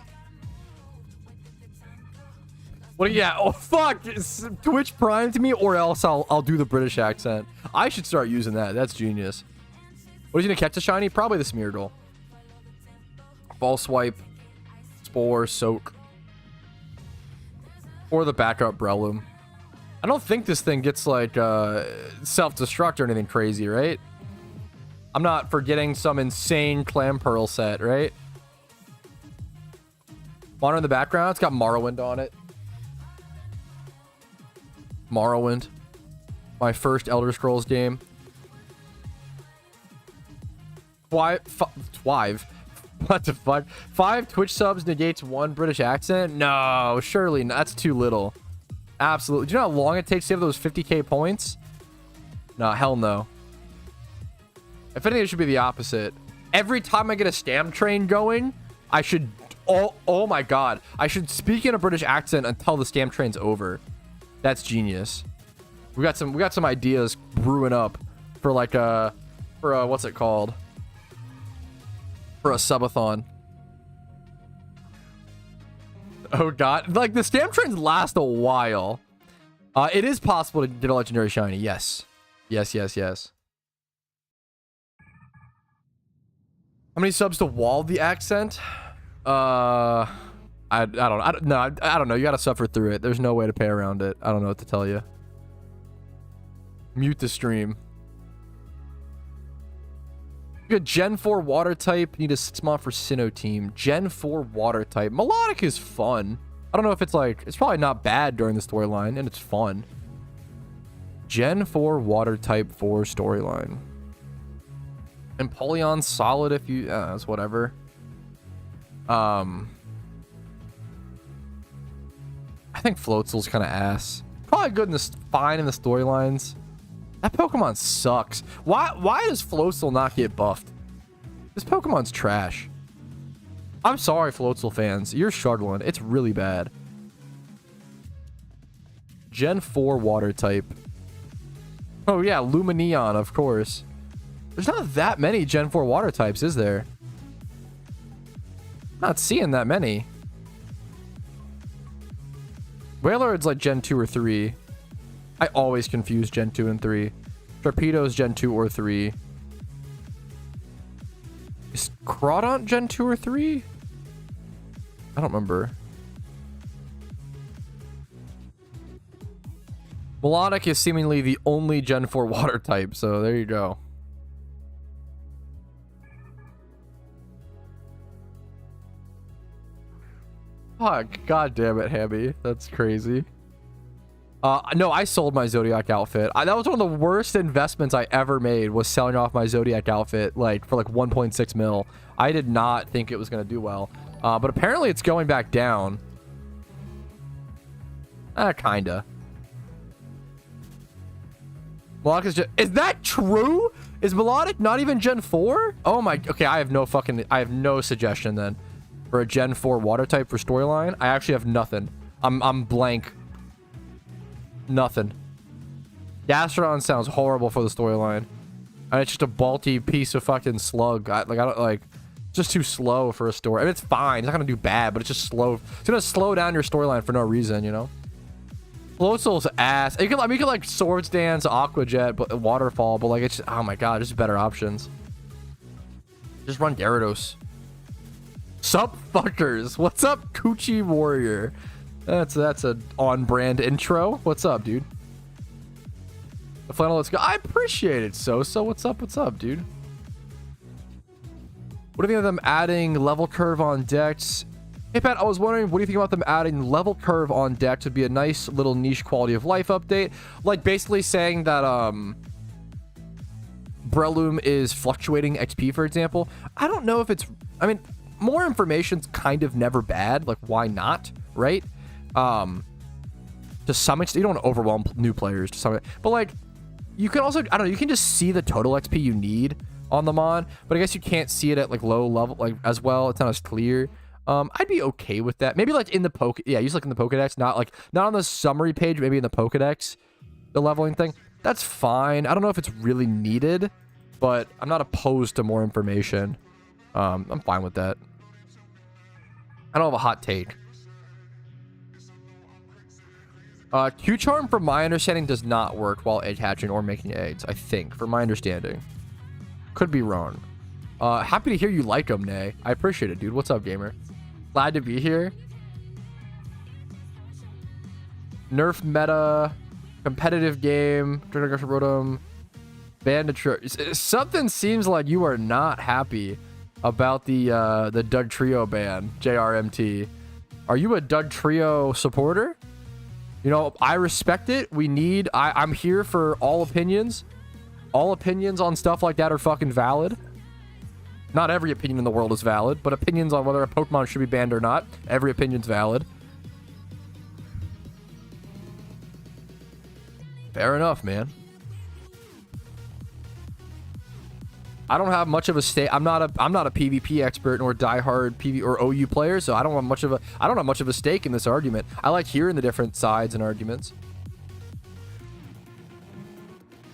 What? Yeah. Oh fuck! It's Twitch Prime to me, or else I'll do the British accent. I should start using that. That's genius. What is he gonna catch a shiny? Probably the Smeargle. Ball swipe, spore, soak, or the backup Breloom. I don't think this thing gets like self-destruct or anything crazy, right? I'm not forgetting some insane clam pearl set, right? Water in the background. It's got Morrowind on it. Morrowind. My first Elder Scrolls game. What the fuck? 5 Twitch subs negates 1 British accent? No, surely not. That's too little. Absolutely. Do you know how long it takes to have those 50k points? No, hell no. If anything, it should be the opposite. Every time I get a stamp train going, I should... Oh my god. I should speak in a British accent until the stamp train's over. That's genius. We got some ideas brewing up for like a... what's it called? For a subathon. Oh god. Like, the stamp trains last a while. It is possible to get a legendary shiny. Yes. Yes. How many subs to wall the accent? I don't know. You gotta suffer through it. There's no way to pay around it. I don't know what to tell you. Mute the stream. You got Gen 4 water type. Need a 6-mod for Sinnoh team. Gen 4 water type. Melodic is fun. I don't know if it's like... It's probably not bad during the storyline, and it's fun. Gen 4 water type 4 storyline. And Polyon's solid if you... it's whatever. I think Floatzel's kind of ass. Probably good in the... Fine in the storylines. That Pokemon sucks. Why does Floatzel not get buffed? This Pokemon's trash. I'm sorry, Floatzel fans. You're struggling. It's really bad. Gen 4 water type. Oh yeah, Lumineon, of course. There's not that many Gen 4 water types, is there? Not seeing that many. Wailord's like Gen 2 or 3. I always confuse Gen 2 and 3. Torpedo's Gen 2 or 3. Is Crawdont Gen 2 or 3? I don't remember. Melodic is seemingly the only Gen 4 water type, so there you go. Oh, god damn it, Hammy. That's crazy. No, I sold my Zodiac outfit. That was one of the worst investments I ever made, was selling off my Zodiac outfit like for like 1.6 mil. I did not think it was going to do well. But apparently it's going back down. Kinda. Melodic is that true? Is Melodic not even Gen 4? Oh my, okay, I have no suggestion then for a Gen 4 water type for storyline. I actually have nothing. I'm blank. Nothing. Gastrodon sounds horrible for the storyline. And it's just a balty piece of fucking slug. I don't like, just too slow for a story. I mean, it's fine. It's not gonna do bad, but it's just slow. It's gonna slow down your storyline for no reason, you know? Floatzel's ass. You can like Swords Dance, Aqua Jet, but Waterfall, but like it's just, oh my god, there's better options. Just run Gyarados. Sup fuckers. What's up, Coochie Warrior? That's a on-brand intro. What's up, dude? The flannel, let's go. I appreciate it, So what's up, dude? What do you think of them adding level curve on decks? Hey, Pat, I was wondering, what do you think about them adding level curve on decks? Would be a nice little niche quality of life update. Like, basically saying that, Breloom is fluctuating XP, for example. I don't know if it's... I mean, more information's kind of never bad. Like, why not? Right? To some extent, you don't want to overwhelm new players to some extent. But, like, you can also... I don't know, you can just see the total XP you need on the mon. But I guess you can't see it at, like, low level, like, as well. It's not as clear. I'd be okay with that. Maybe like in the use like in the Pokedex, not on the summary page, maybe in the Pokedex, the leveling thing. That's fine. I don't know if it's really needed, but I'm not opposed to more information. I'm fine with that. I don't have a hot take. Q-Charm, from my understanding, does not work while egg hatching or making eggs, I think, from my understanding. Could be wrong. Happy to hear you like them, Nay. I appreciate it, dude. What's up, gamer? Glad to be here. Nerf meta, competitive game, Rotom, Banditry. Something seems like you are not happy about the Dugtrio ban, JRMT. Are you a Dugtrio supporter? You know, I respect it. I'm here for all opinions. All opinions on stuff like that are fucking valid. Not every opinion in the world is valid, but opinions on whether a Pokemon should be banned or not, every opinion's valid. Fair enough, man. I don't have much of a stake. I'm not a PvP expert nor diehard PV or OU player, so I don't have much of a stake in this argument. I like hearing the different sides and arguments.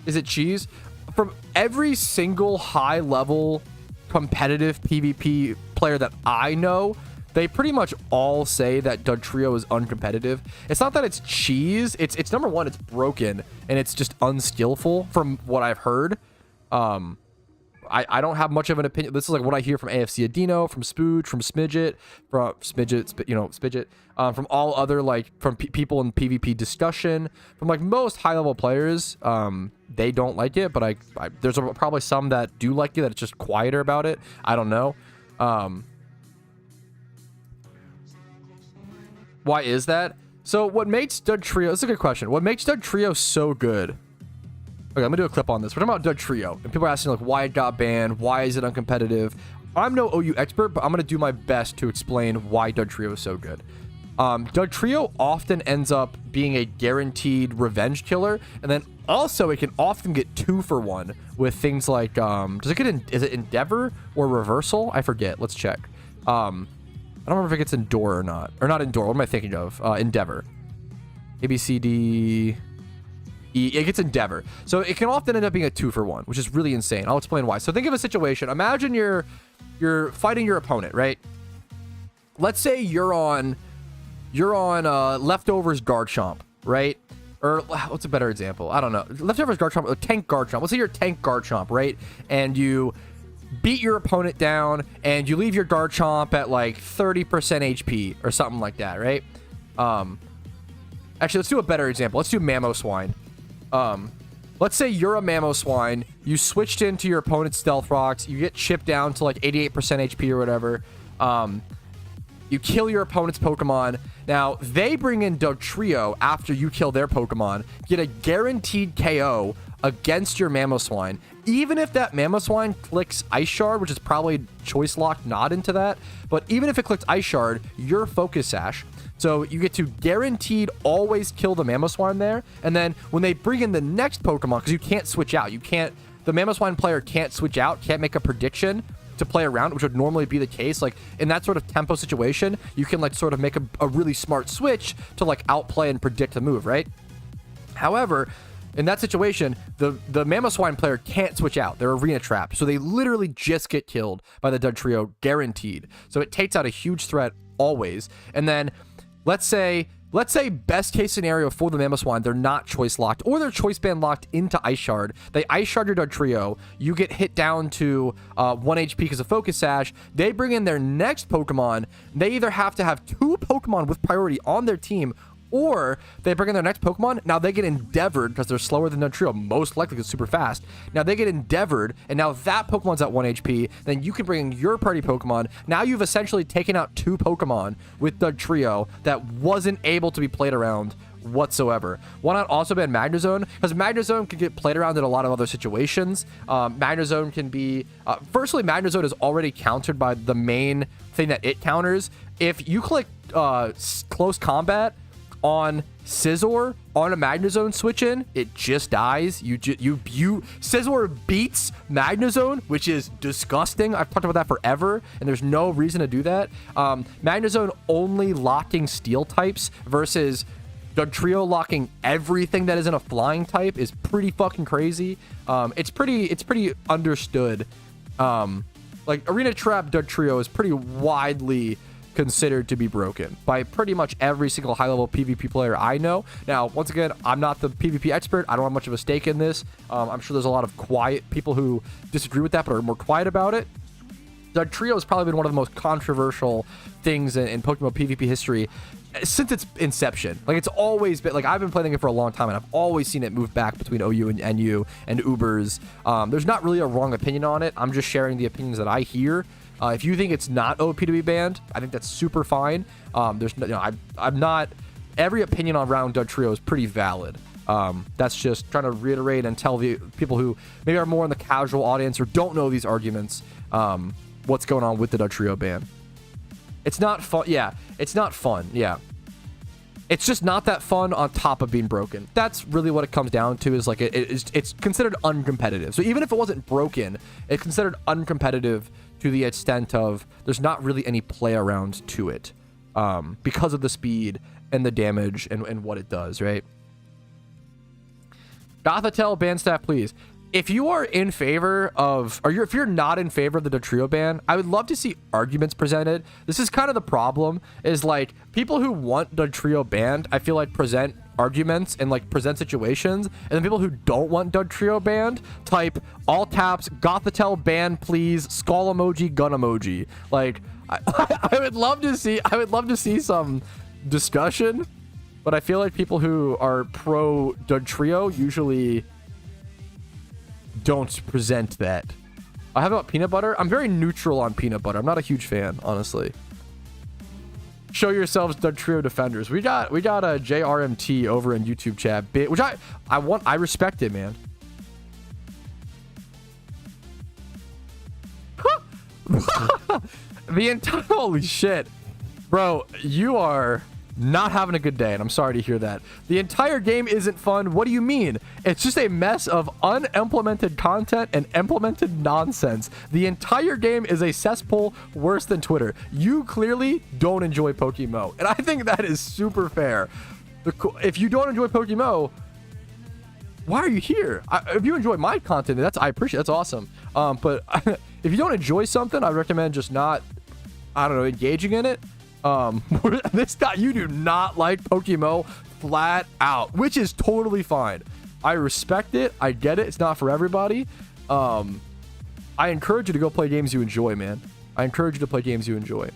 Is it cheese? From every single high level competitive PvP player that I know, they pretty much all say that Dugtrio is uncompetitive. It's not that it's cheese. It's number one, it's broken and it's just unskillful from what I've heard. I don't have much of an opinion. This is like what I hear from AFC Adino, from Spooge, from Smidget, from all other from people in PvP discussion, from like most high level players. They don't like it, but there's probably some that do like it, that it's just quieter about it. I don't know. Why is that? So what makes Dugtrio, this is a good question. What makes Dugtrio so good? Okay, let me do a clip on this. We're talking about Dugtrio, and people are asking like why it got banned, why is it uncompetitive? I'm no OU expert, but I'm gonna do my best to explain why Dugtrio is so good. Dugtrio often ends up being a guaranteed revenge killer, and then also it can often get 2-for-1 with things like is it Endeavor or Reversal? I forget. Let's check. I don't remember if it gets Endure or not. Or not Endure. What am I thinking of? Endeavor. A, B, C, D, E. It gets Endeavor. So it can often end up being a 2-for-1, which is really insane. I'll explain why. So think of a situation. Imagine you're fighting your opponent, right? Let's say you're on Leftovers Garchomp, right? Or what's a better example? I don't know. Leftovers Garchomp, or Tank Garchomp. Let's say you're Tank Garchomp, right? And you beat your opponent down, and you leave your Garchomp at like 30% HP or something like that, right? Actually, let's do a better example. Let's do Mamoswine. Let's say you're a Mamoswine. You switched into your opponent's Stealth Rocks. You get chipped down to like 88% HP or whatever. You kill your opponent's Pokemon. Now, they bring in Dugtrio after you kill their Pokemon. Get a guaranteed KO against your Mamoswine. Even if that Mamoswine clicks Ice Shard, which is probably choice locked not into that, but even if it clicks Ice Shard, you're Focus Sash. So you get to guaranteed always kill the Mamoswine there. And then when they bring in the next Pokemon, because you can't switch out, the Mamoswine player can't switch out, can't make a prediction to play around, which would normally be the case. Like in that sort of tempo situation, you can like sort of make a really smart switch to like outplay and predict the move, right? However, in that situation, the Mamoswine player can't switch out. They're arena trapped. So they literally just get killed by the Dugtrio, guaranteed. So it takes out a huge threat always. And then let's say best case scenario for the Mamoswine, they're not choice locked or they're choice band locked into Ice Shard. They Ice Shard your Dugtrio. You get hit down to 1 HP because of Focus Sash. They bring in their next Pokemon. They either have to have 2 Pokemon with priority on their team, or they bring in their next Pokemon. Now they get Endeavored because they're slower than Dugtrio, most likely because it's super fast. Now they get Endeavored, and now that Pokemon's at 1 HP. Then you can bring in your party Pokemon. Now you've essentially taken out 2 Pokemon with Dugtrio that wasn't able to be played around whatsoever. Why not also ban Magnezone? Because Magnezone can get played around in a lot of other situations. Magnezone can be... firstly, Magnezone is already countered by the main thing that it counters. If you click Close Combat on Scizor on a Magnezone switch in, it just dies. Scizor beats Magnezone, which is disgusting. I've talked about that forever, and there's no reason to do that. Magnezone only locking steel types versus Dugtrio locking everything that isn't a flying type is pretty fucking crazy. It's pretty understood. Like Arena Trap Dugtrio is pretty widely considered to be broken by pretty much every single high-level PvP player I know. Now, once again, I'm not the PvP expert. I don't have much of a stake in this. I'm sure there's a lot of quiet people who disagree with that but are more quiet about it. Dugtrio has probably been one of the most controversial things in Pokemon PvP history since its inception. Like, it's always been, like, I've been playing it for a long time, and I've always seen it move back between OU and NU and Ubers. There's not really a wrong opinion on it. I'm just sharing the opinions that I hear. If you think it's not OP to be banned, I think that's super fine. There's no, I'm not. Every opinion around Dugtrio is pretty valid. That's just trying to reiterate and tell the people who maybe are more in the casual audience or don't know these arguments, what's going on with the Dugtrio ban. It's not fun. Yeah, it's not fun. Yeah. It's just not that fun on top of being broken. That's really what it comes down to, is like it's considered uncompetitive. So even if it wasn't broken, it's considered uncompetitive to the extent of there's not really any play around to it, because of the speed and the damage and what it does, right? Gothitelle ban staff, please. If you are in favor of, if you're not in favor of the Dugtrio ban, I would love to see arguments presented. This is kind of the problem, is like people who want Dugtrio banned, I feel like present arguments and like present situations, and then people who don't want Dugtrio banned type all caps Gothitelle ban please, skull emoji, gun emoji. Like I would love to see some discussion, but I feel like people who are pro Dugtrio usually don't present that. How about peanut butter? I'm very neutral on peanut butter. I'm not a huge fan, honestly. Show yourselves Dugtrio defenders. We got a JRMT over in YouTube chat, which I respect it, man. Holy shit, bro, you are not having a good day, and I'm sorry to hear that. The entire game isn't fun. What do you mean? It's just a mess of unimplemented content and implemented nonsense. The entire game is a cesspool worse than Twitter. You clearly don't enjoy PokeMMO, and I think that is super fair. If you don't enjoy PokeMMO, why are you here? If you enjoy my content, I appreciate it. That's awesome. But if you don't enjoy something, I recommend just not, I don't know, engaging in it. This guy, you do not like PokeMMO flat out, which is totally fine. I respect it. I get it. It's not for everybody. I encourage you to go play games you enjoy, man. I encourage you to play games you enjoy.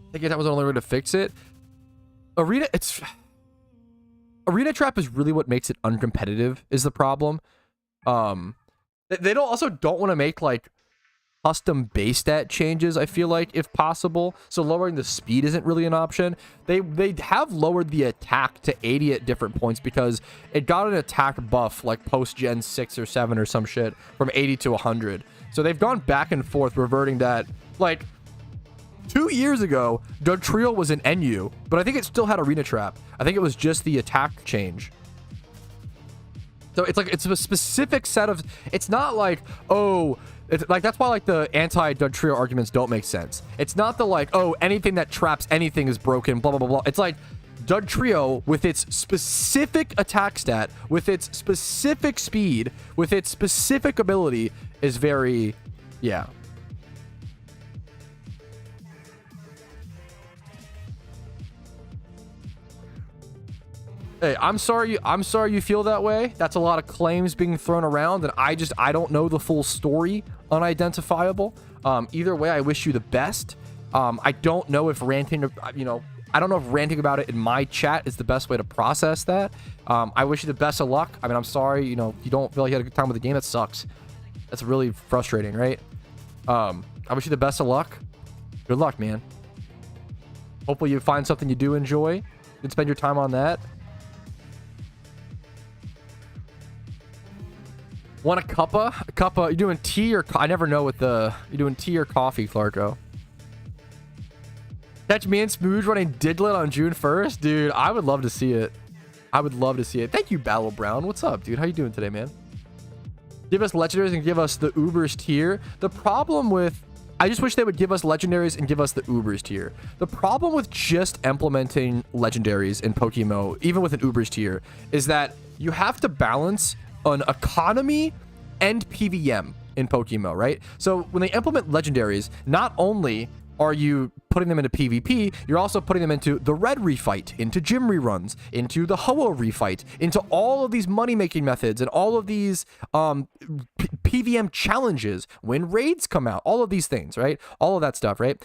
I think that was the only way to fix it. Arena trap is really what makes it uncompetitive, is the problem. They don't want to make like custom base stat changes, I feel like, if possible. So lowering the speed isn't really an option. They have lowered the attack to 80 at different points because it got an attack buff like post gen 6 or 7 or some shit from 80 to 100. So they've gone back and forth reverting that. Like 2 years ago, Dugtrio was an NU, but I think it still had Arena Trap. I think it was just the attack change. So it's like, it's a specific set of, it's not like, oh, it's like, that's why like the anti-Dugtrio arguments don't make sense. It's not the like, oh, anything that traps anything is broken, blah, blah, blah, blah. It's like Dugtrio with its specific attack stat, with its specific speed, with its specific ability is very, yeah. Hey, I'm sorry you feel that way. That's a lot of claims being thrown around, and I don't know the full story on Identifiable. Either way, I wish you the best. I don't know if ranting, I don't know if ranting about it in my chat is the best way to process that. I wish you the best of luck. I mean, I'm sorry, you don't feel like you had a good time with the game. That sucks. That's really frustrating, right? I wish you the best of luck. Good luck, man. Hopefully you find something you do enjoy. You can spend your time on that. Want a cuppa? A cuppa? You doing tea or I never know what the... You doing tea or coffee, Clarko? Catch me and Smooge running Diglett on June 1st? Dude, I would love to see it. I would love to see it. Thank you, Battle Brown. What's up, dude? How you doing today, man? Give us legendaries and give us the Ubers tier. The problem with... I just wish they would give us legendaries and give us the Ubers tier. The problem with just implementing legendaries in PokeMMO, even with an Ubers tier, is that you have to balance an economy and PVM in PokeMMO, right? So when they implement legendaries, not only are you putting them into PvP, you're also putting them into the red refight, into gym reruns, into the Ho-Oh refight, into all of these money-making methods and all of these PVM challenges when raids come out, all of these things, right? All of that stuff, right?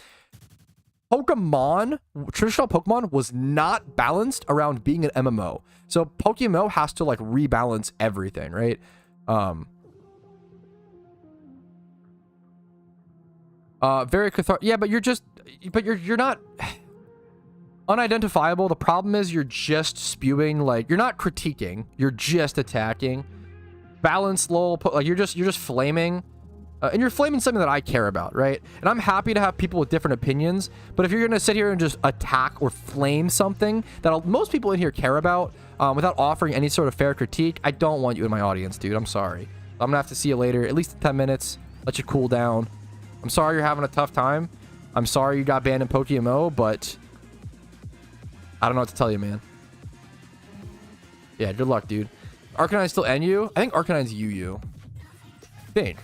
Pokemon, traditional Pokemon was not balanced around being an MMO. So PokeMMO has to like rebalance everything, right? Very cathartic. Yeah, but you're not unidentifiable. The problem is you're just spewing, like, you're not critiquing, you're just attacking. Balance lol, like you're just flaming. And you're flaming something that I care about, right? And I'm happy to have people with different opinions, but if you're going to sit here and just attack or flame something that most people in here care about without offering any sort of fair critique, I don't want you in my audience, dude. I'm sorry. I'm going to have to see you later, at least in 10 minutes, let you cool down. I'm sorry you're having a tough time. I'm sorry you got banned in PokeMMO, but I don't know what to tell you, man. Yeah, good luck, dude. Arcanine's still NU? I think Arcanine's UU. I think.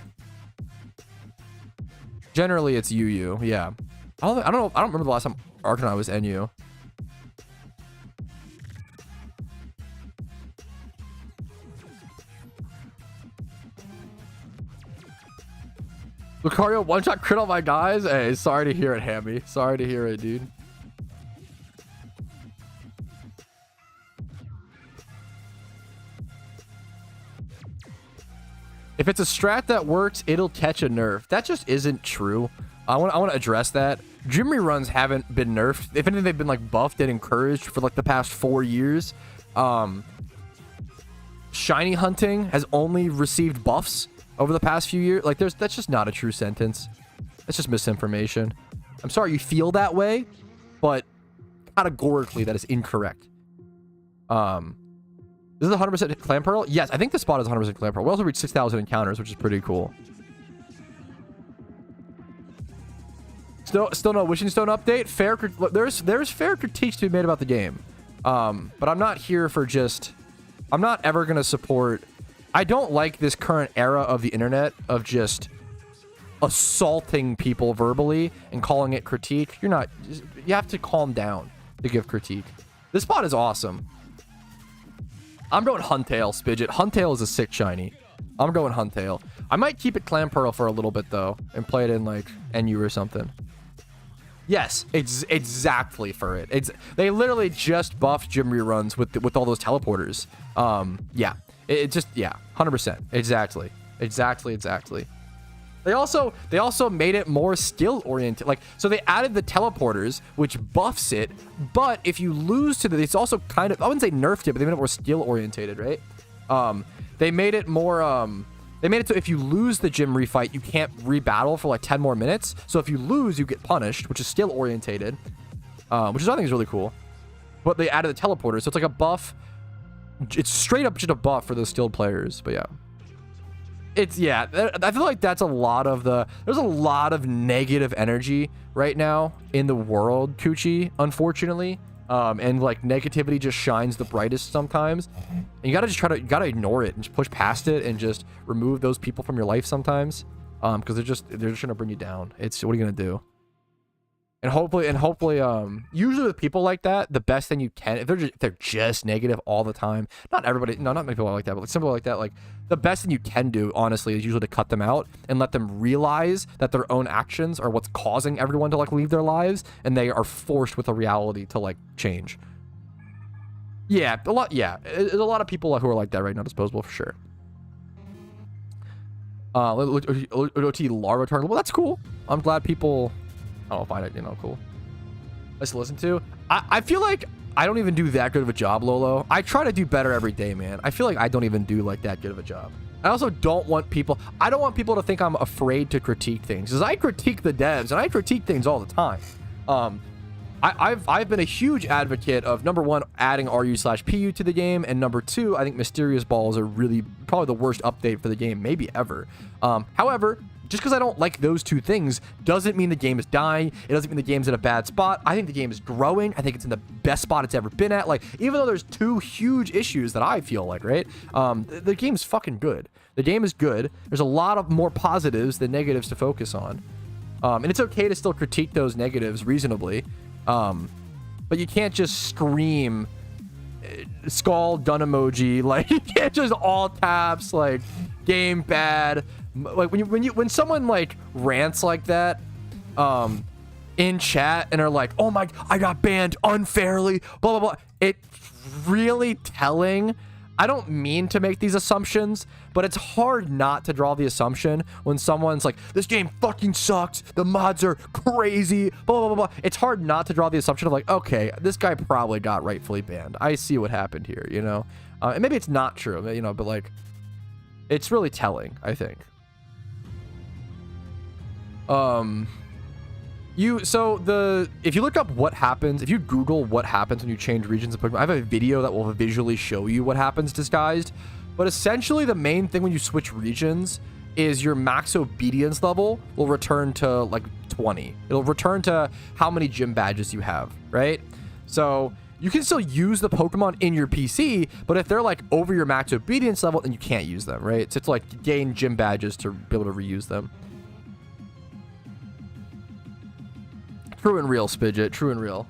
Generally, it's UU. Yeah. I don't know. I don't remember the last time Arcanine was NU. Lucario one-shot crit on my guys? Hey, sorry to hear it, Hammy. Sorry to hear it, dude. If it's a strat that works, it'll catch a nerf. That just isn't true. I want to address that. Gym reruns haven't been nerfed. If anything, they've been like buffed and encouraged for like the past 4 years. Shiny hunting has only received buffs over the past few years. Like that's just not a true sentence. That's just misinformation. I'm sorry you feel that way, but categorically that is incorrect. Is it 100% Clan Pearl? Yes, I think the spot is 100% Clan Pearl. We also reached 6,000 encounters, which is pretty cool. Still no Wishing Stone update. There's fair critiques to be made about the game. But I'm not here for just... I'm not ever going to support... I don't like this current era of the internet of just assaulting people verbally and calling it critique. You have to calm down to give critique. This spot is awesome. I'm going Huntail, Spidget. Huntail is a sick shiny. I'm going Huntail. I might keep it Clamperl for a little bit, though, and play it in, like, NU or something. Yes, it's exactly for it. They literally just buffed gym reruns with all those teleporters. Yeah. It just, yeah, 100%. Exactly. They also made it more skill oriented. Like, so they added the teleporters, which buffs it, but if you lose to it's also kind of, I wouldn't say nerfed it, but they made it more skill orientated, right? They made it more, they made it so if you lose the gym refight, you can't rebattle for like 10 more minutes. So if you lose, you get punished, which is skill orientated, which is, I think, is really cool. But they added the teleporters, so it's like a buff. It's straight up just a buff for those skilled players, but yeah. Yeah, I feel like that's a lot of there's a lot of negative energy right now in the world, Coochie, unfortunately. And like negativity just shines the brightest sometimes. And you gotta just you gotta ignore it and just push past it and just remove those people from your life sometimes. Because they're just gonna bring you down. What are you gonna do? And hopefully, usually with people like that, the best thing you can, if they're just negative all the time, not everybody, no, not many people are like that, but like some people like that, like the best thing you can do, honestly, is usually to cut them out and let them realize that their own actions are what's causing everyone to like leave their lives, and they are forced with a reality to like change. Yeah, there's a lot of people who are like that right now, disposable for sure. OT Larva Turtle, well, that's cool. I'm glad people. I'll find it, cool. Let's listen to. I feel like I don't even do that good of a job, Lolo. I try to do better every day, man. I feel like I don't even do like that good of a job. I also don't want people to think I'm afraid to critique things, because I critique the devs and I critique things all the time. I've been a huge advocate of, number one, adding RU/PU to the game, and number two, I think Mysterious Balls are really probably the worst update for the game, maybe ever. However, just because I don't like those two things doesn't mean the game is dying. It doesn't mean the game's in a bad spot. I think the game is growing. I think it's in the best spot it's ever been at. Like, even though there's two huge issues that I feel like, right? The game's fucking good. The game is good. There's a lot of more positives than negatives to focus on. And it's okay to still critique those negatives reasonably. But you can't just scream skull done emoji. Like, you can't just all taps, like, game bad. Like when someone like rants like that in chat and are like, oh my, I got banned unfairly, blah blah blah, it's really telling. I don't mean to make these assumptions, but it's hard not to draw the assumption when someone's like, this game fucking sucks, the mods are crazy, blah blah blah blah. It's hard not to draw the assumption of like, okay, this guy probably got rightfully banned. I see what happened here, and maybe it's not true, but like, it's really telling, I think. If you look up what happens, if you Google what happens when you change regions of Pokemon, I have a video that will visually show you what happens disguised. But essentially, the main thing when you switch regions is your max obedience level will return to like 20. It'll return to how many gym badges you have, right? So you can still use the Pokemon in your PC, but if they're like over your max obedience level, then you can't use them, right? So it's like gain gym badges to be able to reuse them. True and real, Spidget. True and real.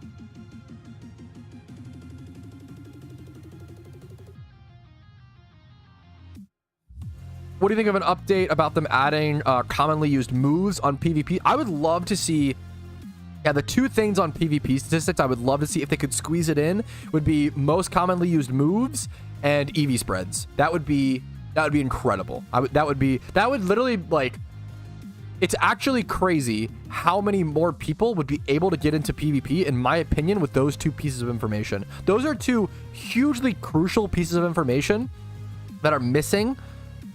What do you think of an update about them adding commonly used moves on PvP? I would love to see. Yeah, the two things on PvP statistics I would love to see if they could squeeze it in would be most commonly used moves and EV spreads. That would be incredible. That would literally, like, it's actually crazy how many more people would be able to get into PvP, in my opinion, with those two pieces of information. Those are two hugely crucial pieces of information that are missing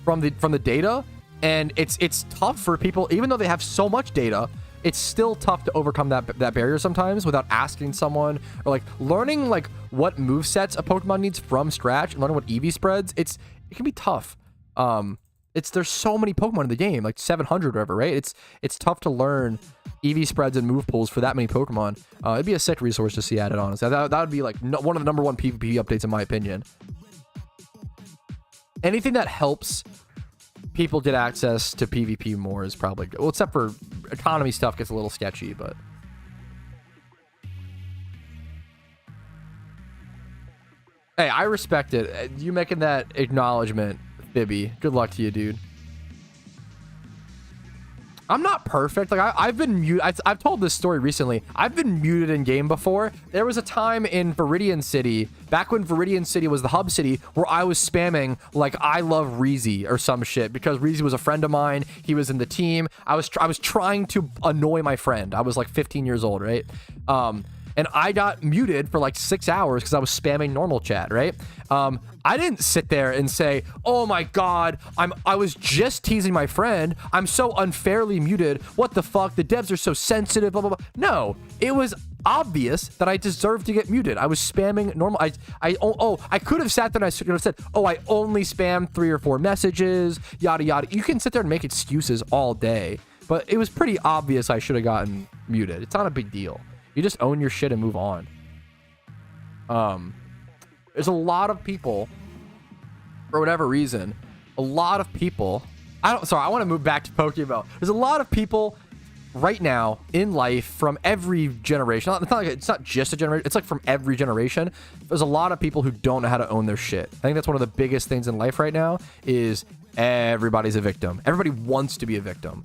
from the data, and it's tough for people, even though they have so much data. It's still tough to overcome that barrier sometimes without asking someone, or like learning like what movesets a Pokemon needs from scratch and learning what EV spreads. It can be tough. There's so many Pokemon in the game, like 700 or whatever, right? It's tough to learn EV spreads and move pools for that many Pokemon. It'd be a sick resource to see added, honestly. That would be like one of the number one PvP updates in my opinion. Anything that helps people get access to PvP more is probably good. Well, except for economy stuff gets a little sketchy, but Hey, I respect it. You making that acknowledgement, Bibby. Good luck to you, dude. I'm not perfect. Like I've been muted. I've told this story recently. I've been muted in game before. There was a time in Viridian City, back when Viridian City was the hub city, where I was spamming like I love Reezy or some shit because Reezy was a friend of mine. He was in the team. I was trying to annoy my friend. I was like 15 years old, right? And I got muted for like 6 hours because I was spamming normal chat, right? I didn't sit there and say, oh my God, I was just teasing my friend. I'm so unfairly muted. What the fuck? The devs are so sensitive, blah, blah, blah. No, it was obvious that I deserved to get muted. I was spamming normal. I could have sat there and I could have said, oh, I only spam 3 or 4 messages, yada, yada. You can sit there and make excuses all day, but it was pretty obvious I should have gotten muted. It's not a big deal. You just own your shit and move on. There's a lot of people, for whatever reason, a lot of people. I want to move back to PokeMMO. There's a lot of people right now in life from every generation. It's not just a generation. It's like from every generation. There's a lot of people who don't know how to own their shit. I think that's one of the biggest things in life right now is everybody's a victim. Everybody wants to be a victim.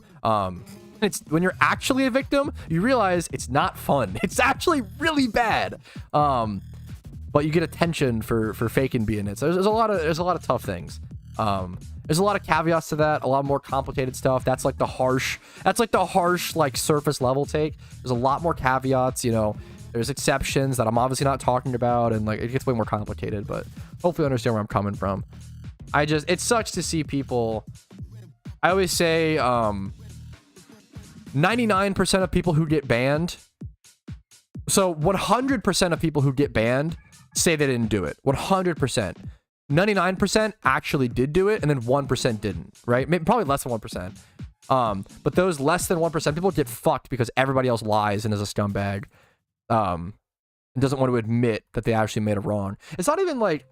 It's when you're actually a victim, you realize it's not fun. It's actually really bad. But you get attention for faking being it. So there's a lot of tough things. There's a lot of caveats to that. A lot more complicated stuff. That's like the harsh like surface level take. There's a lot more caveats. You know, there's exceptions that I'm obviously not talking about, and like it gets way more complicated. But hopefully you understand where I'm coming from. It sucks to see people. I always say 99% of people who get banned. So 100% of people who get banned say they didn't do it. 100%. 99% actually did do it, and then 1% didn't, right? Maybe, probably less than 1%. But those less than 1% people get fucked because everybody else lies and is a scumbag. And doesn't want to admit that they actually made a wrong. It's not even like,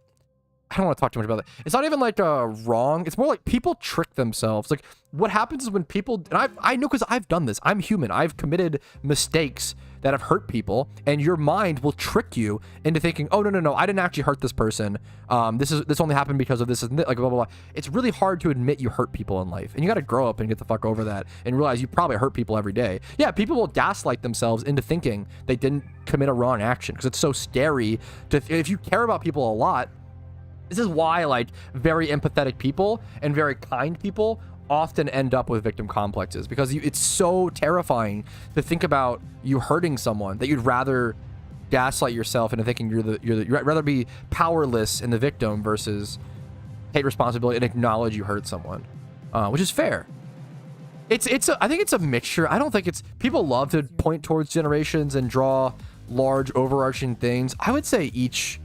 I don't want to talk too much about that. It's not even like wrong. It's more like people trick themselves. Like what happens is when people, and I know because I've done this. I'm human. I've committed mistakes that have hurt people, and your mind will trick you into thinking, oh no, I didn't actually hurt this person. This only happened because of this and like blah blah blah. It's really hard to admit you hurt people in life, and you got to grow up and get the fuck over that and realize you probably hurt people every day. Yeah, people will gaslight themselves into thinking they didn't commit a wrong action because it's so scary to. If you care about people a lot. This is why, like, very empathetic people and very kind people often end up with victim complexes because it's so terrifying to think about you hurting someone that you'd rather gaslight yourself into thinking you'd rather be powerless in the victim versus take responsibility and acknowledge you hurt someone, which is fair. I think it's a mixture. I don't think it's people love to point towards generations and draw large overarching things. I would say each.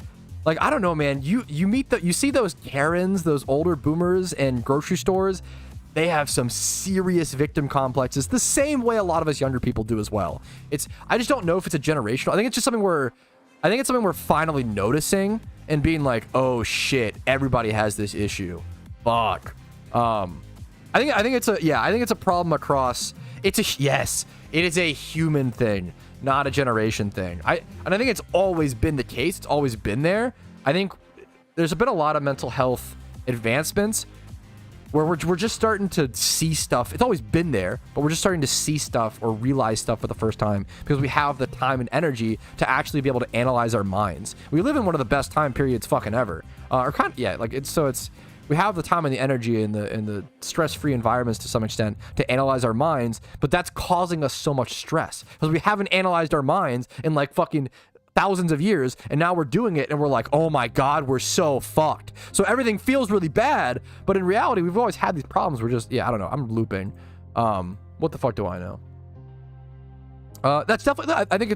Like, I don't know, man. You see those Karens, those older boomers in grocery stores. They have some serious victim complexes, the same way a lot of us younger people do as well. I just don't know if it's a generational. I think it's just something we're finally noticing and being like, oh shit, everybody has this issue. Fuck. I think it's a problem across. Yes, it is a human thing. Not a generation thing. I think it's always been the case. It's always been there. I think there's been a lot of mental health advancements where we're just starting to see stuff. It's always been there, but we're just starting to see stuff or realize stuff for the first time because we have the time and energy to actually be able to analyze our minds. We live in one of the best time periods fucking ever. We have the time and the energy and the stress-free environments to some extent to analyze our minds, but that's causing us so much stress because we haven't analyzed our minds in like fucking thousands of years, and now we're doing it and we're like, oh my god, we're so fucked. So everything feels really bad, but in reality, we've always had these problems. We're just, I don't know. I'm looping. What the fuck do I know? That's definitely. I think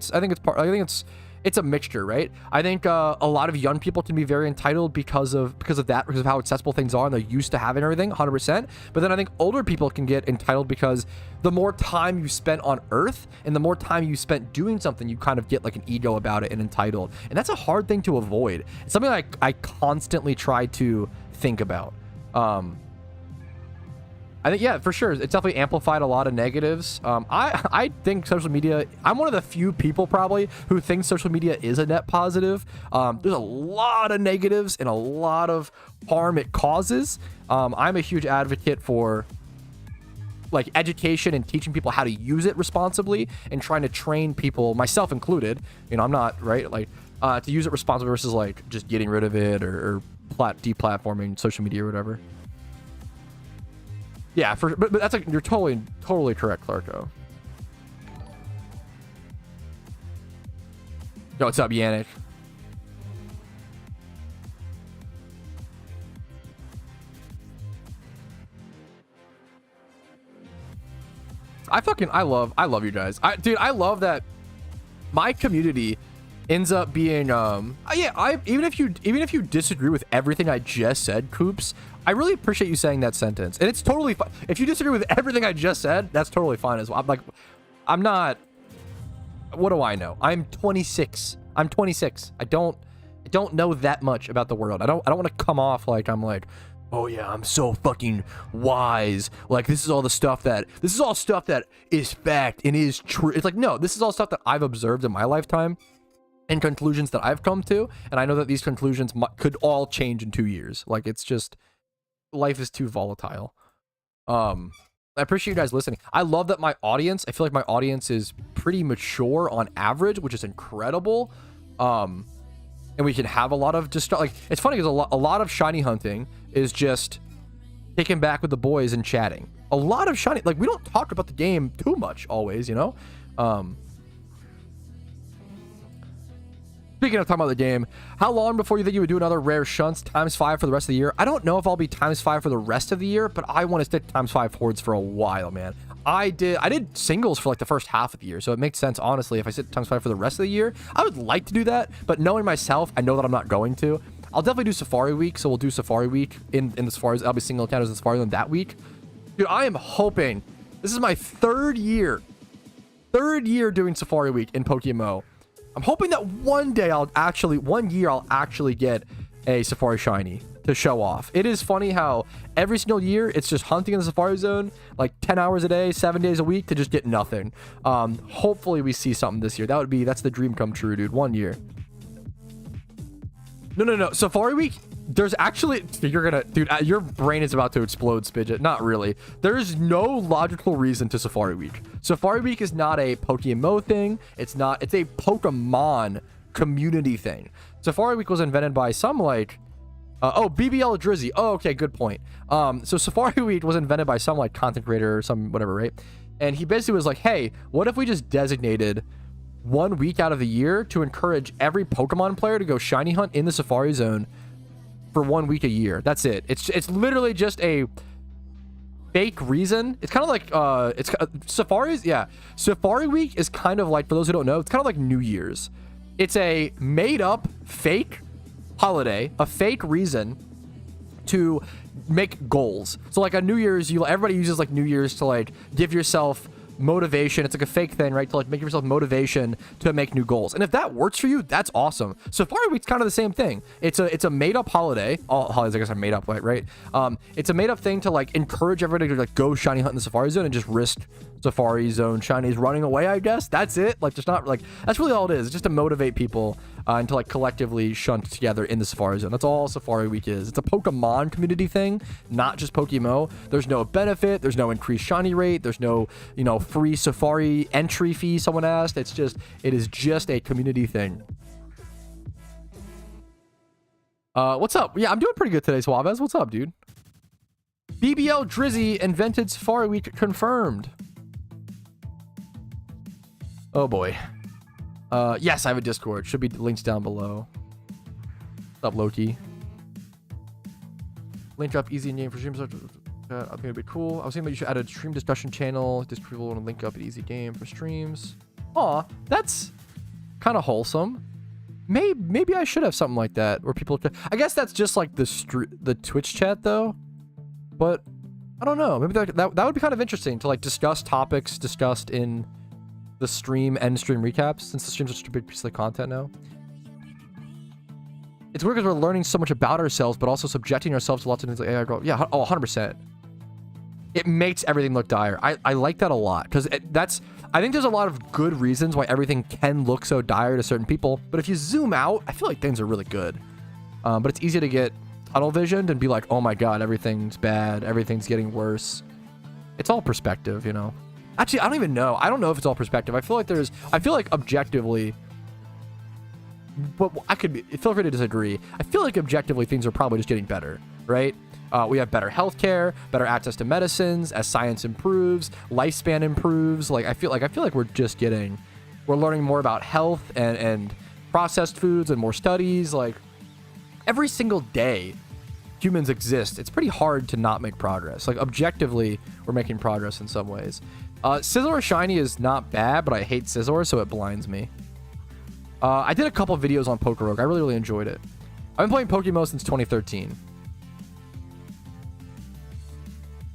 it's a mixture, right? I think a lot of young people can be very entitled because of how accessible things are and they're used to having everything 100%. But then I think older people can get entitled because the more time you spent on Earth and the more time you spent doing something, you kind of get like an ego about it and entitled. And that's a hard thing to avoid. It's something I constantly try to think about. I I think, yeah, for sure. It's definitely amplified a lot of negatives. I think social media, I'm one of the few people probably who thinks social media is a net positive. There's a lot of negatives and a lot of harm it causes. I'm a huge advocate for like education and teaching people how to use it responsibly and trying to train people, myself included, you know, I'm not, right, like, to use it responsibly versus like just getting rid of it or deplatforming social media or whatever. Yeah, but that's like, you're totally correct, Clarko. Yo, what's up, Yannick? I love you guys. Dude, I love that my community ends up being even if you disagree with everything I just said, Coops, I really appreciate you saying that sentence. And it's totally fine. If you disagree with everything I just said, that's totally fine as well. I'm not, what do I know? I'm 26. I don't know that much about the world. I don't want to come off like I'm like, oh yeah, I'm so fucking wise. Like this is all stuff that is fact and is true. It's like, no, this is all stuff that I've observed in my lifetime and conclusions that I've come to. And I know that these conclusions could all change in 2 years. Like it's just, life is too volatile. I appreciate you guys listening. I love that my audience, I feel like my audience is pretty mature on average, which is incredible. And we can have a lot of just like, it's funny because a lot of shiny hunting is just kicking back with the boys and chatting. A lot of shiny, like we don't talk about the game too much always, you know? Speaking of talking about the game, how long before you think you would do another rare shunts ×5 for the rest of the year? I don't know if I'll be ×5 for the rest of the year, but I want to stick ×5 hordes for a while, man. I did singles for like the first half of the year, so it makes sense, honestly, if I sit ×5 for the rest of the year. I would like to do that, but knowing myself, I know that I'm not going to. I'll definitely do Safari Week, so we'll do Safari Week in the Safaris. I'll be single encounters in Safari Land that week. Dude, I am hoping, this is my third year doing Safari Week in PokeMMO. I'm hoping that one year I'll actually get a Safari Shiny to show off. It is funny how every single year it's just hunting in the Safari Zone, like 10 hours a day, 7 days a week to just get nothing. Hopefully we see something this year. That's the dream come true, dude. 1 year. No. Safari Week, there's actually, dude, your brain is about to explode, Spidget. Not really. There's no logical reason to Safari Week. Safari Week is not a PokeMMO thing. It's a Pokemon community thing. Safari Week was invented by some like, BBL Drizzy. Oh, okay, good point. So Safari Week was invented by some like content creator or some whatever, right? And he basically was like, hey, what if we just designated 1 week out of the year to encourage every Pokemon player to go shiny hunt in the Safari Zone for 1 week a year. That's it. It's literally just a fake reason. It's kind of like Safari's, yeah. Safari Week is kind of like, for those who don't know, it's kind of like New Year's. It's a made up fake holiday, a fake reason to make goals. So like a New Year's, everybody uses like New Year's to like give yourself motivation. It's like a fake thing, right? To like make yourself motivation to make new goals. And if that works for you, that's awesome. Safari Week's kind of the same thing. It's a made up holiday. All holidays, I guess, are made up, right? It's a made up thing to like encourage everybody to like go shiny hunt in the Safari Zone and just risk Safari Zone shinies running away, I guess. That's it. Like, just not like, that's really all it is. It's just to motivate people and to like collectively shunt together in the Safari Zone. That's all Safari Week is. It's a Pokemon community thing, not just PokeMMO. There's no benefit. There's no increased shiny rate. There's no, free Safari entry fee someone asked. It is just a community thing. What's up? Yeah, I'm doing pretty good today, Suaves. What's up, dude? BBL Drizzy invented Safari Week confirmed. Oh boy. Yes, I have a Discord. Should be linked down below. What's up, Loki? Link drop easy name for streams. I think it'd be cool. I was thinking that you should add a stream discussion channel. Just people want to link up an easy game for streams. Aw, that's kind of wholesome. Maybe I should have something like that where people. I guess that's just like the Twitch chat though. But I don't know. Maybe that would be kind of interesting to like discuss topics discussed in the stream and stream recaps, since the stream's such a big piece of the content now. It's weird because we're learning so much about ourselves, but also subjecting ourselves to lots of things like AI growth. Yeah, 100%. it makes everything look dire. I like that a lot because I think there's a lot of good reasons why everything can look so dire to certain people. But if you zoom out, I feel like things are really good. But it's easy to get tunnel visioned and be like, oh my God, everything's bad. Everything's getting worse. It's all perspective, you know? Actually, I don't even know. I don't know if it's all perspective. I feel like objectively, but I could be, feel free to disagree. I feel like objectively things are probably just getting better, right? We have better healthcare, better access to medicines as science improves, lifespan improves. Like I feel like we're learning more about health and processed foods and more studies. Like every single day humans exist, it's pretty hard to not make progress. Like objectively, we're making progress in some ways. Scizor Shiny is not bad, but I hate Scizor, so it blinds me. I did a couple videos on Pokerogue. I really enjoyed it. I've been playing PokeMMO since 2013.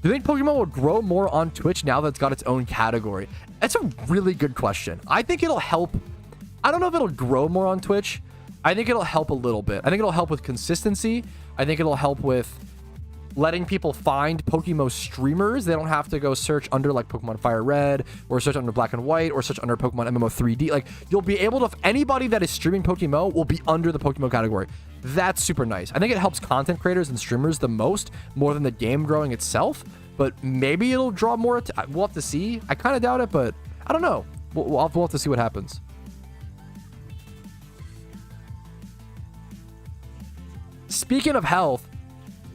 Do you think Pokemon will grow more on Twitch now that it's got its own category? That's a really good question. I think it'll help. I don't know if it'll grow more on Twitch. I think it'll help a little bit. I think it'll help with consistency. I think it'll help with letting people find PokeMMO streamers. They don't have to go search under like Pokemon Fire Red or search under Black and White or search under Pokemon MMO 3D. Like you'll be able to, if anybody that is streaming PokeMMO will be under the PokeMMO category. That's super nice. I think it helps content creators and streamers the most, more than the game growing itself. But maybe it'll draw more. We'll have to see. I kind of doubt it, but I don't know. We'll have to see what happens. Speaking of health,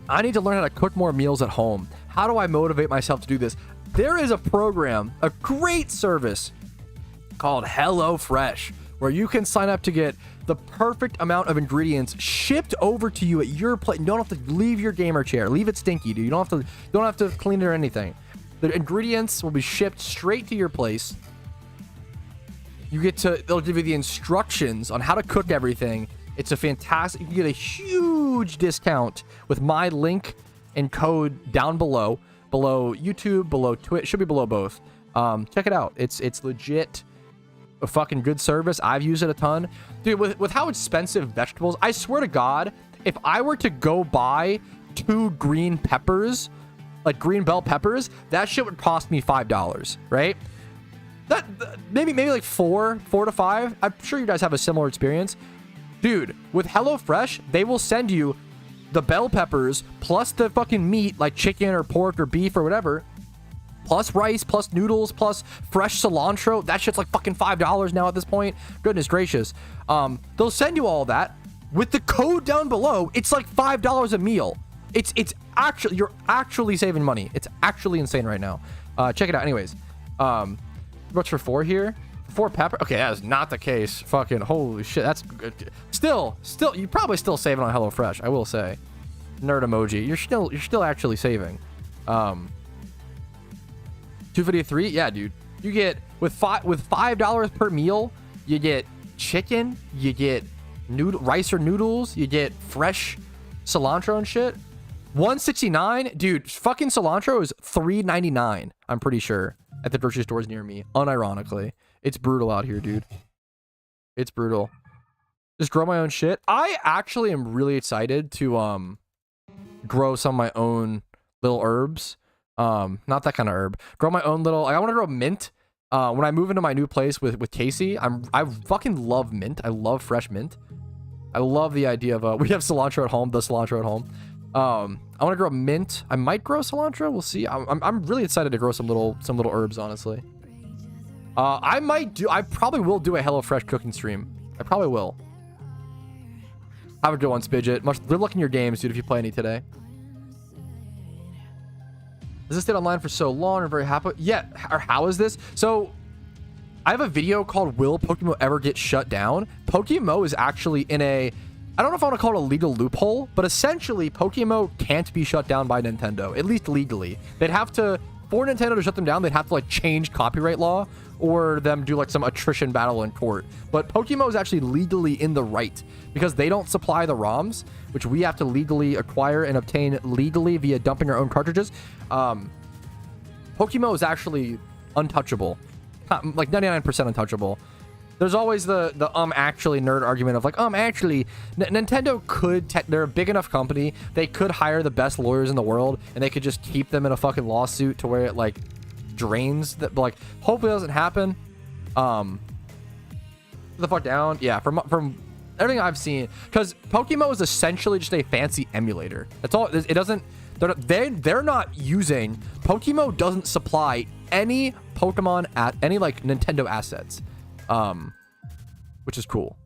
I need to learn how to cook more meals at home. How do I motivate myself to do this? There is a program, a great service called HelloFresh, where you can sign up to get the perfect amount of ingredients shipped over to you at your place. You don't have to leave your gamer chair. Leave it stinky, dude. You don't have to clean it or anything. The ingredients will be shipped straight to your place. They'll give you the instructions on how to cook everything. It's a fantastic, you can get a huge discount with my link and code down below YouTube, below Twitch, should be below both. Check it out. It's legit a fucking good service. I've used it a ton. Dude, with how expensive vegetables, I swear to God, if I were to go buy 2 green peppers, like green bell peppers, that shit would cost me $5, right? That maybe like 4 to 5. I'm sure you guys have a similar experience. Dude, with HelloFresh, they will send you the bell peppers plus the fucking meat, like chicken or pork or beef or whatever, plus rice, plus noodles, plus fresh cilantro. That shit's like fucking $5 now at this point. Goodness gracious. They'll send you all that with the code down below. It's like $5 a meal. It's actually, you're actually saving money. It's actually insane right now. Check it out. Anyways, what's for 4 here? 4 pepper. Okay, that is not the case. Fucking holy shit. That's good. Still, you're probably still saving on HelloFresh. I will say, nerd emoji. You're still actually saving. 253. Yeah, dude. You get with $5 per meal. You get chicken. You get rice or noodles. You get fresh cilantro and shit. 169, dude. Fucking cilantro is $3.99. I'm pretty sure at the grocery stores near me. Unironically. It's brutal out here, dude. It's brutal. Just grow my own shit. I actually am really excited to grow some of my own little herbs. Not that kind of herb. Grow my own little. I want to grow mint. When I move into my new place with Casey, I fucking love mint. I love fresh mint. I love the idea of we have cilantro at home. The cilantro at home. I want to grow mint. I might grow cilantro. We'll see. I'm really excited to grow some little herbs, honestly. I probably will do a HelloFresh cooking stream. I probably will. Have a good one, Spidget. Good luck in your games, dude, if you play any today. Has this stayed online for so long? I'm very happy. Yeah, or how is this? So, I have a video called Will PokeMMO Ever Get Shut Down? PokeMMO is actually in a... I don't know if I want to call it a legal loophole, but essentially, PokeMMO can't be shut down by Nintendo, at least legally. They'd have to... For Nintendo to shut them down, they'd have to like change copyright law or them do like some attrition battle in court. But PokeMMO is actually legally in the right because they don't supply the ROMs, which we have to legally acquire and obtain legally via dumping our own cartridges. PokeMMO is actually untouchable, like 99% untouchable. there's always the actually nerd argument of like, actually, Nintendo could, they're a big enough company, they could hire the best lawyers in the world, and they could just keep them in a fucking lawsuit to where it, like, drains that, but, like, hopefully it doesn't happen. The fuck down. Yeah, from everything I've seen, because PokeMMO is essentially just a fancy emulator. That's all. It doesn't, they're not using, PokeMMO doesn't supply any Pokemon at any, like, Nintendo assets. Which is cool.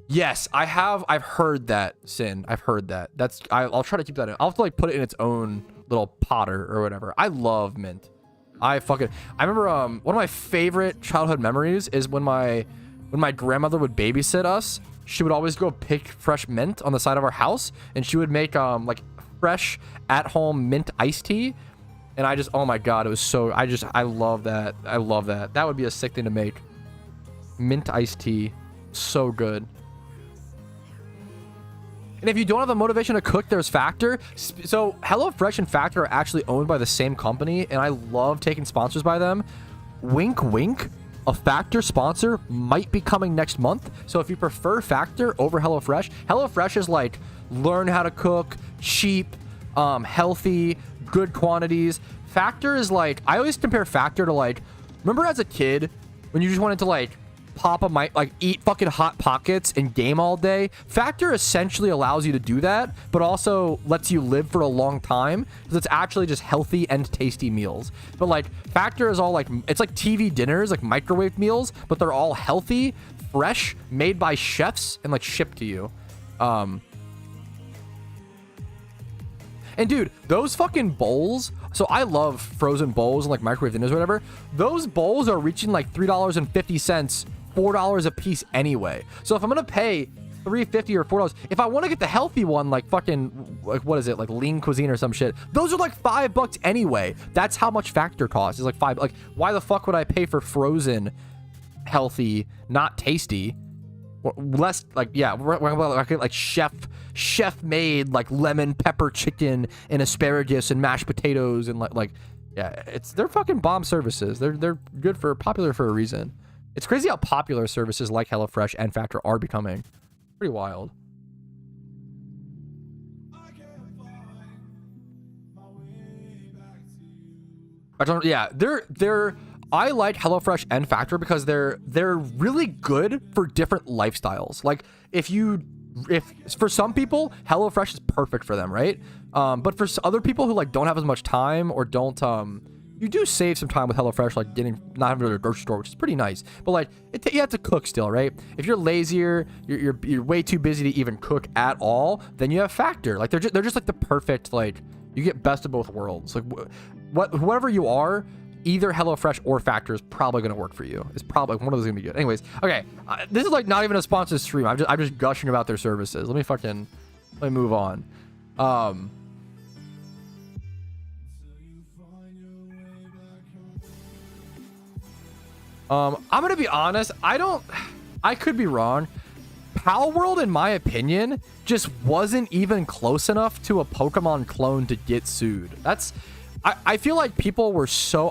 Yes, I've heard that, Sin. I've heard that. I'll try to keep that in. I'll have to, like, put it in its own little potter or whatever. I love mint. I remember, one of my favorite childhood memories is when my grandmother would babysit us. She would always go pick fresh mint on the side of our house, and she would make, like, fresh at-home mint iced tea. And I just, oh my God, it was so, I love that. I love that. That would be a sick thing to make. Mint iced tea. So good. And if you don't have the motivation to cook, there's Factor. So HelloFresh and Factor are actually owned by the same company, and I love taking sponsors by them. Wink, wink. A Factor sponsor might be coming next month. So if you prefer Factor over HelloFresh, HelloFresh is like, learn how to cook, cheap, healthy, good quantities. Factor is like, I always compare Factor to, like, remember as a kid when you just wanted to, like, pop a mic, like, eat fucking Hot Pockets and game all day? Factor essentially allows you to do that, but also lets you live for a long time, because it's actually just healthy and tasty meals. But, like, Factor is all, like, it's like TV dinners, like microwave meals, but they're all healthy, fresh, made by chefs, and, like, shipped to you. And dude, those fucking bowls, so I love frozen bowls and, like, microwave dinners or whatever. Those bowls are reaching like $3.50, $4 a piece anyway. So if I'm gonna pay $3.50 or $4, if I want to get the healthy one, like fucking, like, what is it, like lean cuisine or some shit, those are like $5 anyway. That's how much Factor costs. It's like $5. Like, why the fuck would I pay for frozen, healthy, not tasty? Less, like, yeah, like chef made, like, lemon pepper chicken and asparagus and mashed potatoes and like yeah, they're fucking bomb services. They're popular for a reason. It's crazy how popular services like HelloFresh and Factor are becoming. Pretty wild. I like HelloFresh and Factor because they're really good for different lifestyles. Like, if for some people, HelloFresh is perfect for them, right? But for other people who, like, don't have as much time or don't, you do save some time with HelloFresh, like not having to go to the grocery store, which is pretty nice. But, like, you have to cook still, right? If you're lazier, you're way too busy to even cook at all, then you have Factor. Like, they're just like the perfect, like, you get best of both worlds. Like, whoever you are, either HelloFresh or Factor is probably going to work for you. It's probably one of those going to be good. Anyways, okay, this is, like, not even a sponsored stream. I'm just gushing about their services. Let me move on. I'm going to be honest. I could be wrong. Palworld, in my opinion, just wasn't even close enough to a Pokemon clone to get sued. I feel like people were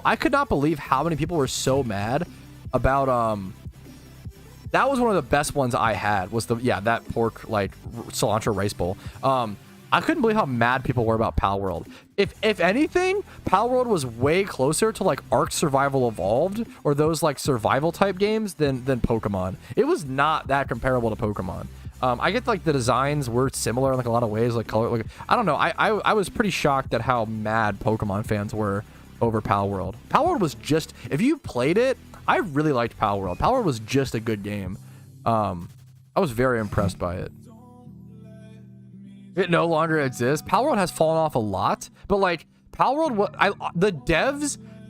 I could not believe how many people were so mad about, that was one of the best ones I had, was that pork, like, cilantro rice bowl. I couldn't believe how mad people were about Palworld. If anything, Palworld was way closer to, like, Ark Survival Evolved or those, like, survival type games than Pokemon. It was not that comparable to Pokemon. I get, like, the designs were similar in, like, a lot of ways, like color. Like, I don't know. I was pretty shocked at how mad Pokemon fans were over Palworld. Palworld was just, if you played it, I really liked Palworld. Palworld was just a good game. I was very impressed by it. It no longer exists. Palworld has fallen off a lot, but, like, Palworld, the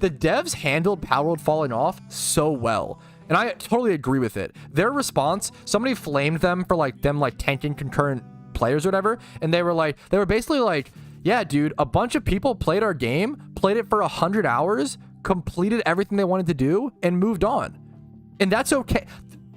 devs handled Palworld falling off so well. And I totally agree with it. Their response, somebody flamed them for, like, tanking concurrent players or whatever. And they were basically like, yeah, dude, a bunch of people played our game, played it for 100 hours, completed everything they wanted to do, and moved on. And that's okay.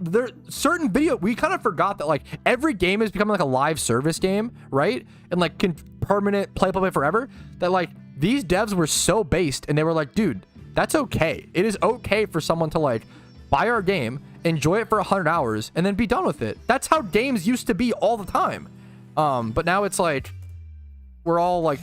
There certain we kind of forgot that, like, every game is becoming, like, a live service game, right? And, like, permanent play forever, that, like, these devs were so based, and they were like, dude, That's okay. It is okay for someone to like buy our game, enjoy it for 100 hours, and then be done with it. That's how games used to be all the time. But now it's like we're all like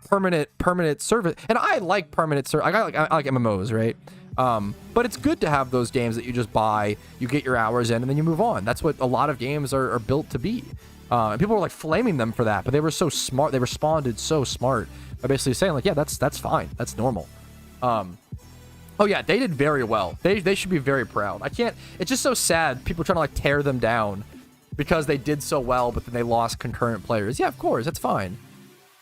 permanent service, and I like permanent service. I like MMOs, right? But it's good to have those games that you just buy, you get your hours in, and then you move on. That's what a lot of games are built to be. And people were like flaming them for that, but they were so smart. They responded so smart by basically saying like, yeah, that's fine, that's normal. Oh yeah, they did very well. They should be very proud. I can't. It's just so sad. People trying to like tear them down because they did so well, but then they lost concurrent players. Yeah, of course, that's fine.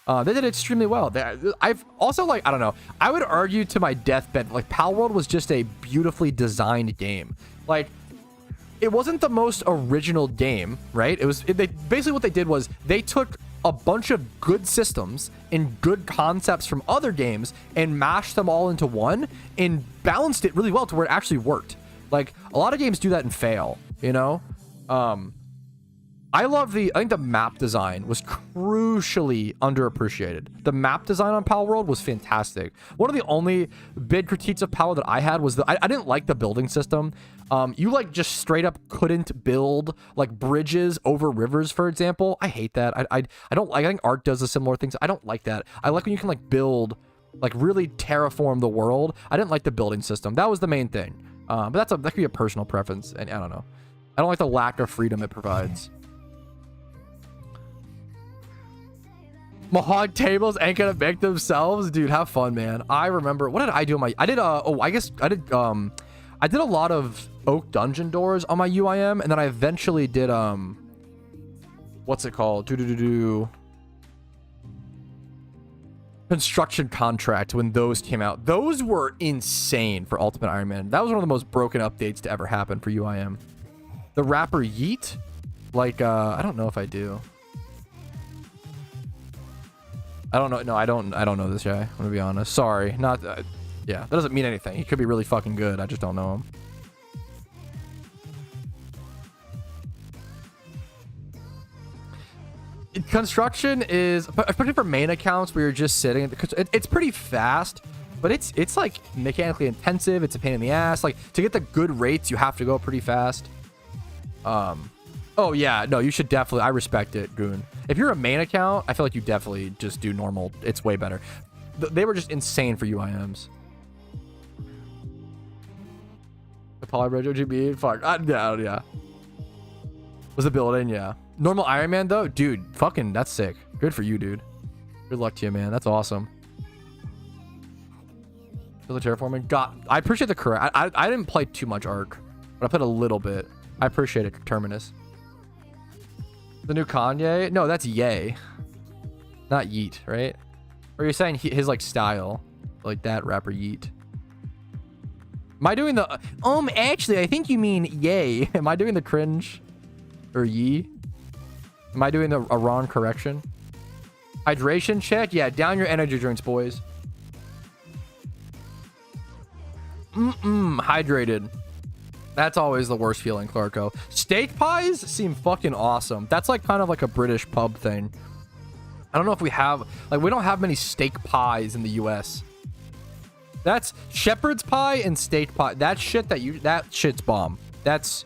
They did extremely well. I've also like, I don't know. I would argue to my deathbed, like Palworld was just a beautifully designed game. Like, it wasn't the most original game, right? They basically what they did was they took a bunch of good systems and good concepts from other games and mashed them all into one and balanced it really well to where it actually worked. Like a lot of games do that and fail, you know? I think the map design was crucially underappreciated. The map design on Palworld was fantastic. One of the only big critiques of Palworld that I had was that I didn't like the building system. You like just straight up couldn't build like bridges over rivers, for example. I hate that. I don't like. I think art does a similar things. I don't like that. I like when you can like build, like really terraform the world. I didn't like the building system. That was the main thing. But that could be a personal preference, and I don't know. I don't like the lack of freedom it provides. Mahog tables ain't gonna make themselves, dude. Have fun, man. I remember, what did I do on my? I did a lot of oak dungeon doors on my UIM, and then I eventually did what's it called? Construction contract when those came out. Those were insane for Ultimate Iron Man. That was one of the most broken updates to ever happen for UIM. The rapper Yeet, like I don't know if I do. I don't know. No, I don't know this guy. I'm gonna be honest. Sorry. Not. Yeah, that doesn't mean anything. He could be really fucking good. I just don't know him. Construction is, especially for main accounts where you're just sitting. It's pretty fast, but it's like mechanically intensive. It's a pain in the ass. Like to get the good rates, you have to go pretty fast. Oh yeah, no, you should definitely. I respect it, Goon. If you're a main account, I feel like you definitely just do normal. It's way better. They were just insane for UIMs. The Polybridge OGB, fuck. Yeah. Was the building? Yeah. Normal Iron Man though, dude. Fucking, that's sick. Good for you, dude. Good luck to you, man. That's awesome. Feel the terraforming. God, I appreciate the correct. I didn't play too much Arc, but I played a little bit. I appreciate it, Terminus. The new Kanye? No, that's Ye. Not Yeet, right? Or you're saying his like style, like that rapper Yeet. Am I doing the actually I think you mean Ye. Am I doing the cringe or Ye? Am I doing a wrong correction? Hydration check? Yeah, down your energy drinks, boys. Hydrated. That's always the worst feeling, Clarko. Steak pies seem fucking awesome. That's like kind of like a British pub thing. I don't know if we have, like, we don't have many steak pies in the US. That's shepherd's pie and steak pie. That shit's bomb. That's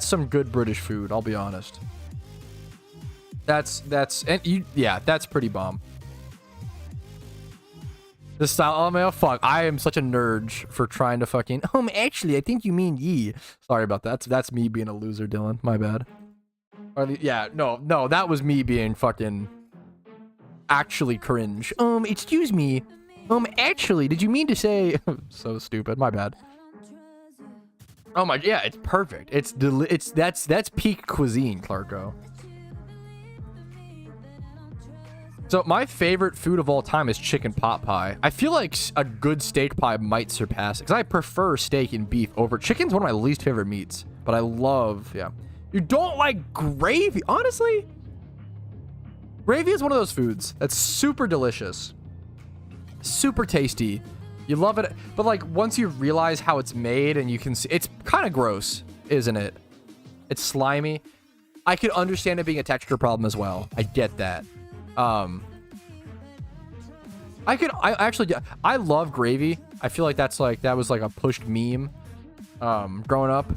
some good British food, I'll be honest. That's pretty bomb. The style, oh man, fuck. I am such a nerd for trying to fucking, actually, I think you mean Ye. Sorry about that. That's me being a loser, Dylan. My bad. Yeah, no, that was me being fucking actually cringe. Excuse me. Actually, did you mean to say, so stupid. My bad. Oh my, yeah, it's perfect. That's peak cuisine, Clarko. So my favorite food of all time is chicken pot pie. I feel like a good steak pie might surpass it because I prefer steak and beef over chicken's one of my least favorite meats, but I love, yeah. You don't like gravy, honestly? Gravy is one of those foods that's super delicious, super tasty. You love it, but like once you realize how it's made and you can see, it's kind of gross, isn't it? It's slimy. I could understand it being a texture problem as well. I get that. I actually, I love gravy. I feel like that was like a pushed meme growing up.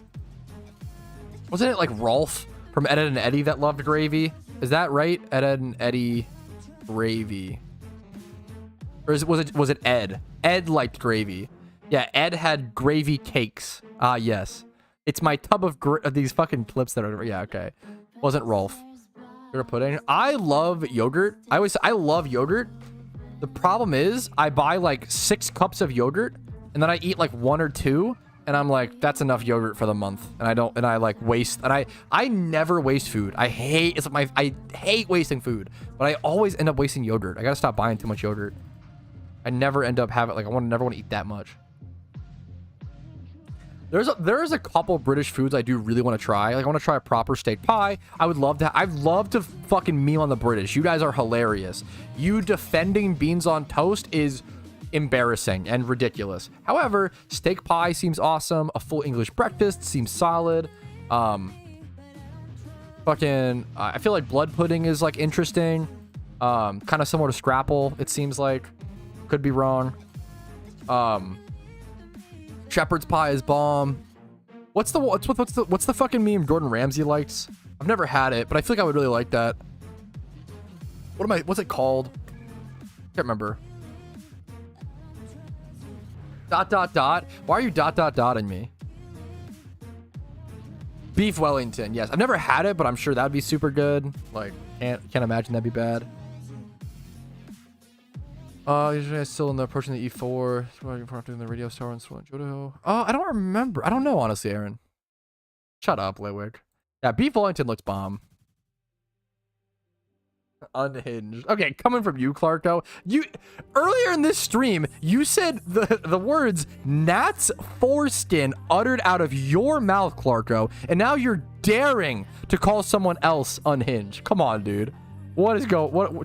Wasn't it like Rolf from Ed, Edd and Eddy that loved gravy? Is that right? Ed, Edd and Eddy gravy. Or was it Ed? Ed liked gravy. Yeah, Ed had gravy cakes. Ah, yes. It's my tub of these fucking clips that are, yeah, okay. Wasn't Rolf. Sugar pudding. I love yogurt. I love yogurt. The problem is I buy like 6 cups of yogurt and then I eat like 1 or 2 and I'm like, that's enough yogurt for the month. And I like waste, and I never waste food. I hate wasting food, but I always end up wasting yogurt. I gotta stop buying too much yogurt. I never end up having, like, never want to eat that much. There's a couple British foods I do really want to try. Like, I want to try a proper steak pie. I'd love to fucking meme on the British. You guys are hilarious. You defending beans on toast is embarrassing and ridiculous. However, steak pie seems awesome. A full English breakfast seems solid. Fucking, I feel like blood pudding is like interesting. Kind of similar to Scrapple, it seems like. Could be wrong. Shepherd's pie is bomb. What's the fucking meme Gordon Ramsay likes? I've never had it, but I feel like I would really like that. What's it called? Can't remember. ... Why are you ... dotting me? Beef Wellington. Yes, I've never had it, but I'm sure that'd be super good. Like, can't imagine that'd be bad. Usually I'm still in the approaching the E4. Doing the radio star and Jodo. I don't remember. I don't know, honestly, Aaron. Shut up, Lewick. Yeah, Beef Wellington looks bomb. Unhinged. Okay, coming from you, Clarko. You earlier in this stream, you said the words Nat's foreskin uttered out of your mouth, Clarko, and now you're daring to call someone else unhinged. Come on, dude. What?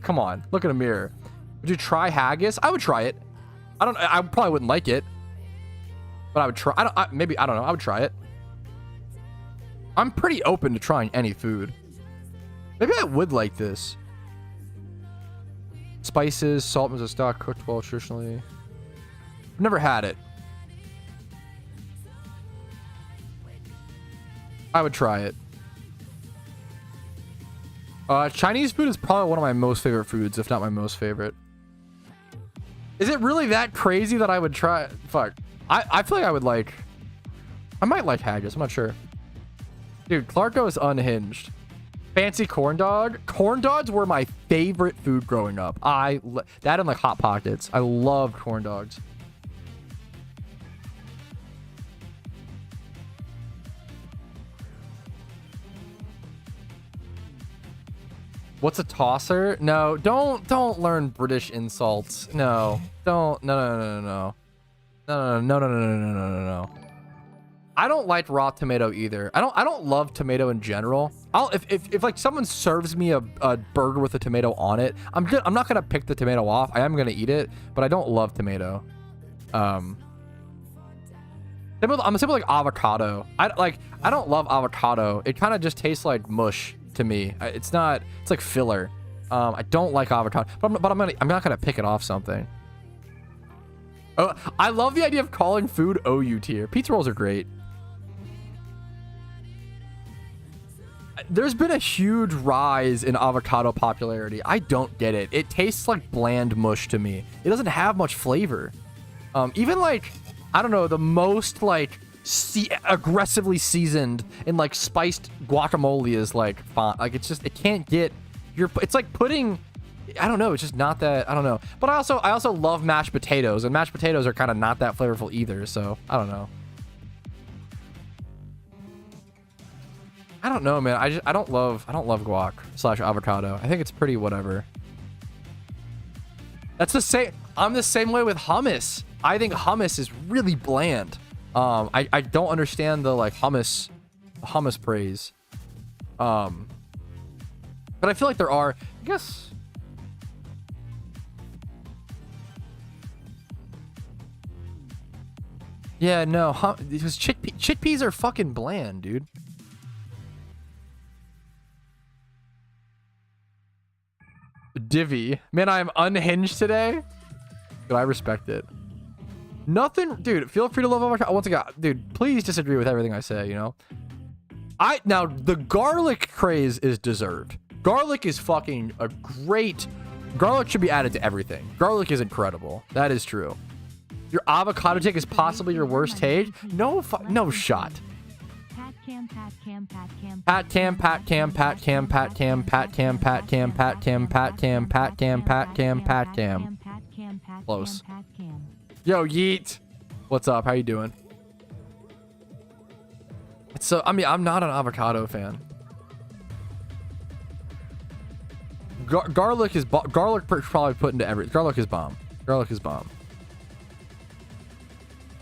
Come on. Look in a mirror. Would you try haggis? I would try it. I probably wouldn't like it, but I would try. I don't know. I would try it. I'm pretty open to trying any food. Maybe I would like this. Spices, salt as a stock, cooked well traditionally. I've never had it. I would try it. Chinese food is probably one of my most favorite foods, if not my most favorite. Is it really that crazy that I would try? Fuck. I feel like I would like... I might like haggis. I'm not sure. Dude, Clarko is unhinged. Fancy corn dog. Corn dogs were my favorite food growing up. That and like Hot Pockets. I loved corn dogs. What's a tosser? No, don't learn British insults. No, don't. No. I don't like raw tomato either. I don't love tomato in general. If like someone serves me a burger with a tomato on it, I'm not gonna pick the tomato off. I am gonna eat it, but I don't love tomato. I'm the same with like avocado. I don't love avocado. It kind of just tastes like mush to me. It's like filler. I don't like avocado, but I'm not gonna pick it off something. Oh, I love the idea of calling food OU tier. Pizza rolls are great. There's been a huge rise in avocado popularity. I don't get it. It tastes like bland mush to me. It doesn't have much flavor. Even like, I don't know, the most like aggressively seasoned and like spiced guacamole is like fine. Like it's just, it can't get it's like putting, I don't know, it's just not that, I don't know. But I also love mashed potatoes, and mashed potatoes are kind of not that flavorful either, so I don't know. I don't know, man. I don't love guac / avocado. I think it's pretty whatever. That's the same. I'm the same way with hummus. I think hummus is really bland. I don't understand the like hummus praise. But I feel like there are, I guess. Yeah, no, because chickpeas are fucking bland, dude. Divvy. Man, I am unhinged today. But I respect it. Nothing, dude. Feel free to love avocado. Once again, dude, please disagree with everything I say. You know. Now the garlic craze is deserved. Garlic is fucking a great. Garlic should be added to everything. Garlic is incredible. That is true. Your avocado take is possibly your worst take. No shot. Pat cam, pat cam, pat cam, pat cam, pat cam, pat cam, pat cam, pat cam, pat cam, pat cam, pat cam, pat cam, pat cam. Close. Yo, Yeet. What's up? How you doing? So, I mean, I'm not an avocado fan. Garlic is probably put into every. Garlic is bomb. Garlic is bomb.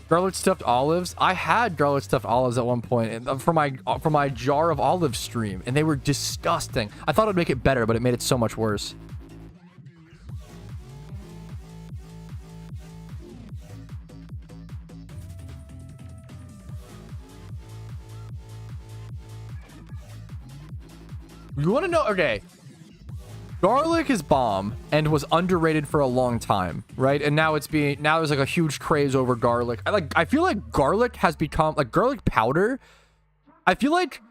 Garlic stuffed olives. I had garlic stuffed olives at one point for my jar of olive stream, and they were disgusting. I thought it'd make it better, but it made it so much worse. You want to know? Okay. Garlic is bomb and was underrated for a long time, right? And now there's like a huge craze over garlic. I feel like garlic has become like garlic powder. I feel like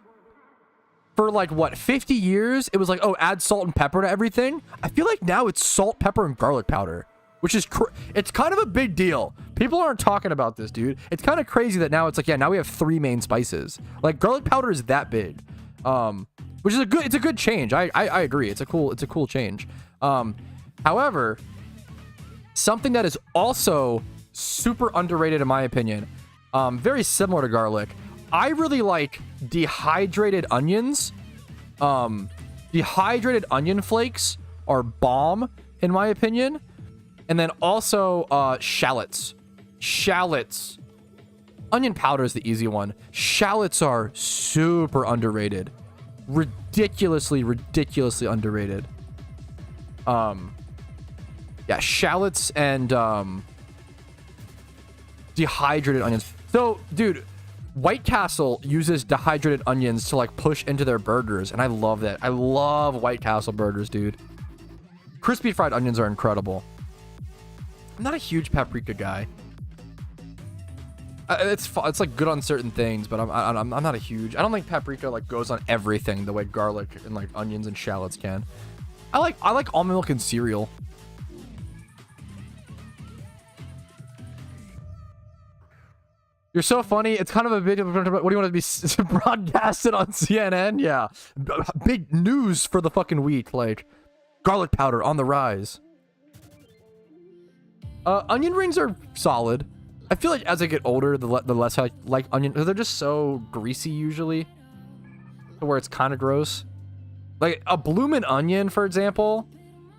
for like what 50 years it was like, oh, add salt and pepper to everything. I feel like now it's salt, pepper, and garlic powder, which is it's kind of a big deal. People aren't talking about this, dude. It's kind of crazy that now it's like, yeah, now we have 3 main spices. Like garlic powder is that big. Which is it's a good change. I agree. It's a cool change. However, something that is also super underrated in my opinion, very similar to garlic. I really like dehydrated onions. Dehydrated onion flakes are bomb in my opinion. And then also shallots. Shallots. Onion powder is the easy one. Shallots are super underrated. Ridiculously underrated. Yeah, shallots and dehydrated onions. So, dude, White Castle uses dehydrated onions to like push into their burgers, and I love that. I love White Castle burgers, dude. Crispy fried onions are incredible. I'm not a huge paprika guy. It's like good on certain things, but I'm not a huge. I don't think paprika like goes on everything the way garlic and like onions and shallots can. I like almond milk and cereal. You're so funny. It's kind of a bit of what do you want to be broadcasted on CNN? Yeah, big news for the fucking week. Like garlic powder on the rise. Onion rings are solid. I feel like as I get older, the less I like onion. They're just so greasy usually, to where it's kind of gross. Like a bloomin' onion, for example,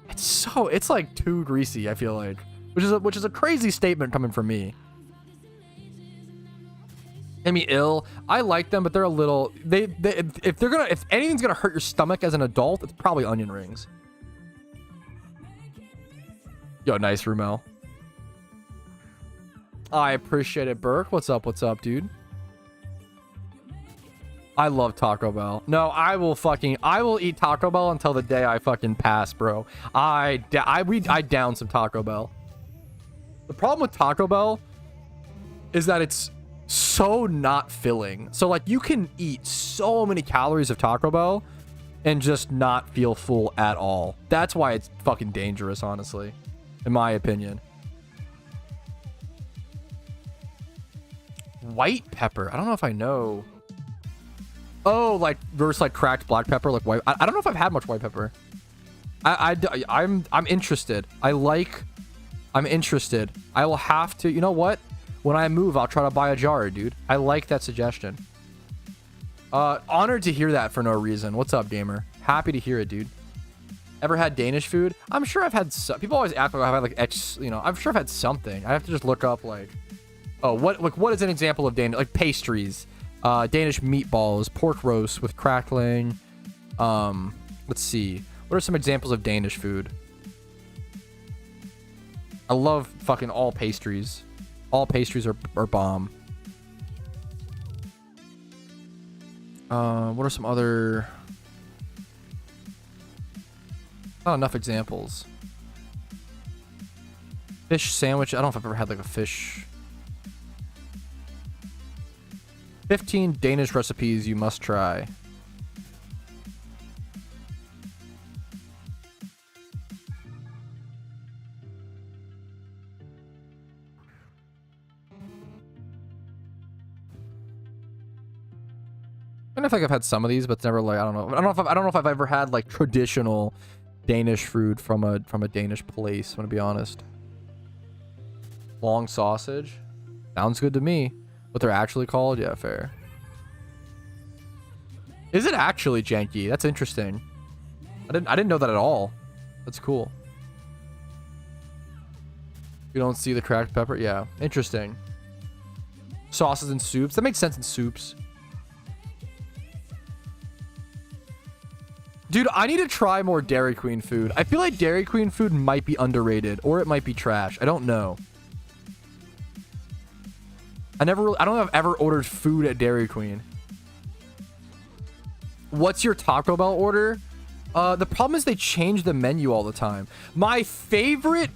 it's like too greasy. I feel like, which is a crazy statement coming from me. Made me ill. I like them, but they're a little. If anything's gonna hurt your stomach as an adult, it's probably onion rings. Yo, nice, Rumel. I appreciate it, Burke. What's up, dude? I love Taco Bell. No, I will eat Taco Bell until the day I fucking pass, bro. I down some Taco Bell. The problem with Taco Bell is that it's so not filling. So like you can eat so many calories of Taco Bell and just not feel full at all. That's why it's fucking dangerous, honestly, in my opinion. White pepper. I don't know if I know. Oh, like versus like cracked black pepper, like white. I don't know if I've had much white pepper. I'm interested. I'm interested. I will have to. You know what? When I move, I'll try to buy a jar, dude. I like that suggestion. Honored to hear that for no reason. What's up, gamer? Happy to hear it, dude. Ever had Danish food? I'm sure I've had. People always ask like I've had like you know. I'm sure I've had something. I have to just look up like. Oh, what is an example of Danish, like pastries, Danish meatballs, pork roast with crackling. Let's see. What are some examples of Danish food? I love fucking all pastries. All pastries are bomb. What are some other? Not enough examples. Fish sandwich. I don't know if I've ever had like a fish. 15 Danish recipes you must try. I don't know if I've had some of these, but it's never like I don't know if I've ever had like traditional Danish food from a Danish place. I'm gonna be honest. Long sausage, sounds good to me. What they're actually called, yeah, fair. Is it actually janky? That's interesting. I didn't know that at all. That's cool. You don't see the cracked pepper, yeah, interesting. Sauces and soups, that makes sense in soups. Dude, I need to try more Dairy Queen food. I feel like Dairy Queen food might be underrated, or it might be trash. I don't know. I don't know if I've ever ordered food at Dairy Queen. What's your Taco Bell order? The problem is they change the menu all the time. My favorite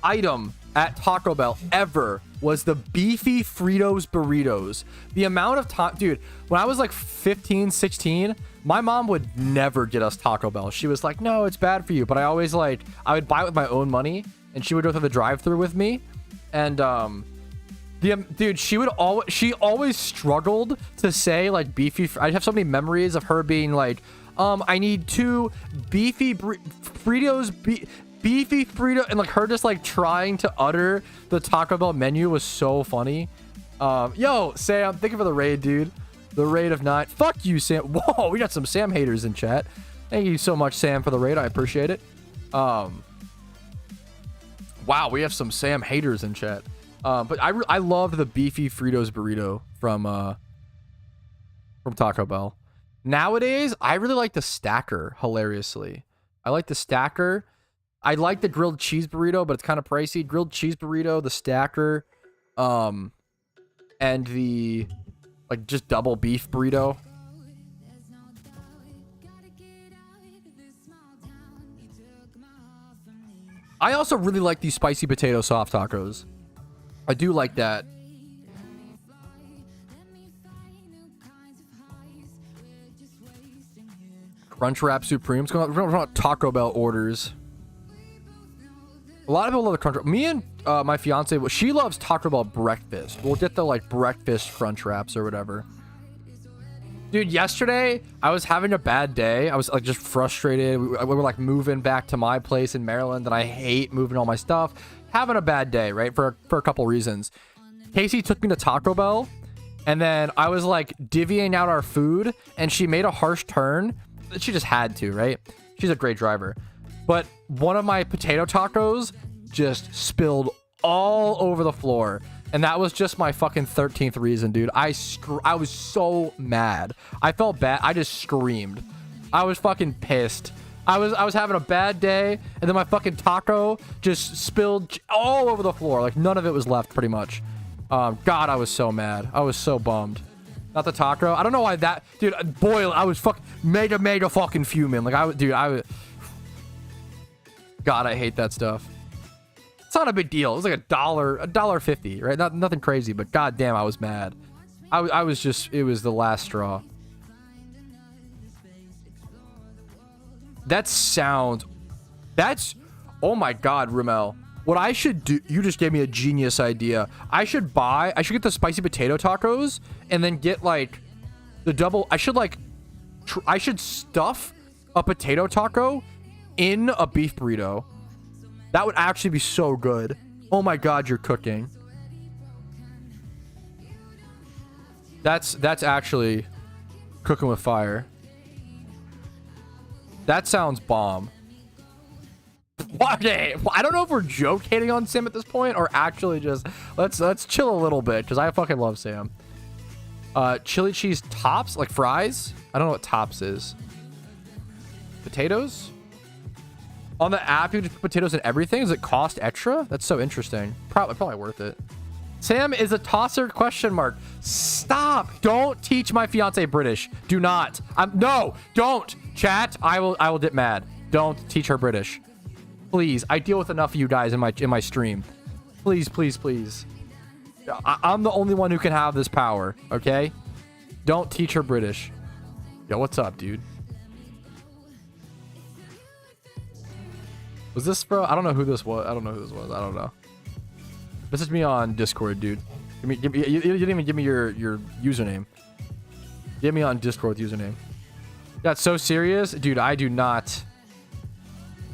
item at Taco Bell ever was the beefy Fritos burritos. The amount of time, dude, when I was like 15, 16, my mom would never get us Taco Bell. She was like, no, it's bad for you. But I always like, I would buy it with my own money and she would go through the drive-thru with me. And, dude, she always struggled to say like beefy. I have so many memories of her being like, I need 2 beefy Fritos, beefy Frito, and like her just like trying to utter the Taco Bell menu was so funny. Yo, Sam, thank you for the raid, dude. The raid of 9. Fuck you, Sam. Whoa, we got some Sam haters in chat. Thank you so much, Sam, for the raid. I appreciate it. Wow, we have some Sam haters in chat. But I loved the beefy Fritos burrito from Taco Bell. Nowadays, I really like the stacker, hilariously. I like the stacker. I like the grilled cheese burrito, but it's kind of pricey. Grilled cheese burrito, the stacker, and the like just double beef burrito. I also really like these spicy potato soft tacos. I do like that. Crunchwrap Supremes. We're going to Taco Bell orders. A lot of people love the Crunchwrap. Me and my fiance, she loves Taco Bell breakfast. We'll get the like breakfast Crunchwraps or whatever. Dude, yesterday I was having a bad day. I was like just frustrated. We were like moving back to my place in Maryland, and I hate moving all my stuff. Having a bad day, right? For a couple reasons. Casey took me to Taco Bell, and then I was like divvying out our food, and she made a harsh turn. She just had to, right? She's a great driver. But one of my potato tacos just spilled all over the floor. And that was just my fucking 13th reason, dude. I was so mad. I felt bad. I just screamed. I was fucking pissed. I was having a bad day, and then my fucking taco just spilled all over the floor. Like, none of it was left, pretty much. God, I was so mad. I was so bummed. Not the taco. I don't know why that... Dude, boy, I was mega fucking fuming. Like, God, I hate that stuff. It's not a big deal. It was like $1.50, right? Nothing crazy, but goddamn, I was mad. I was just... It was the last straw. That sounds... That's... Oh my God, Rumel. What I should do... You just gave me a genius idea. I should get the spicy potato tacos and then get like the double... I should stuff a potato taco in a beef burrito. That would actually be so good. Oh my God, you're cooking. That's actually cooking with fire. That sounds bomb. What? I don't know if we're joke hating on Sam at this point or actually just let's chill a little bit because I fucking love Sam. Chili cheese tops, like fries. I don't know what tops is. Potatoes. On the app, you just put potatoes in everything. Does it cost extra? That's so interesting. Probably worth it. Sam is a tosser ? Stop! Don't teach my fiance British. Do not. No, don't. Chat. I will get mad. Don't teach her British. Please. I deal with enough of you guys in my stream. Please, please, please. I'm the only one who can have this power, okay? Don't teach her British. Yo, what's up, dude? Was this bro? I don't know who this was. I don't know. Message me on Discord, dude. Give me. You didn't even give me your username. Give me on Discord with username. That's so serious, dude. I do not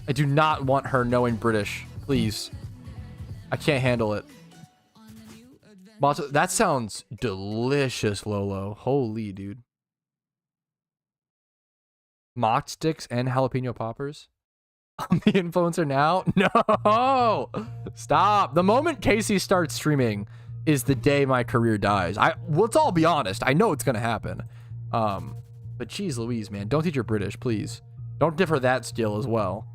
want her knowing British. Please. I can't handle it. That sounds delicious, Lolo. Holy, dude. Mock sticks and jalapeno poppers. I'm the influencer now? No! Stop. The moment Casey starts streaming is the day my career dies. Let's all be honest. I know it's going to happen. But geez Louise, man. Don't teach her British, please. Don't give her that skill as well.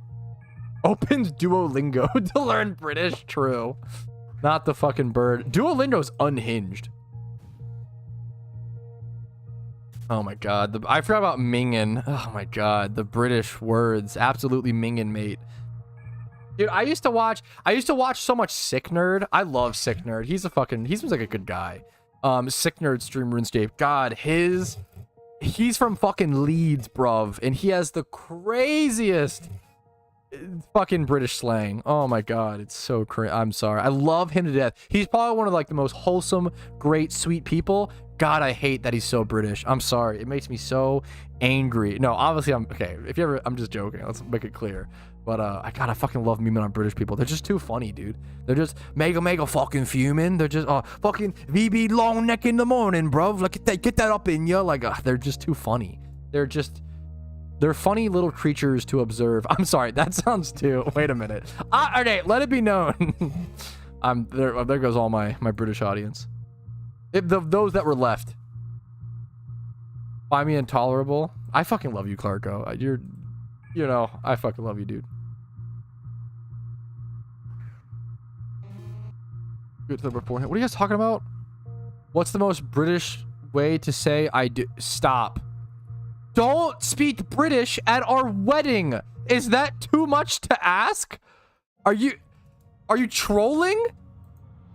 Opens Duolingo to learn British? True. Not the fucking bird. Duolingo's unhinged. Oh my god. I forgot about mingin. Oh my god. The British words. Absolutely mingin, mate. Dude, I used to watch so much Sick Nerd. I love Sick Nerd. He seems like a good guy. Sick Nerd stream RuneScape. God, he's from fucking Leeds, bruv. And he has the craziest fucking British slang. Oh my god, it's so crazy. I'm sorry. I love him to death. He's probably one of like the most wholesome, great, sweet people. God, I hate that he's so British. I'm sorry. It makes me so angry. No, obviously I'm just joking. Let's make it clear. But I fucking love memeing on British people. They're just too funny, dude. They're just mega fucking fuming. They're just fucking VB long neck in the morning, bro. Like get that up in you. Like they're just too funny. They're funny little creatures to observe. I'm sorry, that sounds too. Wait a minute. Okay, let it be known. There goes all my British audience. Those that were left. Find me intolerable. I fucking love you, Clarko. I fucking love you, dude. Good to the beforehand. What are you guys talking about? What's the most British way to say I do? Stop. Don't speak British at our wedding. Is that too much to ask? Are you trolling?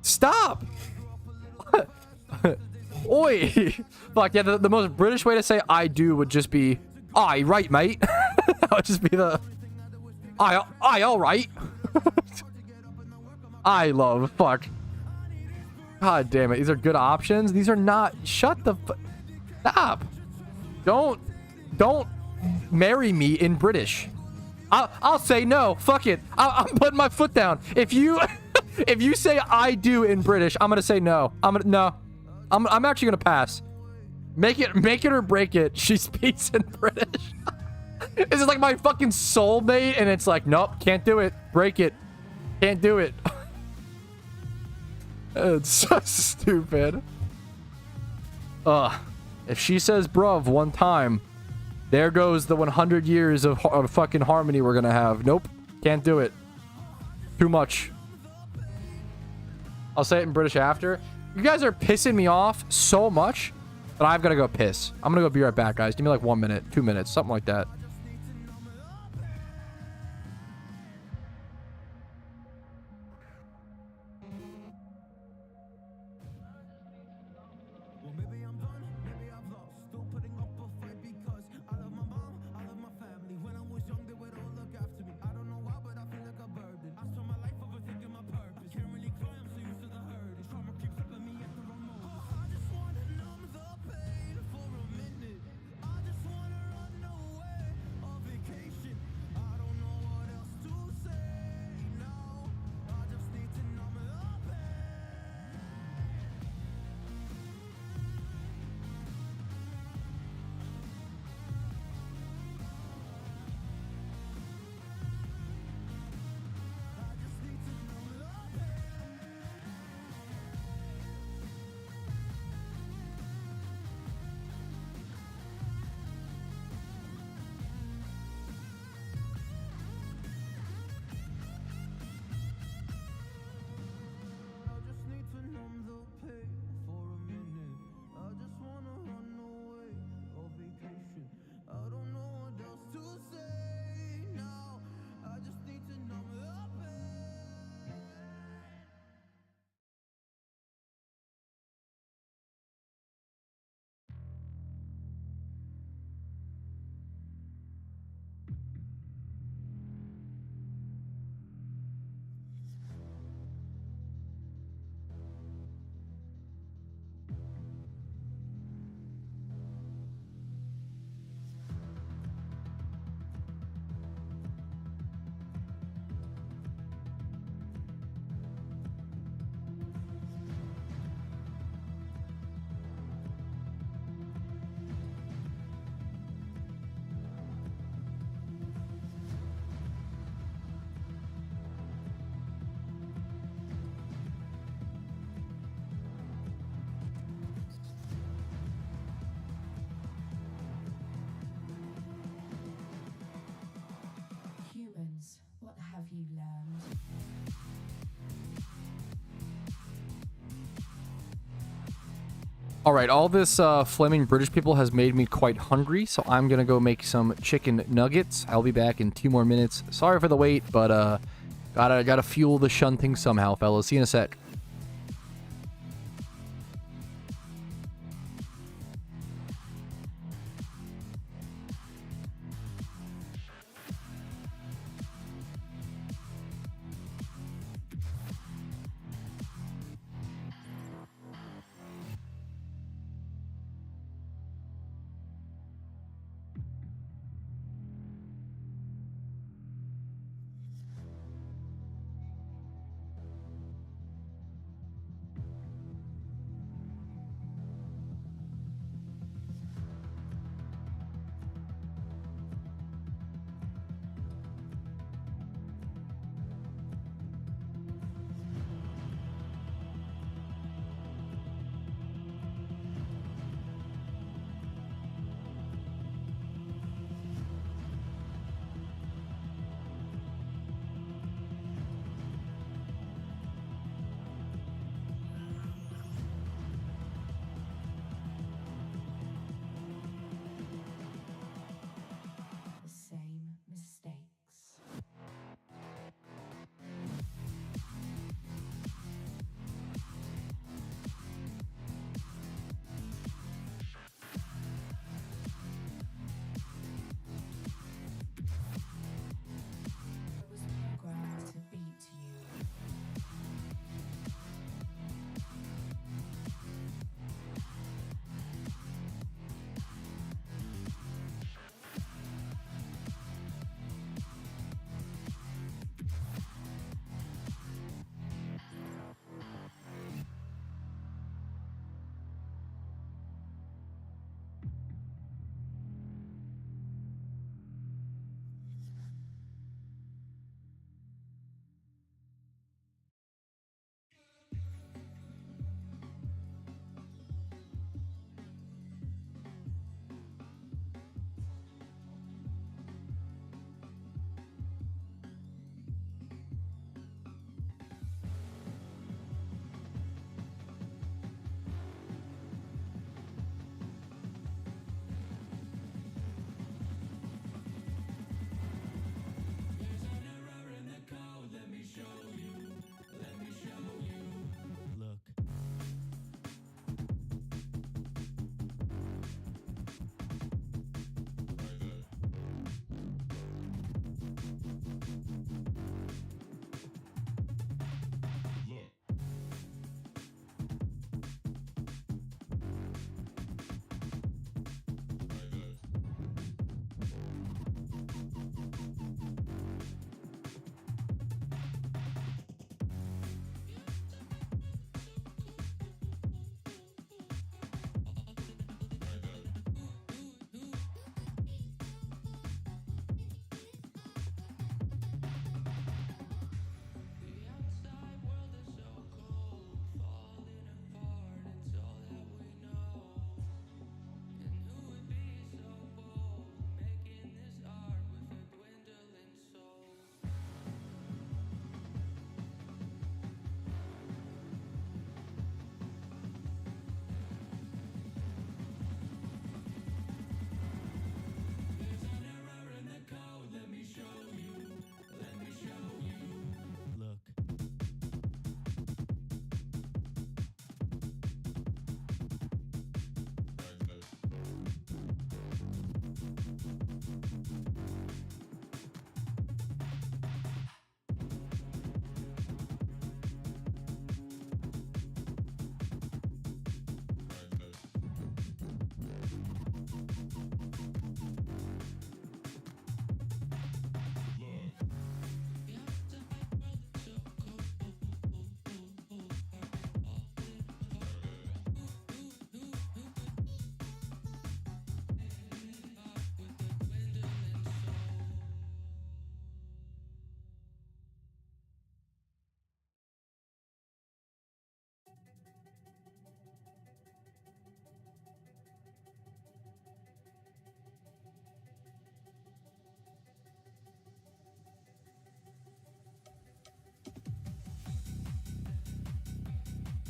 Stop. Oi. Fuck yeah, the most British way to say I do would just be aye, right, mate. That would just be the aye, all right. I love. Fuck. God damn it. These are good options. These are not. Shut the stop. Don't marry me in British. I'll say no. Fuck it. I'm putting my foot down. If you say I do in British, I'm gonna say no. I'm actually gonna pass. Make it or break it. She speaks in British. This is like my fucking soulmate, and it's like, nope, can't do it. Break it. Can't do it. It's so stupid. If she says bruv one time, there goes the 100 years of fucking harmony we're gonna have. Nope, can't do it. Too much. I'll say it in British after. You guys are pissing me off so much that I've got to go piss. I'm gonna go be right back, guys. Give me like 1 minute, 2 minutes, something like that. All right, all this flaming British people has made me quite hungry, so I'm gonna go make some chicken nuggets. I'll be back in 2 more minutes. Sorry for the wait, but gotta fuel the shunting somehow, fellas. See you in a sec.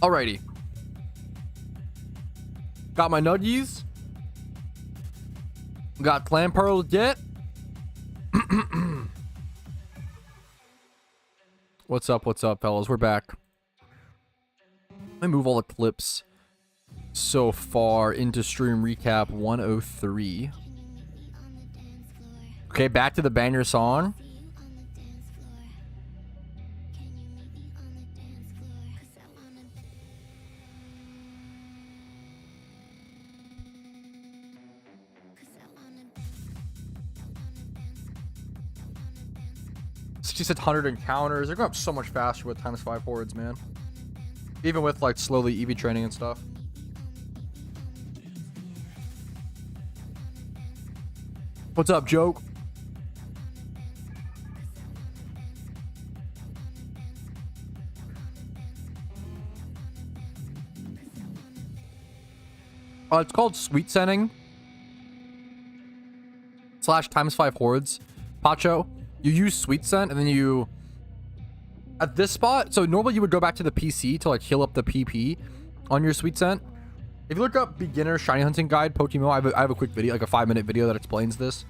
Alrighty. Got my nuggies. Got clan pearl get. What's up, fellas? We're back. Let me move all the clips so far into stream recap 103. Okay, back to the banger song. She said 100 encounters. They're going up so much faster with ×5 hordes, man. Even with like slowly EV training and stuff. What's up, Joke? It's called sweet scenting / ×5 hordes. Pacho, you use sweet scent and then you at this spot. So normally you would go back to the PC to like heal up the PP on your sweet scent. If you look up beginner shiny hunting guide PokeMMO, I have a quick video, like a 5-minute video that explains this.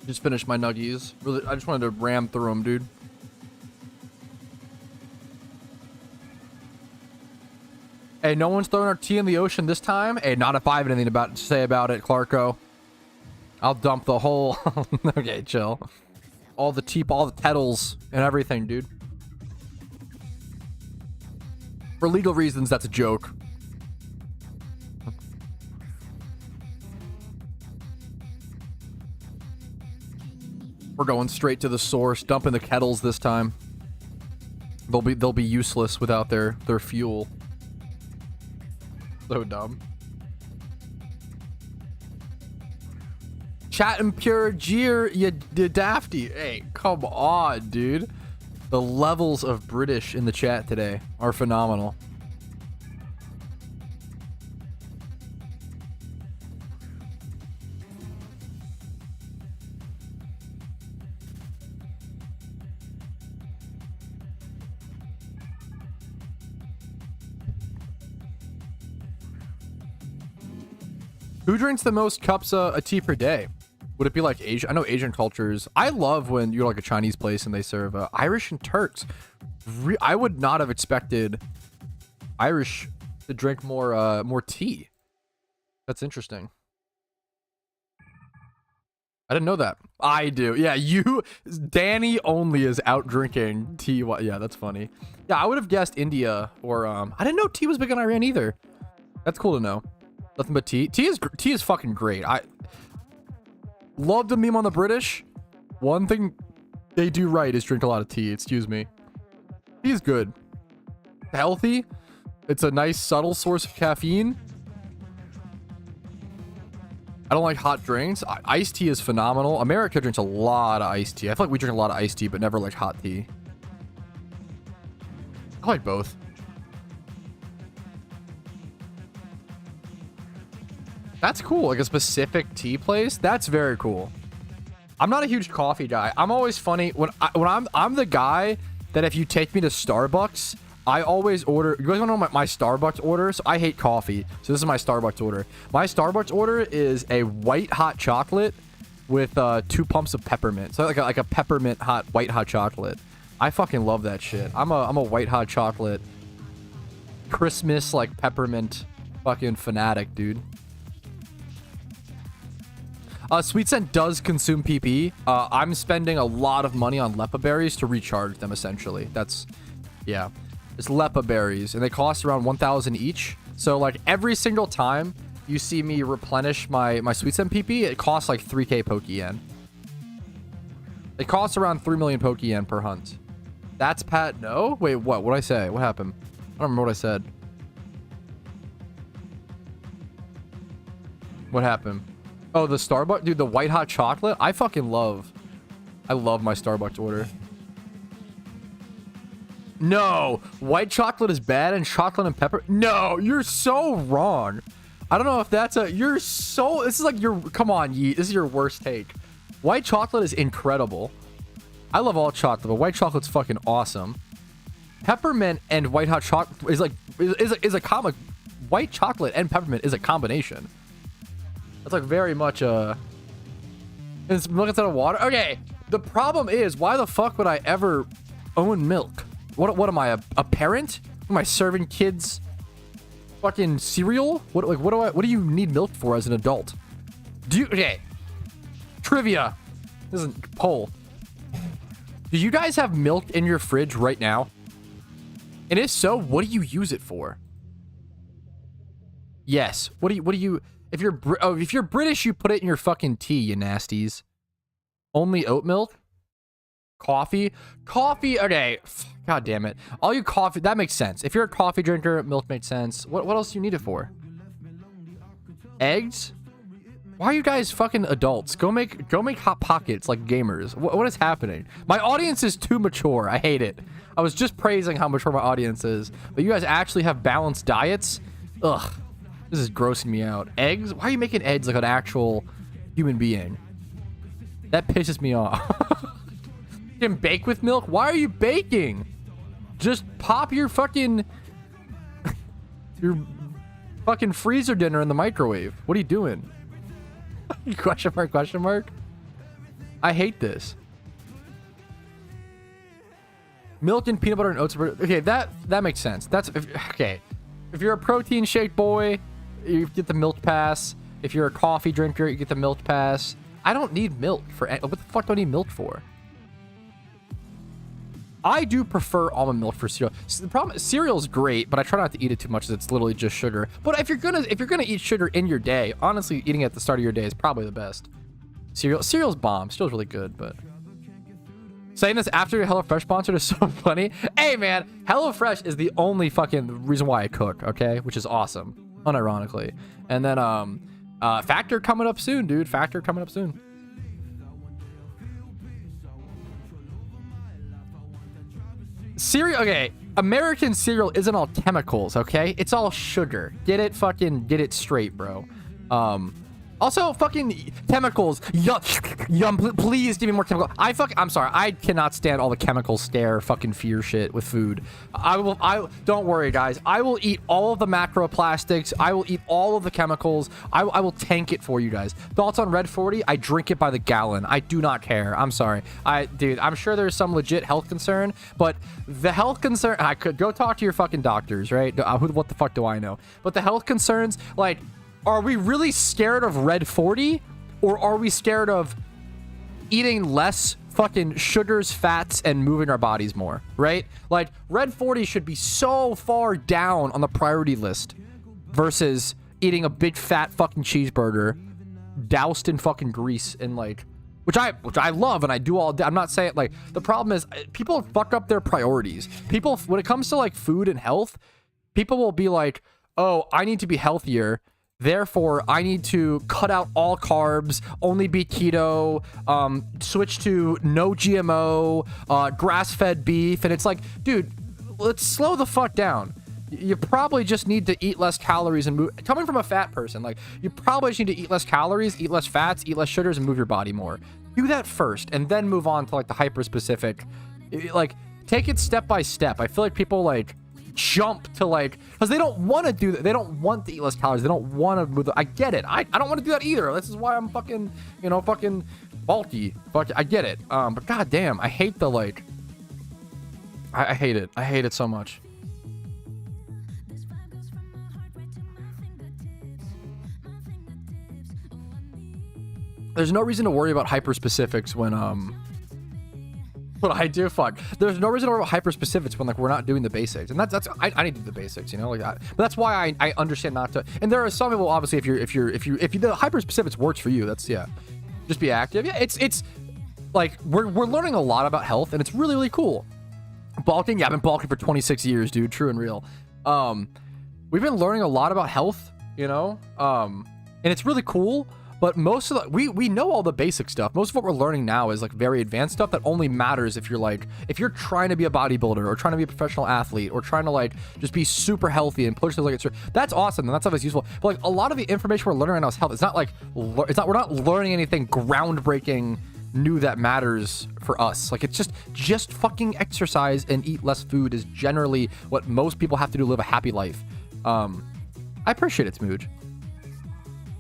Just finished my nuggies. Really, I just wanted to ram through them, dude. Hey, no one's throwing our tea in the ocean this time. Hey, not if I have anything to say about it, Clarko. I'll dump the whole... Okay, chill. All the tea, all the kettles and everything, dude. For legal reasons, that's a joke. We're going straight to the source, dumping the kettles this time. They'll be useless without their fuel. So dumb. Chatting pure jeer, you dafty. Hey, come on, dude. The levels of British in the chat today are phenomenal. Who drinks the most cups a tea per day? Would it be like Asia? I know Asian cultures. I love when you're like a Chinese place and they serve Irish and Turks. I would not have expected Irish to drink more tea. That's interesting. I didn't know that. I do. Yeah, Danny only is out drinking tea. Yeah, that's funny. Yeah, I would have guessed India or I didn't know tea was big in Iran either. That's cool to know. Nothing but tea. Tea is fucking great. I love the meme on the British. One thing they do right is drink a lot of tea. Excuse me. Tea is good. Healthy. It's a nice subtle source of caffeine. I don't like hot drinks. Iced tea is phenomenal. America drinks a lot of iced tea. I feel like we drink a lot of iced tea, but never like hot tea. I like both. That's cool. Like a specific tea place. That's very cool. I'm not a huge coffee guy. I'm always funny when I'm the guy that if you take me to Starbucks, I always order. You guys want to know my Starbucks order? So I hate coffee. So this is my Starbucks order. My Starbucks order is a white hot chocolate with 2 pumps of peppermint. So like a peppermint white hot chocolate. I fucking love that shit. I'm a white hot chocolate Christmas like peppermint fucking fanatic, dude. Sweet Scent does consume PP. I'm spending a lot of money on Lepa berries to recharge them, essentially. Yeah. It's Lepa berries, and they cost around 1,000 each. So, like, every single time you see me replenish my Sweet Scent PP, it costs like 3k Pokeyen. It costs around 3 million Pokeyen per hunt. That's Pat, no? Wait, what? What'd I say? What happened? I don't remember what I said. What happened? Oh, the Starbucks, dude, the white hot chocolate. I love my Starbucks order. No, white chocolate is bad and chocolate and pepper. No, you're so wrong. I don't know if that's a, you're so, this is like your, come on, Yeet. This is your worst take. White chocolate is incredible. I love all chocolate, but white chocolate's fucking awesome. Peppermint and white hot chocolate is like, is a comic. White chocolate and peppermint is a combination. That's like very much it's milk instead of water. Okay, the problem is, why the fuck would I ever own milk? What am I, a parent? Am I serving kids fucking cereal? What do you need milk for as an adult? Okay, trivia. This isn't poll. Do you guys have milk in your fridge right now? And if so, what do you use it for? Yes. What do you if you're British, you put it in your fucking tea, you nasties. Only oat milk? Coffee? Coffee, okay. God damn it. All you coffee, that makes sense. If you're a coffee drinker, milk makes sense. What else do you need it for? Eggs? Why are you guys fucking adults? Go make hot pockets like gamers. What is happening? My audience is too mature. I hate it. I was just praising how mature my audience is, but you guys actually have balanced diets? Ugh. This is grossing me out. Eggs? Why are you making eggs like an actual human being? That pisses me off. You can bake with milk? Why are you baking? Just pop your fucking freezer dinner in the microwave. What are you doing? Question mark, question mark. I hate this. Milk and peanut butter and oats. Okay, that makes sense. That's okay. If you're a protein shake boy, you get the milk pass. If you're a coffee drinker, you get the milk pass. I don't need milk for what the fuck do I need milk for? I do prefer almond milk for cereal. So the problem, cereal's great, but I try not to eat it too much. It's literally just sugar. But if you're gonna eat sugar in your day, honestly, eating it at the start of your day is probably the best. Cereal's bomb. Cereal's really good, but saying this after your HelloFresh sponsor is so funny. Hey man, HelloFresh is the only fucking reason why I cook. Okay, which is awesome, unironically. And then Factor coming up soon, dude. Factor coming up soon. Cereal, okay. American cereal isn't all chemicals, okay? It's all sugar. Get it straight, bro. Also, fucking chemicals. Yum, please give me more chemical. I'm sorry. I cannot stand all the chemical stare, fucking fear shit with food. Don't worry, guys. I will eat all of the macroplastics. I will eat all of the chemicals. I will tank it for you guys. Thoughts on Red 40? I drink it by the gallon. I do not care. I'm sorry. Dude, I'm sure there's some legit health concern, but the health concern, I could go talk to your fucking doctors, right? What the fuck do I know? But the health concerns, like, are we really scared of Red 40? Or are we scared of eating less fucking sugars, fats, and moving our bodies more, right? Like, Red 40 should be so far down on the priority list versus eating a big fat fucking cheeseburger doused in fucking grease and like, which I love and I do all day. I'm not saying, like, the problem is people fuck up their priorities. People, when it comes to like food and health, people will be like, oh, I need to be healthier, therefore I need to cut out all carbs, only be keto, switch to no GMO, grass-fed beef. And it's like, dude, let's slow the fuck down. You probably just need to eat less calories and move. Coming from a fat person, like, you probably just need to eat less calories, eat less fats, eat less sugars, and move your body more. Do that first and then move on to like the hyper specific. Like, take it step by step. I feel like people like jump to like, because they don't want to do that. They don't want to eat less calories. They don't want to move. I get it. I don't want to do that either. This is why I'm fucking, fucking bulky. Fuck, I get it. But goddamn, I hate the like. I hate it. I hate it so much. There's no reason to worry about hyper specifics when what I do, fuck. There's no reason to worry about hyper specifics when like we're not doing the basics, and that's I need to do the basics, like that. But that's why I understand not to. And there are some people, obviously, if the hyper specifics works for you, that's, yeah, just be active. Yeah, it's like we're learning a lot about health, and it's really, really cool. Bulking, yeah, I've been bulking for 26 years, dude. True and real. We've been learning a lot about health, and it's really cool. But most of the we know all the basic stuff. Most of what we're learning now is like very advanced stuff that only matters if you're like, if you're trying to be a bodybuilder or trying to be a professional athlete or trying to like just be super healthy and push things like it's, that's awesome and that stuff is useful. But like a lot of the information we're learning right now is health. It's not like we're not learning anything groundbreaking new that matters for us. Like it's just fucking exercise and eat less food is generally what most people have to do to live a happy life. I appreciate it, Smooge.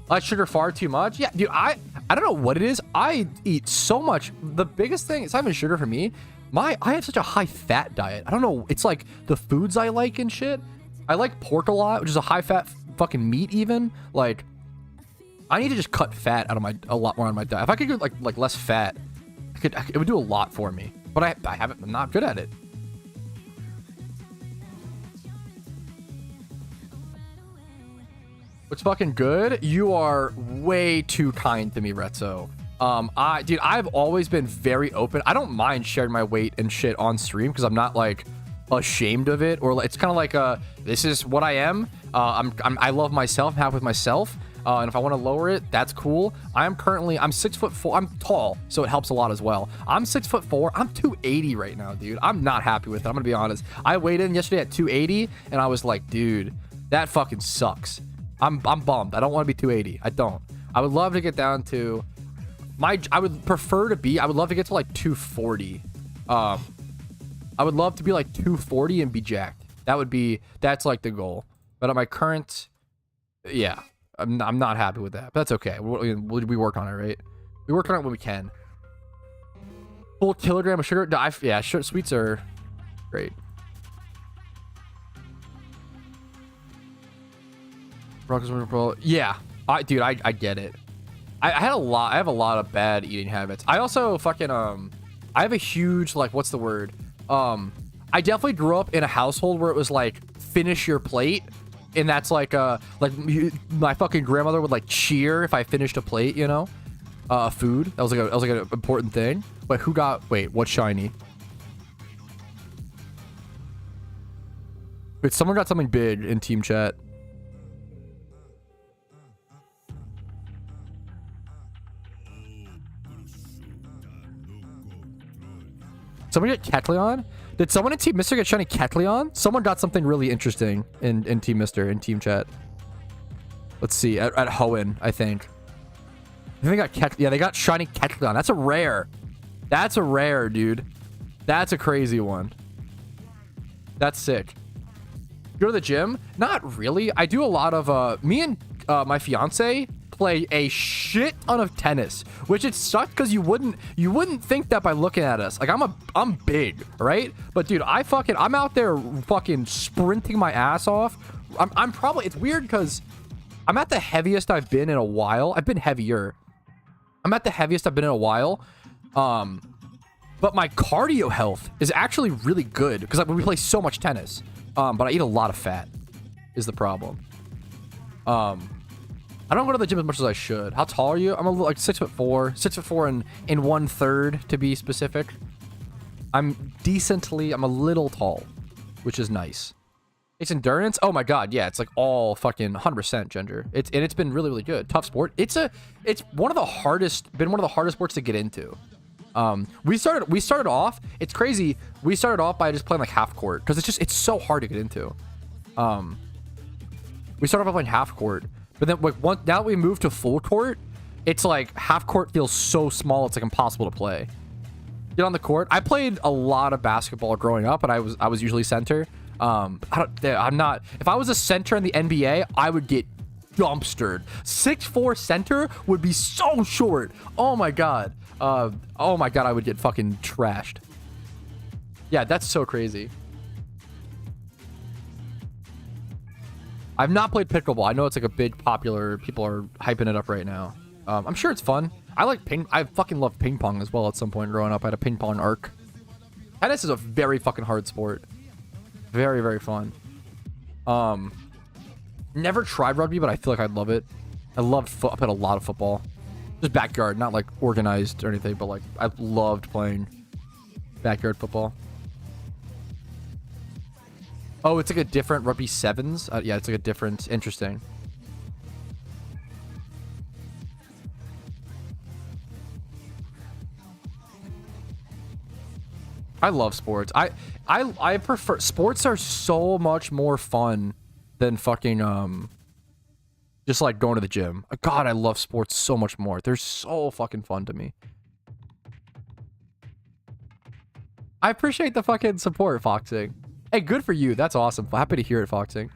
I sugar far too much. Yeah, dude, I don't know what it is. I eat so much. The biggest thing, it's not even sugar for me. I have such a high fat diet. I don't know. It's like the foods I like and shit. I like pork a lot, which is a high fat fucking meat even. Like I need to just cut fat out of a lot more on my diet. If I could get like less fat, it would do a lot for me. But I'm not good at it. What's fucking good? You are way too kind to me, Retzo. Dude, I've always been very open. I don't mind sharing my weight and shit on stream because I'm not like ashamed of it, or it's kind of like this is what I am. I love myself, I'm happy with myself. And if I want to lower it, that's cool. I'm 6'4". I'm tall, so it helps a lot as well. I'm 6'4". I'm 280 right now, dude. I'm not happy with it. I'm gonna be honest. I weighed in yesterday at 280, and I was like, dude, that fucking sucks. I'm bummed. I don't want to be 280. I don't. I would love to get down to I would love to get to like 240. I would love to be like 240 and be jacked. That's like the goal. But at my current, yeah, I'm not happy with that. But that's okay. We work on it, right? We work on it when we can. Full kilogram of sugar. Yeah, sweets are great. Yeah, dude, I get it. I have a lot of bad eating habits. I also fucking I have a huge, like, what's the word? I definitely grew up in a household where it was like finish your plate, and that's like my fucking grandmother would like cheer if I finished a plate, you know, food. That was like an important thing. But what's shiny? Wait, someone got something big in team chat. Someone get Kecleon? Did someone in Team Mr. get shiny Kecleon? Someone got something really interesting in Team Mr. in team chat. Let's see. At Hoenn, I think. They got they got shiny Kecleon. That's a rare. That's a rare, dude. That's a crazy one. That's sick. Go to the gym? Not really. I do a lot of me and my fiance play a shit ton of tennis, which it sucked because you wouldn't think that by looking at us. Like I'm big, right? But dude, I'm out there fucking sprinting my ass off. I'm probably, it's weird because I'm at the heaviest I've been in a while. I've been heavier. I'm at the heaviest I've been in a while. But my cardio health is actually really good because we play so much tennis. But I eat a lot of fat is the problem. I don't go to the gym as much as I should. How tall are you? I'm like 6'4", 6'4" and 1/3 to be specific. I'm a little tall, which is nice. It's endurance. Oh my god, yeah, it's like all fucking 100% Ginger. It's been really, really good. Tough sport. It's one of the hardest sports to get into. We started off. It's crazy. We started off by just playing like half court because it's so hard to get into. We started off playing half court. But then, like, now that we moved to full court, it's like half court feels so small, it's like impossible to play. Get on the court. I played a lot of basketball growing up, and I was usually center. I'm not. If I was a center in the NBA, I would get dumpstered. 6'4" center would be so short. Oh my god. I would get fucking trashed. Yeah, that's so crazy. I've not played pickleball. I know it's like a big popular. People are hyping it up right now. I'm sure it's fun. I fucking loved ping pong as well at some point growing up. I had a ping pong arc. Tennis is a very fucking hard sport. Very, very fun. Never tried rugby, but I feel like I'd love it. I played a lot of football. Just backyard, not like organized or anything, but like I loved playing backyard football. Oh, it's like a different rugby sevens. Yeah, it's like a different. Interesting. I love sports. I prefer sports are so much more fun than fucking just like going to the gym. God, I love sports so much more. They're so fucking fun to me. I appreciate the fucking support, Foxing. Hey, good for you. That's awesome. Happy to hear it, Foxing.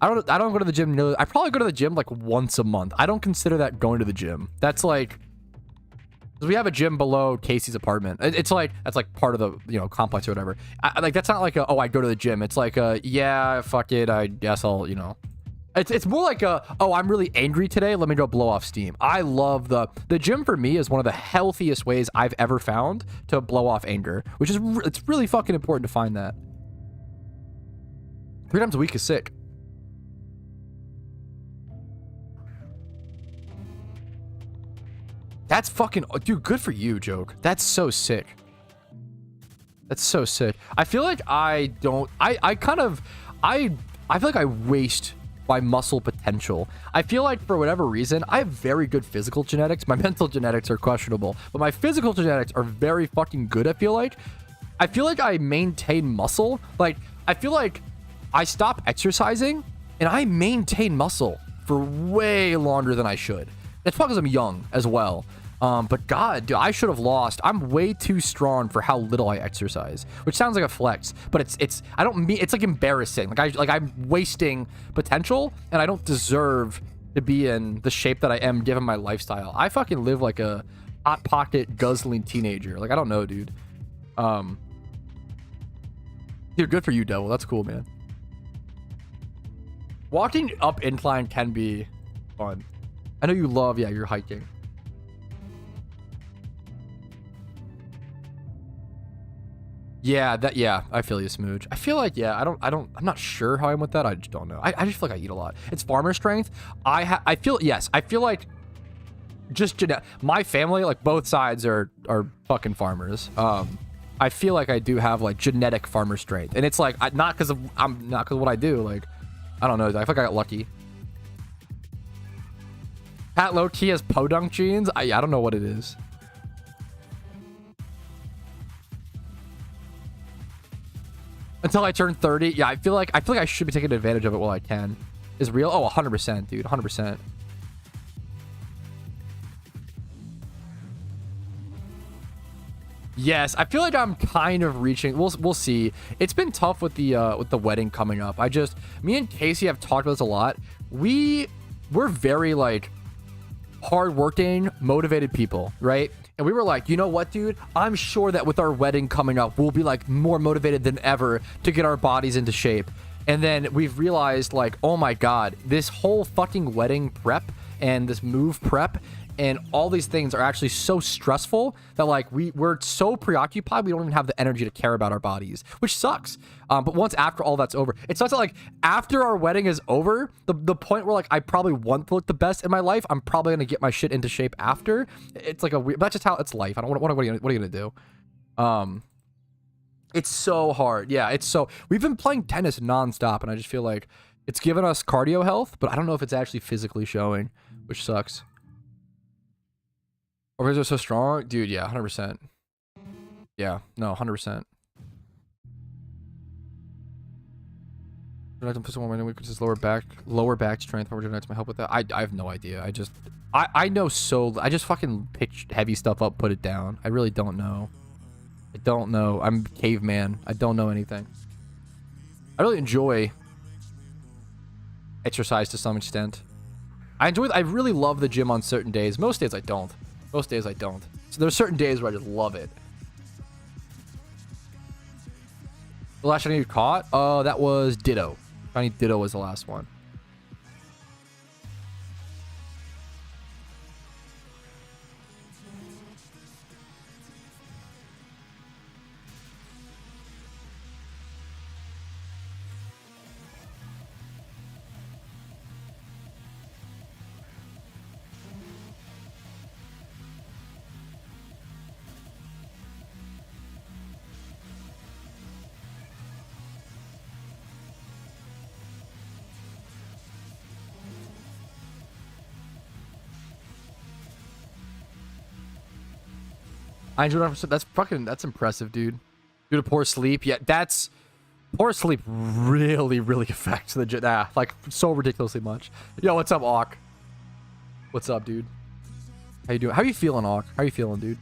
I don't go to the gym. No, I probably go to the gym like once a month. I don't consider that going to the gym. That's like, because we have a gym below Casey's apartment. It's like, that's like part of the, you know, complex or whatever. Like, that's not like a, oh, I go to the gym. It's like a, yeah, fuck it, I guess I'll, you know. It's more like a, oh, I'm really angry today, let me go blow off steam. I love the gym. For me, is one of the healthiest ways I've ever found to blow off anger, which is, it's really fucking important to find that. 3 times a week is sick. That's fucking, dude, good for you, Joke. That's so sick. That's so sick. I feel like I feel like I waste my muscle potential. I feel like for whatever reason, I have very good physical genetics. My mental genetics are questionable, but my physical genetics are very fucking good. I feel like I maintain muscle. Like, I feel like I stop exercising and I maintain muscle for way longer than I should. It's because I'm young as well. But God, dude, I should have lost. I'm way too strong for how little I exercise, which sounds like a flex, but it's I don't mean, it's like embarrassing. I'm wasting potential and I don't deserve to be in the shape that I am given my lifestyle. I fucking live like a hot pocket guzzling teenager. Like, I don't know, dude. Dude, good for you, Devil. That's cool, man. Walking up incline can be fun. I know you love, yeah, you're hiking. Yeah, I feel you, Smooch. I feel like, yeah, I'm not sure how I'm with that. I just don't know. I just feel like I eat a lot. It's farmer strength. I feel like just my family, like both sides are fucking farmers. I feel like I do have like genetic farmer strength, and it's like not because of what I do. Like, I don't know. I feel like I got lucky. Pat low-key has podunk genes. I don't know what it is. Until I turn 30. Yeah, I feel like I should be taking advantage of it while I can. Is real? Oh, 100%, dude. 100%. Yes, I feel like I'm kind of reaching. We'll see. It's been tough with the wedding coming up. Me and Casey have talked about this a lot. We're very like hardworking, motivated people, right? And we were like, you know what, dude? I'm sure that with our wedding coming up, we'll be like more motivated than ever to get our bodies into shape. And then we've realized, like, oh my God, this whole fucking wedding prep and this move prep and all these things are actually so stressful that like we're so preoccupied we don't even have the energy to care about our bodies, which sucks. But once after all that's over, it sucks that like after our wedding is over, the point where like I probably want to look the best in my life, I'm probably gonna get my shit into shape after. It's like a weird, but that's just how it's life. I don't what are you gonna do? It's so hard. Yeah, it's so, we've been playing tennis nonstop and I just feel like it's given us cardio health, but I don't know if it's actually physically showing, which sucks. Or is it so strong? Dude, yeah, 100%. Yeah, no, 100%. Lower back strength. Power genetics might help with that. I have no idea. I know so. I just fucking pick heavy stuff up, put it down. I really don't know. I don't know. I'm caveman. I don't know anything. I really enjoy exercise to some extent. I really love the gym on certain days. Most days I don't. So there's certain days where I just love it. The last shiny you caught? That was Ditto. Shiny Ditto was the last one. That's impressive, dude. Due to poor sleep. Yeah, that's... Poor sleep really, really affects the... like, so ridiculously much. Yo, what's up, Auk? What's up, dude? How you doing? How you feeling, Auk? How you feeling, dude?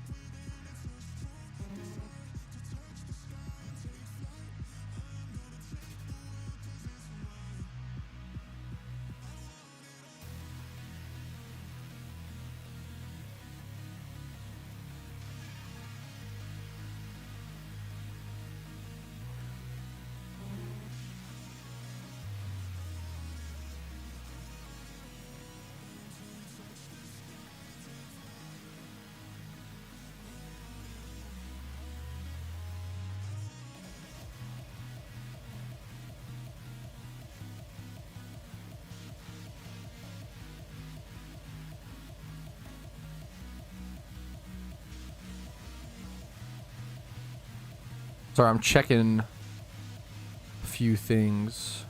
Sorry, I'm checking a few things.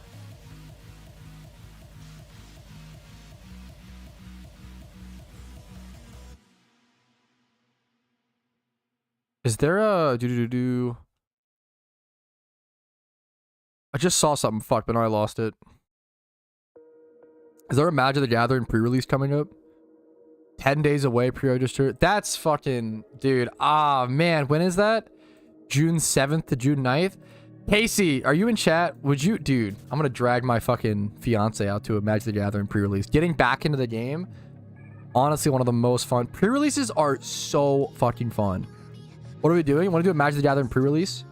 Is there a I just saw something. Fuck, but now I lost it. Is there a Magic the Gathering pre-release coming up? 10 days away pre-register. That's fucking... Dude, man. When is that? June 7th to June 9th? Casey, are you in chat? Would you... Dude, I'm gonna drag my fucking fiance out to a Magic the Gathering pre-release. Getting back into the game, honestly, one of the most fun. Pre-releases are so fucking fun. What are we doing? Want to do a Magic the Gathering pre-release?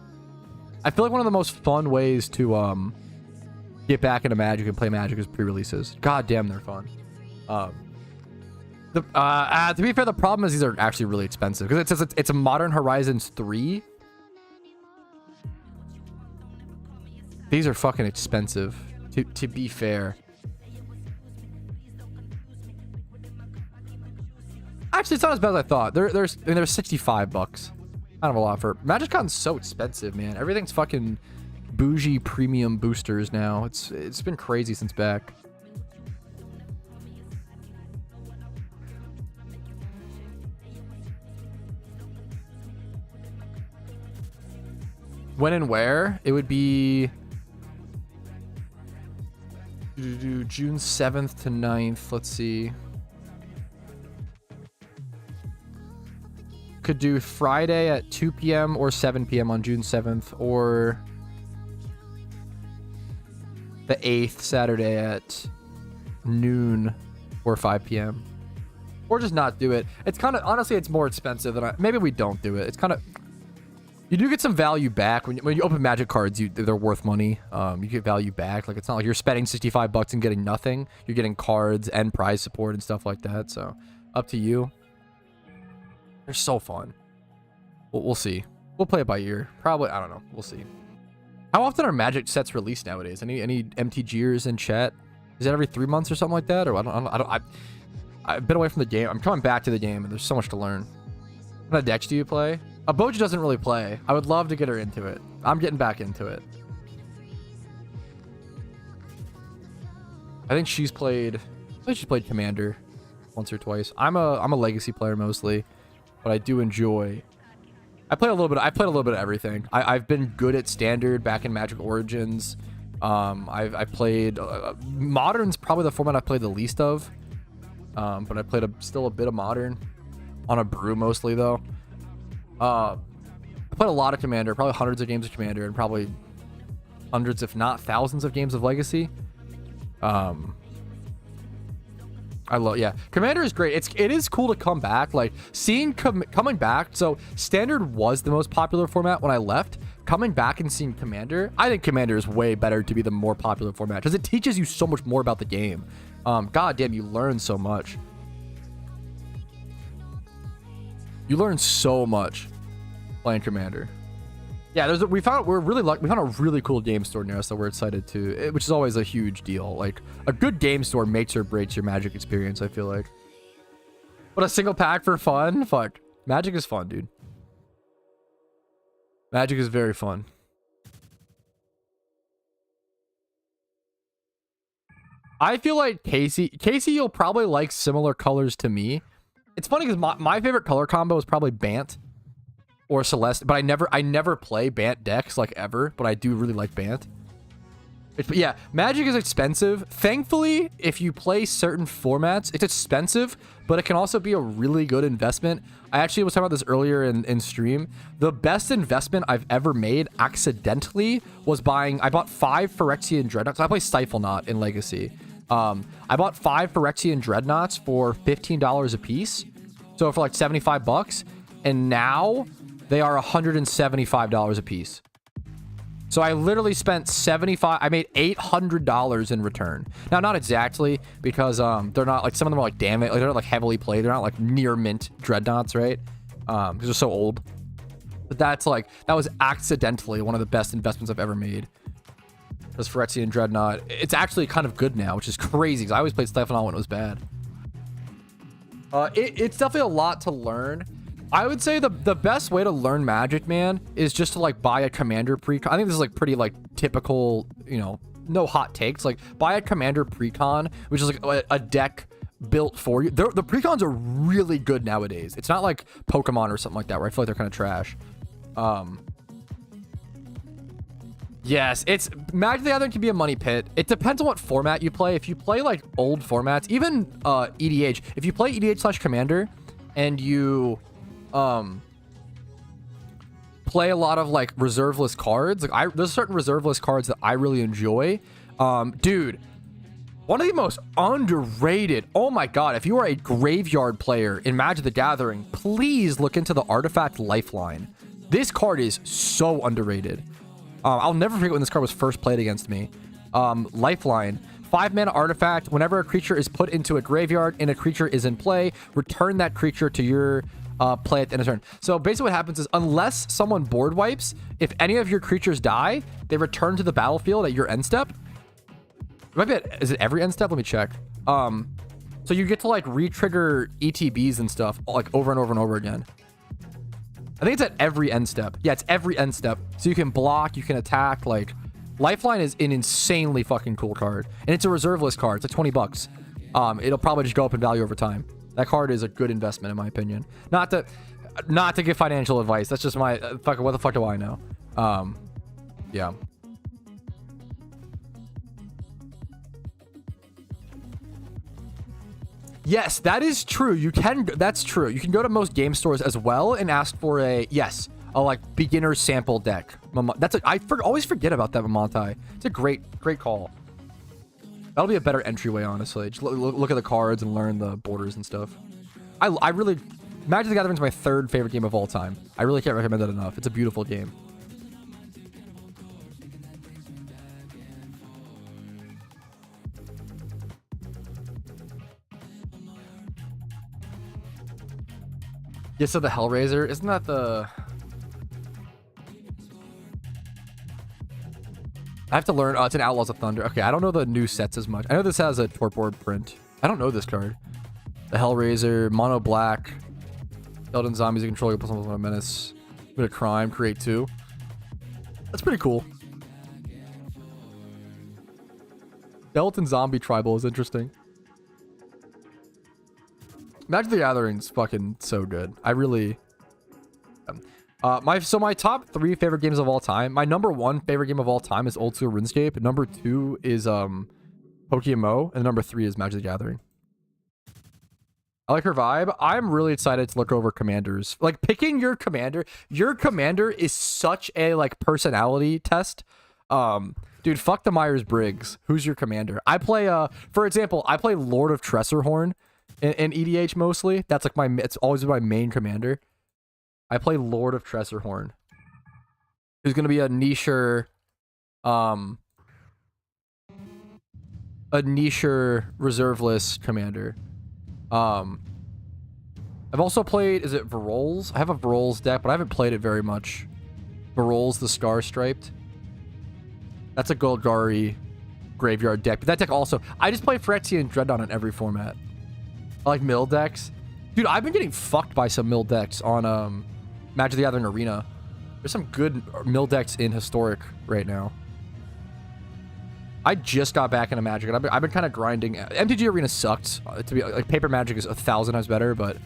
I feel like one of the most fun ways to get back into Magic and play Magic is pre-releases. God damn, they're fun. To be fair, the problem is these are actually really expensive because it's a Modern Horizons 3. These are fucking expensive, to be fair. Actually, it's not as bad as I thought. They're 65 bucks. Kind of a lot for... MagicCon's so expensive, man. Everything's fucking bougie premium boosters now. It's been crazy since back. When and where? It would be... June 7th to 9th. Let's see. Could do Friday at 2 p.m. or 7 p.m. on June 7th, or the 8th, Saturday at noon or 5 p.m. Or just not do it. It's kind of... Honestly, it's more expensive than maybe we don't do it. It's kind of... You do get some value back when you open Magic cards. They're worth money. You get value back. Like, it's not like you're spending 65 bucks and getting nothing. You're getting cards and prize support and stuff like that. So up to you. They're so fun. We'll see. We'll play it by ear. Probably. I don't know. We'll see. How often are Magic sets released nowadays? Any MTGers in chat? Is that every 3 months or something like that? Or I've been away from the game. I'm coming back to the game, and there's so much to learn. What kind of decks do you play? Aboja doesn't really play. I would love to get her into it. I'm getting back into it. I think she's played Commander once or twice. I'm a Legacy player mostly, but I do enjoy... I played a little bit of everything. I've been good at Standard back in Magic Origins. I played... Modern's probably the format I played the least of. But I played still a bit of Modern. On a brew mostly, though. I played a lot of Commander, probably hundreds of games of Commander, and probably hundreds, if not thousands, of games of Legacy. Yeah, Commander is great. It is cool to come back, like seeing coming back. So Standard was the most popular format when I left. Coming back and seeing Commander, I think Commander is way better to be the more popular format because it teaches you so much more about the game. God damn, you learn so much. You learn so much playing Commander. Yeah, we found a really cool game store near us that we're excited to, which is always a huge deal. Like, a good game store makes or breaks your Magic experience, I feel like. But a single pack for fun? Fuck. Magic is fun, dude. Magic is very fun. I feel like Casey, you'll probably like similar colors to me. It's funny because my favorite color combo is probably Bant. or Celeste, but I never play Bant decks like ever, but I do really like Bant. But yeah, Magic is expensive. Thankfully, if you play certain formats, it's expensive, but it can also be a really good investment. I actually was talking about this earlier in stream. The best investment I've ever made accidentally was I bought 5 Phyrexian Dreadnoughts. I play Stifle Knot in Legacy. I bought 5 Phyrexian Dreadnoughts for $15 a piece. So for like 75 bucks. And now they are $175 a piece. So I literally spent I made $800 in return. Now, not exactly, because they're not like, some of them are like, damn it, like, they're not like heavily played. They're not like near mint dreadnoughts, right? Because they're so old. But that was accidentally one of the best investments I've ever made. Because Phyrexian Dreadnought, it's actually kind of good now, which is crazy, because I always played Stifle Knot when it was bad. It's definitely a lot to learn. I would say the best way to learn Magic, man, is just to like buy a commander precon. I think this is like pretty like typical, you know, no hot takes. Like buy a commander precon, which is like a deck built for you. The precons are really good nowadays. It's not like Pokemon or something like that where I feel like they're kind of trash. Yes, Magic the Gathering can be a money pit. It depends on what format you play. If you play like old formats, even EDH, if you play EDH/Commander and you play a lot of like reserve list cards, like there's certain reserve list cards that I really enjoy. Dude, one of the most underrated, oh my god, if you are a graveyard player in Magic the Gathering, please look into the Artifact Lifeline. This card is so underrated. I'll never forget when this card was first played against me. Lifeline, 5-mana artifact. Whenever a creature is put into a graveyard and a creature is in play, return that creature to your play at the end of turn. So basically what happens is, unless someone board wipes, if any of your creatures die, they return to the battlefield at your end step. Is it every end step? Let me check. So you get to like re-trigger ETBs and stuff like over and over and over again. I think it's at every end step. Yeah, it's every end step. So you can block, you can attack. Like, Lifeline is an insanely fucking cool card. And it's a reserve list card. It's like 20 bucks. It'll probably just go up in value over time. That card is a good investment, in my opinion. Not to give financial advice. That's just my... what the fuck do I know? Yeah. Yes, that is true. That's true. You can go to most game stores as well and ask for a like beginner sample deck. I always forget about that, Mamontai. It's a great call. That'll be a better entryway, honestly. Just look at the cards and learn the borders and stuff. I really, Magic the Gathering is my 3rd favorite game of all time. I really can't recommend that enough. It's a beautiful game. Yeah, so the Hellraiser, isn't that the... I have to learn. Oh, it's an Outlaws of Thunder. Okay, I don't know the new sets as much. I know this has a torpor print. I don't know this card. The Hellraiser, mono black, skeleton zombies you control, plus one menace, bit of crime, create 2. That's pretty cool. Skeleton zombie tribal is interesting. Magic the Gathering's fucking so good. I really... my top 3 favorite games of all time. My number 1 favorite game of all time is Old School RuneScape. Number 2 is PokeMMO, and number 3 is Magic the Gathering. I like her vibe. I'm really excited to look over commanders. Like, picking your commander is such a like personality test. Dude, fuck the Myers-Briggs. Who's your commander? I play for example, I play Lord of Tressorhorn in EDH mostly. That's like it's always my main commander. I play Lord of Tressorhorn, who's gonna be a nicher reserve list commander. I've also played, is it Varolz? I have a Varolz deck, but I haven't played it very much. Varolz the Scar Striped. That's a Golgari graveyard deck. But that deck also, I just play Phyrexian Dreadnought in every format. I like mill decks. Dude, I've been getting fucked by some mill decks on Magic the Gathering Arena. There's some good mill decks in Historic right now. I just got back into Magic, and I've been kind of grinding. MTG Arena sucked. To be like, Paper Magic is 1,000 times better, but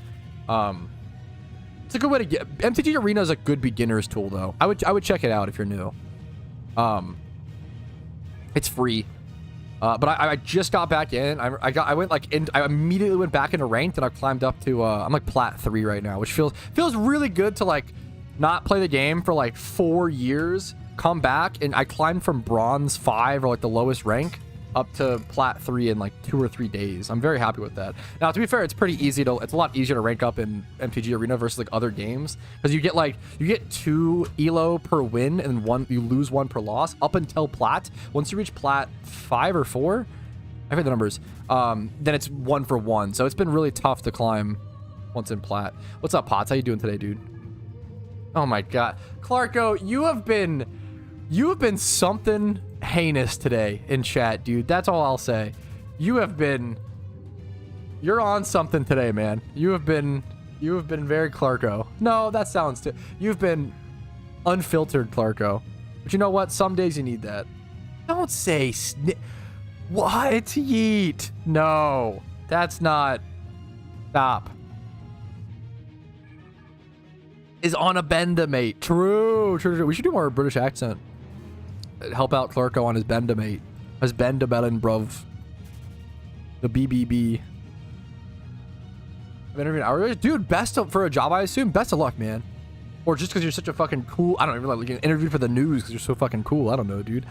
It's a good way to get... MTG Arena is a good beginner's tool, though. I would check it out if you're new. It's free. But I just got back in. I immediately went back into ranked, and I climbed up to I'm like plat 3 right now, which feels really good to like not play the game for like 4 years, come back, and I climbed from bronze 5 or like the lowest rank up to plat 3 in like 2 or 3 days. I'm very happy with that. Now, to be fair, it's a lot easier to rank up in MTG Arena versus like other games, because you get 2 elo per win and you lose 1 per loss up until plat. Once you reach plat 5 or 4, I forget the numbers, then it's 1 for 1. So it's been really tough to climb once in plat. What's up, Potts? How you doing today, dude? Oh my god, Clarko, you have been something heinous today in chat, dude. That's all I'll say. You're on something today, man. You have been very Clarko. No, that sounds you've been unfiltered Clarko. But you know what? Some days you need that. Don't say what? Yeet. No. That's not. Stop. Is on a bendamate. True. We should do more British accent. Help out Clarko on his bendamate. His bendabellin, bruv. The BBB. I've interviewed hours. Dude, for a job, I assume. Best of luck, man. Or just because you're such a fucking cool... I don't even like getting interviewed for the news because you're so fucking cool. I don't know, dude.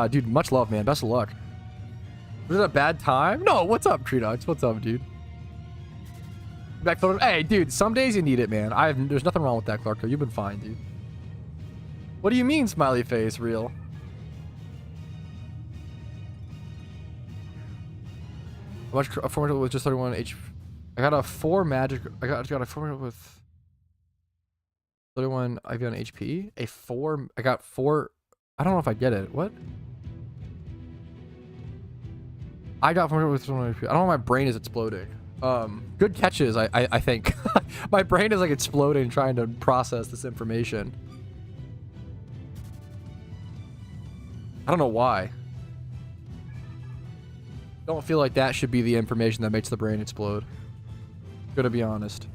Dude, much love, man. Best of luck. Was it a bad time? No, what's up, Treedogs? What's up, dude? Back photo. Hey, dude, some days you need it, man. There's nothing wrong with that, Clarko. You've been fine, dude. What do you mean, smiley face, real? How much a formula with just 31 HP? I got a 4 magic. I got a formula with 31 IV on HP. A 4. I got 4. I don't know if I get it. What? I got formula with 31 HP. I don't know. My brain is exploding. Good catches. I think my brain is like exploding trying to process this information. I don't know why. Don't feel like that should be the information that makes the brain explode. Gonna be honest.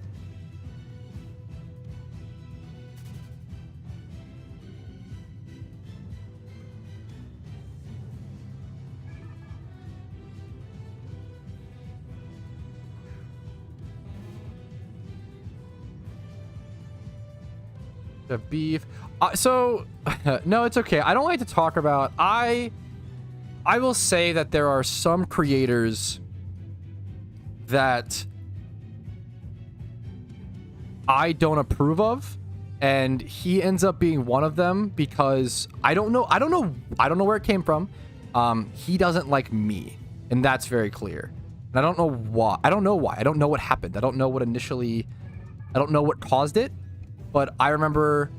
The beef. So, no, it's okay. I don't like to talk about... I will say that there are some creators that I don't approve of, and he ends up being one of them because I don't know where it came from. He doesn't like me, and that's very clear. And I don't know why. I don't know what happened. I don't know what caused it, but I remember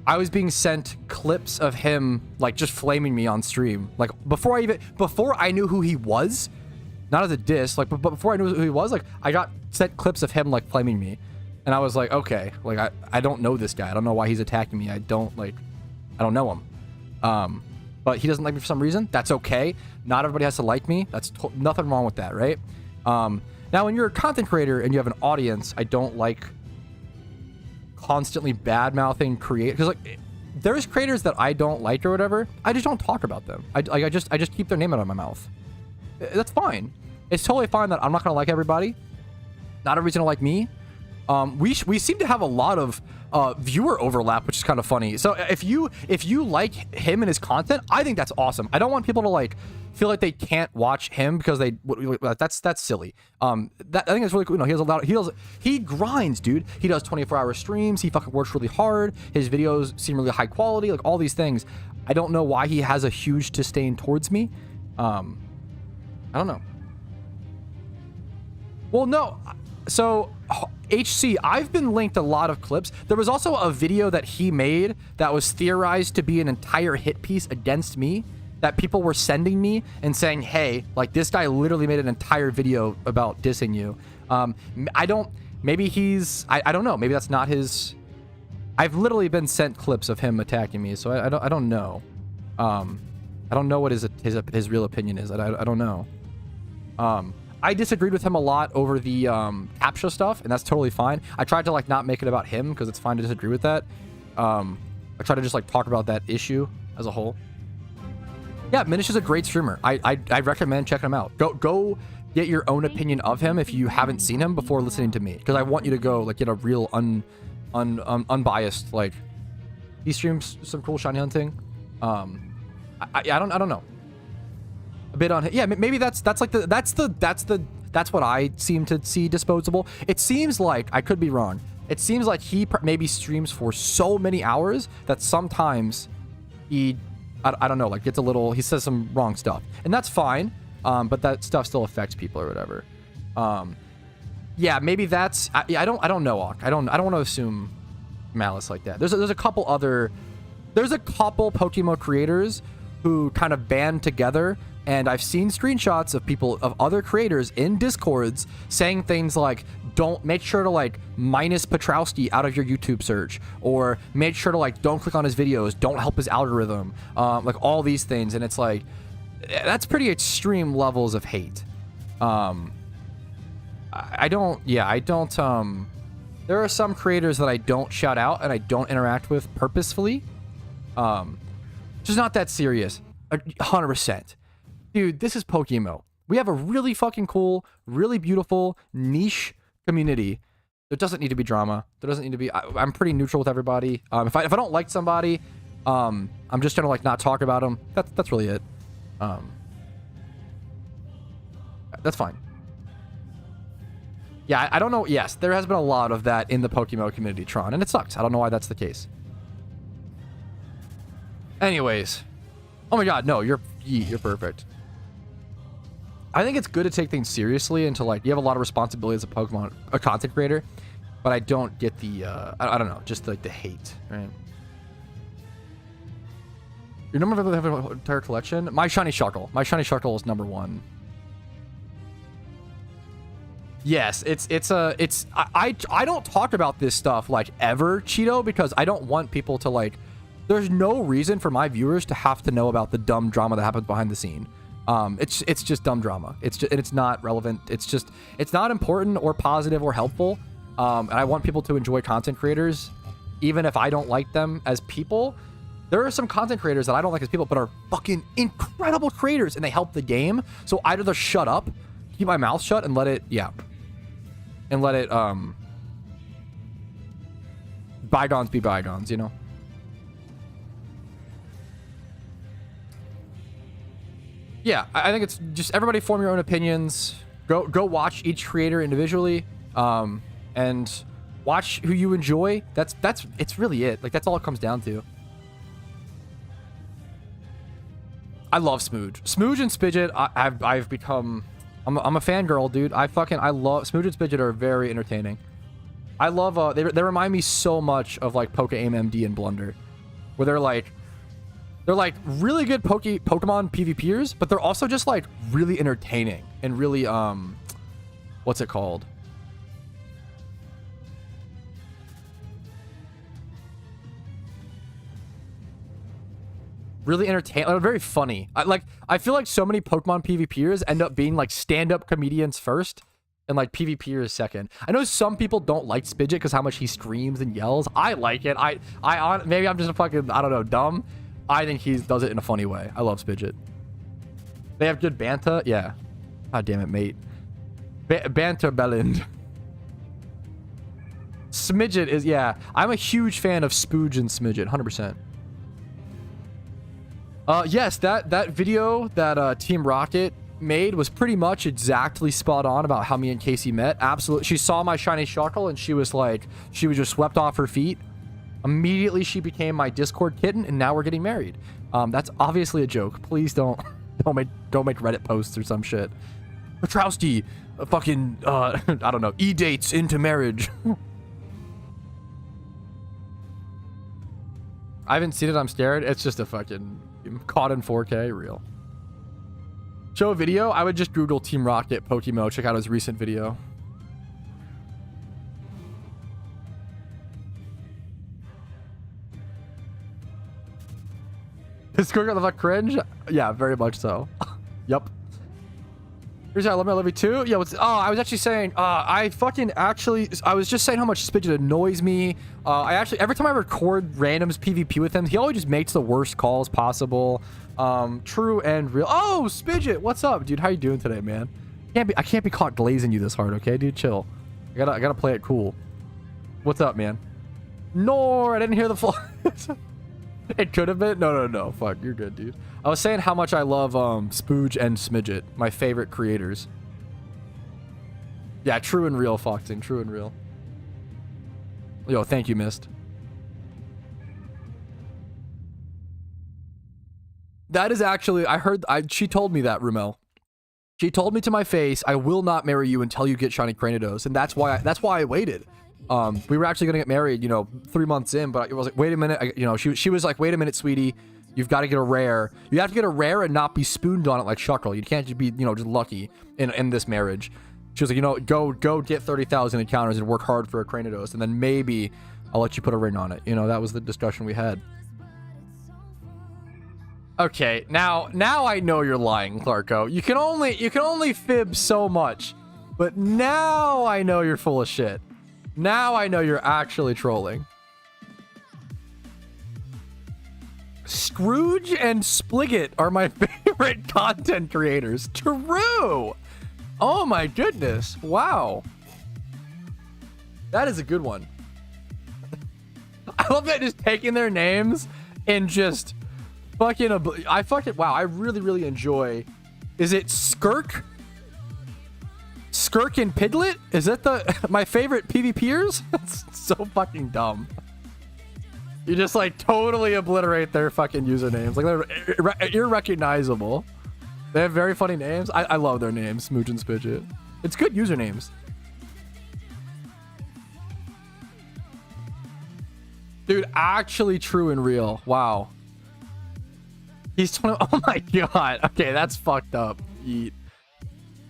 I was being sent clips of him like just flaming me on stream. Like before I knew who he was, not as a diss, like but before I knew who he was, like I got sent clips of him like flaming me. And I was like, okay, like I don't know this guy. I don't know why he's attacking me. I don't know him. But he doesn't like me for some reason. That's okay. Not everybody has to like me. That's nothing wrong with that, right? Now when you're a content creator and you have an audience, I don't like constantly bad-mouthing because like there's creators that I don't like or whatever. I just don't talk about them. I just keep their name out of my mouth. That's fine. It's totally fine that I'm not gonna like everybody. Not everybody's gonna like me. We seem to have a lot of viewer overlap, which is kind of funny. So if you like him and his content, I think that's awesome. I don't want people to like feel like they can't watch him because that's silly. I think it's really cool. You know, he grinds, dude. He does 24-hour streams. He fucking works really hard. His videos seem really high quality. Like all these things. I don't know why he has a huge disdain towards me. I don't know. Well, no. So HC, I've been linked a lot of clips. There was also a video that he made that was theorized to be an entire hit piece against me that people were sending me and saying, hey, like this guy literally made an entire video about dissing you. I don't know. Maybe that's not his. I've literally been sent clips of him attacking me. So I don't know. I don't know what his real opinion is. I don't know. I disagreed with him a lot over the captcha stuff, and that's totally fine. I tried to like not make it about him because it's fine to disagree with that. I try to just like talk about that issue as a whole. Yeah, Minish is a great streamer. I recommend checking him out. Go get your own opinion of him if you haven't seen him before listening to me, because I want you to go like get a real unbiased like. He streams some cool shiny hunting. I don't know. A bit on, yeah, maybe that's what I seem to see disposable. It seems like, I could be wrong, it seems like he maybe streams for so many hours that sometimes he, I don't know, like gets a little, he says some wrong stuff, and that's fine, but that stuff still affects people or whatever. Yeah, maybe that's, I don't know, Ak. I don't want to assume malice like that. There's a couple PokeMMO creators who kind of band together, and I've seen screenshots of people, of other creators in Discords saying things like, don't, make sure to like minus Patrouski out of your YouTube search, or make sure to like don't click on his videos, don't help his algorithm, like all these things. And it's like, that's pretty extreme levels of hate. I don't, there are some creators that I don't shout out and I don't interact with purposefully. Just not that serious. 100%. Dude, this is PokeMMO. We have a really fucking cool, really beautiful, niche community. There doesn't need to be drama. There doesn't need to be... I'm pretty neutral with everybody. If I don't like somebody, I'm just trying to like not talk about them. That's really it. That's fine. Yeah, I don't know. Yes, there has been a lot of that in the PokeMMO community, Tron, and it sucks. I don't know why that's the case. Anyways. Oh my god, no, you're perfect. I think it's good to take things seriously and to like, you have a lot of responsibility as a content creator, but I don't get the, I don't know, just like the hate, right? Your number of have an entire collection? My Shiny Shuckle. My Shiny Shuckle is #1. Yes, I don't talk about this stuff like ever, Cheeto, because I don't want people to like, there's no reason for my viewers to have to know about the dumb drama that happens behind the scene. It's just dumb drama. It's not relevant. It's not important or positive or helpful. And I want people to enjoy content creators, even if I don't like them as people. There are some content creators that I don't like as people, but are fucking incredible creators, and they help the game. So I'd rather shut up, keep my mouth shut, and let it, and let it, bygones be bygones, you know? Yeah, I think it's just everybody form your own opinions. Go watch each creator individually, and watch who you enjoy. It's really it. Like, that's all it comes down to. I love Smooge. Smooge and Spidget, I've become... I'm a fangirl, dude. I love... Smooge and Spidget are very entertaining. I love... They remind me so much of, like, PokeMMO and Blunder. Where they're like really good Pokemon PvPers, but they're also just, like, really entertaining. And really, what's it called? Really entertaining, very funny. I feel like so many Pokemon PvPers end up being like stand-up comedians first, and like PvPers second. I know some people don't like Spidget because how much he screams and yells. I like it. Maybe I'm just a fucking, I don't know, dumb. I think he does it in a funny way. I love Spidget. They have good banter. Yeah. God damn it, mate. Banter Bellind. Smidget is, yeah. I'm a huge fan of Spooge and Smidget, 100%. Yes, that video that Team Rocket made was pretty much exactly spot on about how me and Casey met. Absolutely. She saw my Shiny Shuckle and she was like, she was just swept off her feet. Immediately she became my Discord kitten, and now we're getting married. That's obviously a joke. Please don't make Reddit posts or some shit. Patrouski, fucking I don't know, e-dates into marriage. I haven't seen it. I'm scared. It's just a fucking caught in 4K. Real. Show a video. I would just Google Team Rocket PokeMMO. Check out his recent video. Is Squirtle the fuck cringe? Yeah, very much so. Yup. Here's how I love you too. Yo, I was actually saying, I was just saying how much Spidget annoys me. I actually, every time I record randoms PvP with him, he always just makes the worst calls possible. True and real. Oh, Spidget, what's up, dude? How you doing today, man? I can't be caught glazing you this hard, okay, dude? Chill. I gotta play it cool. What's up, man? No, I didn't hear the floor. It could have been. No. Fuck, you're good, dude. I was saying how much I love Spooge and Smidget, my favorite creators. Yeah, true and real, Foxing. True and real. Yo, thank you, Mist. That is actually, she told me that, Rumel. She told me to my face, I will not marry you until you get shiny Cranidos, and that's why I waited. We were actually gonna get married, 3 months in, but it was like, wait a minute, she was like, wait a minute, sweetie, you've got to get a rare. You have to get a rare and not be spooned on it like Shuckle. You can't just be, just lucky in this marriage. She was like, go get 30,000 encounters and work hard for a Cranidos, and then maybe I'll let you put a ring on it. That was the discussion we had. Okay, now I know you're lying, Clarko. You can only fib so much, but now I know you're full of shit. Now I know you're actually trolling. Scrooge and Spligot are my favorite content creators. True. Oh my goodness. Wow. That is a good one. I love that, just taking their names and just fucking wow, I really enjoy. Is it Skirk? Skirk and Pidlet? Is that my favorite PvPers? That's so fucking dumb. You just like totally obliterate their fucking usernames. Like they're irrecognizable. They have very funny names. I love their names, Smooch and Spidget. It's good usernames. Dude, actually true and real. Wow. He's 20. Oh my god. Okay, that's fucked up. Yeet.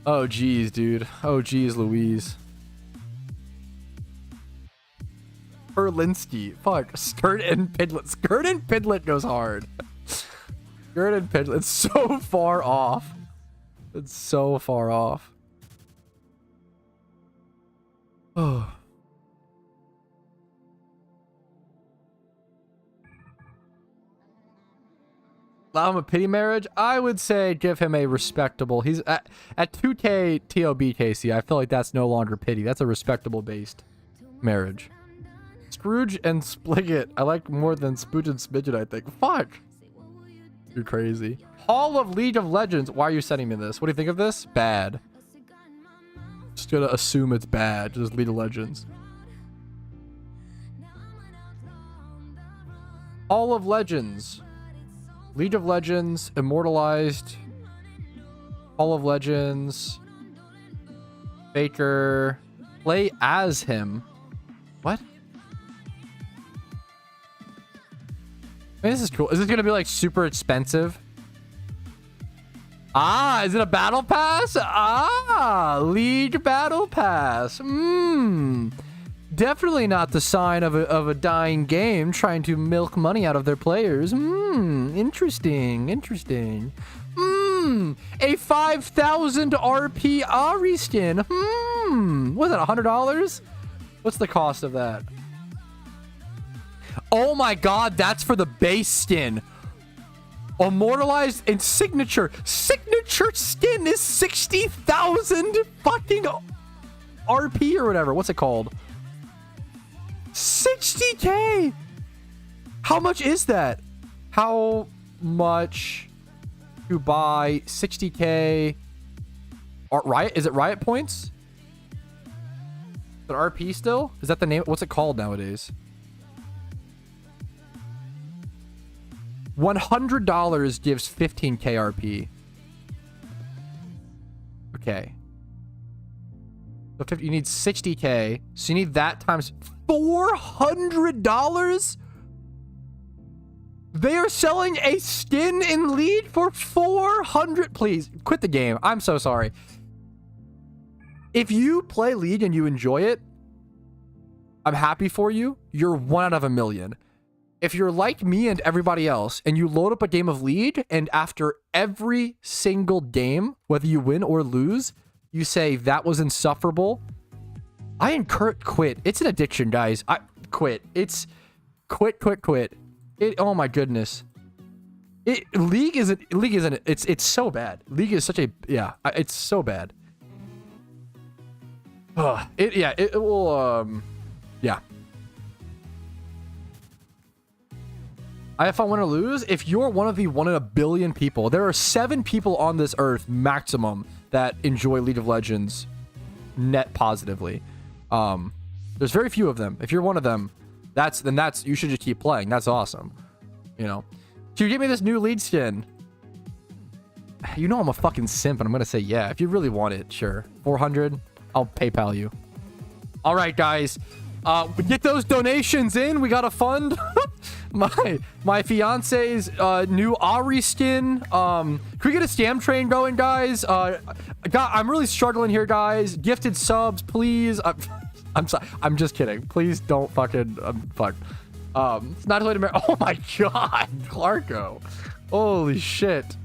Oh geez, dude. Oh geez, Louise. Perlinsky. Fuck. Skirt and Pidlet. Skirt and Pidlet goes hard. Skirt and Pidlet. It's so far off. It's so far off. Oh. Allow him a pity marriage? I would say give him a respectable. He's at 2K TOB, Casey. I feel like that's no longer pity. That's a respectable based marriage. Scrooge and Spligot. I like more than Spooge and Smidget, I think. Fuck. You're crazy. Hall of League of Legends. Why are you sending me this? What do you think of this? Bad. Just gonna assume it's bad. Just League of Legends. Hall of Legends. League of Legends, Immortalized, Hall of Legends, Faker, play as him. What? I mean, this is cool. Is this going to be like super expensive? Ah, is it a battle pass? Ah, League battle pass. Definitely not the sign of a dying game trying to milk money out of their players. Interesting. A 5,000 RP Ari skin. Was it $100? What's the cost of that? Oh my god, that's for the base skin. Immortalized and signature. Signature skin is 60,000 fucking RP or whatever. What's it called? 60k. How much is that? How much to buy 60k? Riot? Is it Riot points? Is it RP still? Is that the name? What's it called nowadays? $100 gives 15k RP. Okay. So you need 60k. So you need that times $400? They are selling a skin in League for 400. Please quit the game. I'm so sorry. If you play League and you enjoy it, I'm happy for you. You're 1 out of a million. if you're like me and everybody else and you load up a game of League and after every single game, whether you win or lose, you say that was insufferable, I encourage quit. It's an addiction, guys. I quit. It's quit. It, oh my goodness. League isn't it's so bad. League is such a, yeah, it's so bad. It will, yeah. I have fun, win or lose. If you're one of the 1 in a billion people, there are 7 people on this earth maximum that enjoy League of Legends net positively. There's very few of them. If you're one of them, that's you should just keep playing. That's awesome. You know, can you give me this new lead skin? You know I'm a fucking simp, and I'm gonna say yeah. If you really want it, sure. 400, I'll PayPal you. All right, guys, get those donations in. We got to fund my fiance's new Ari skin. Can we get a stamp train going, guys? I'm really struggling here, guys. Gifted subs, please. I'm sorry. I'm just kidding. Please don't fucking fuck. It's not totally American. Oh my god, Clarko. Holy shit.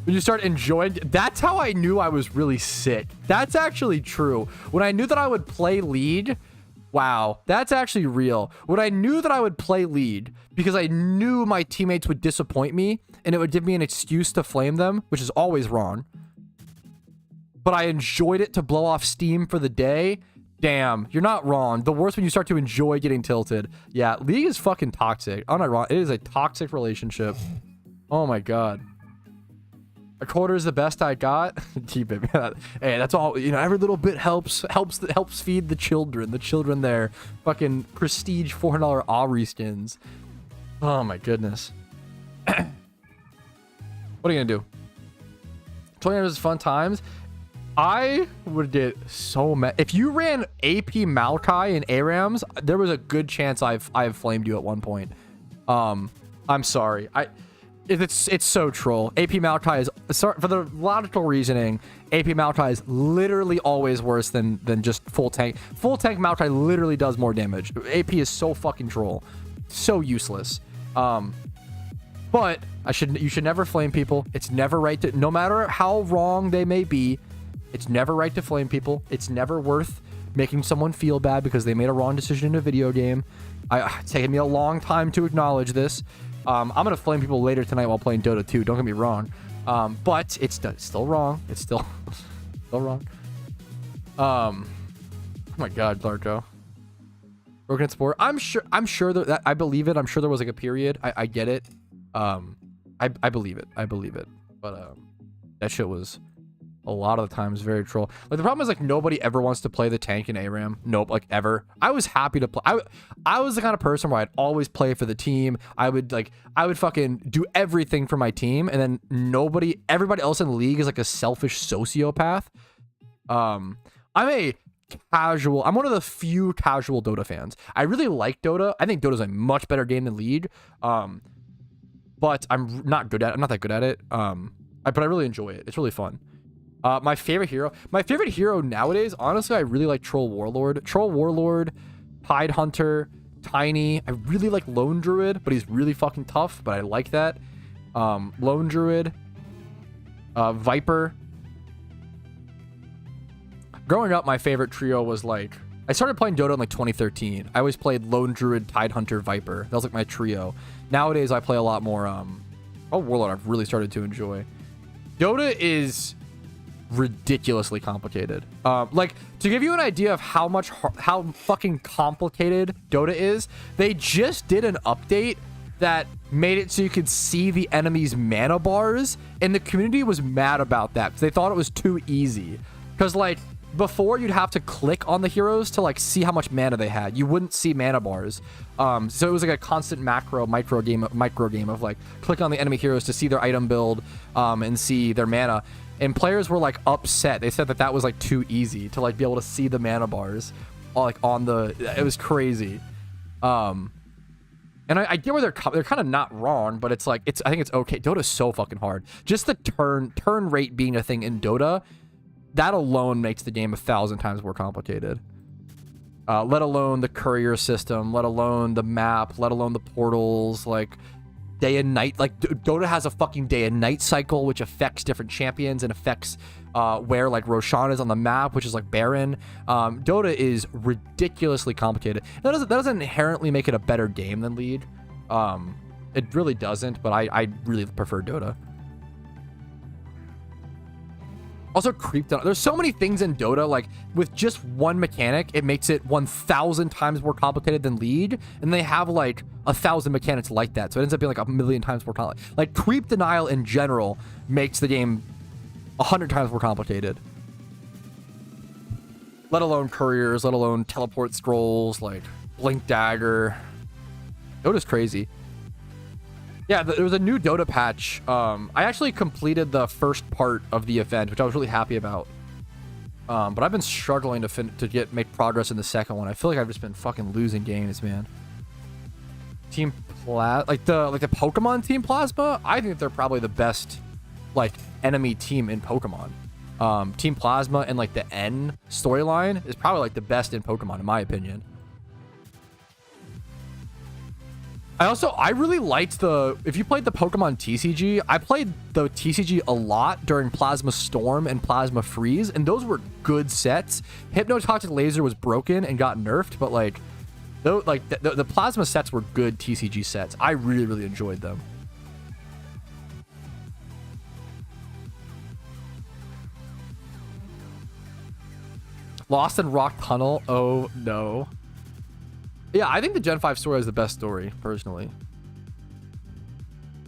When you start enjoying, that's how I knew I was really sick. That's actually true. When I knew that I would play League, wow, that's actually real. When I knew that I would play League because I knew my teammates would disappoint me and it would give me an excuse to flame them, which is always wrong. But I enjoyed it to blow off steam for the day. Damn, you're not wrong. The worst when you start to enjoy getting tilted. Yeah, League is fucking toxic. I'm not wrong. It is a toxic relationship. Oh my god. A quarter is the best I got. Keep it. Hey, that's all. You know, every little bit helps feed the children. The children there. Fucking prestige $400 Aubrey skins. Oh my goodness. What are you gonna do? 20 hours is fun times. I would get so mad if you ran AP Maokai and ARAMs. There was a good chance I've flamed you at one point. I'm sorry. It's so troll. AP Maokai is, sorry, for the logical reasoning, AP Maokai is literally always worse than just full tank. Full tank Maokai literally does more damage. AP is so fucking troll. So useless. But you should never flame people. It's never right to, no matter how wrong they may be, it's never right to flame people. It's never worth making someone feel bad because they made a wrong decision in a video game. It's taken me a long time to acknowledge this. I'm gonna flame people later tonight while playing Dota 2. Don't get me wrong, but it's still wrong. It's still wrong. Oh my god, Larko. Broken sport. I'm sure that I believe it. I'm sure there was like a period. I get it. I believe it. But that shit was a lot of the times very troll. Like the problem is like nobody ever wants to play the tank in ARAM. Nope, like ever. I was happy to play. I was the kind of person where I'd always play for the team. I would fucking do everything for my team, and then everybody else in the league is like a selfish sociopath. I'm one of the few casual Dota fans. I really like Dota. I think Dota's a much better game than League. But I'm not that good at it. But I really enjoy it. It's really fun. My favorite hero nowadays, honestly, I really like Troll Warlord, Tide Hunter, Tiny. I really like Lone Druid, but he's really fucking tough, but I like that. Lone Druid, Viper. Growing up, my favorite trio was like, I started playing Dota in like 2013. I always played Lone Druid, Tide Hunter, Viper. That was like my trio. Nowadays, I play a lot more, Warlord I've really started to enjoy. Dota is ridiculously complicated. Like, to give you an idea of how fucking complicated Dota is, they just did an update that made it so you could see the enemy's mana bars, and the community was mad about that because they thought it was too easy. Because like before, you'd have to click on the heroes to like see how much mana they had. You wouldn't see mana bars. So it was like a constant micro game of like click on the enemy heroes to see their item build and see their mana. And players were like upset. They said that was like too easy to like be able to see the mana bars like on the, it was crazy. And I get where they're kind of not wrong, but it's like, I think it's okay. Dota's so fucking hard. Just the turn rate being a thing in Dota, that alone makes the game 1,000 times more complicated. let alone the courier system, let alone the map, let alone the portals, like day and night. Like Dota has a fucking day and night cycle, which affects different champions and affects where like Roshan is on the map, which is like Baron. Dota is ridiculously complicated. That doesn't inherently make it a better game than League. It really doesn't, but I really prefer Dota. Also, creep Dota. There's so many things in Dota, like with just one mechanic, it makes it 1,000 times more complicated than League. And they have like 1,000 mechanics like that. So it ends up being like 1,000,000 times more complicated. Like creep denial in general makes the game 100 times more complicated. Let alone couriers, let alone teleport scrolls, like blink dagger. Dota's crazy. Yeah, there was a new Dota patch. I actually completed the first part of the event, which I was really happy about. But I've been struggling to make progress in the second one. I feel like I've just been fucking losing games, man. Team like the Pokemon Team Plasma, I think they're probably the best like enemy team in Pokemon. Team Plasma and like the N storyline is probably like the best in Pokemon in my opinion. I really liked if you played the Pokemon TCG, I played the TCG a lot during Plasma Storm and Plasma Freeze, and those were good sets. Hypnotoxic Laser was broken and got nerfed, but like, the Plasma sets were good TCG sets. I really, really enjoyed them. Lost in Rock Tunnel, oh no. Yeah, I think the Gen 5 story is the best story, personally.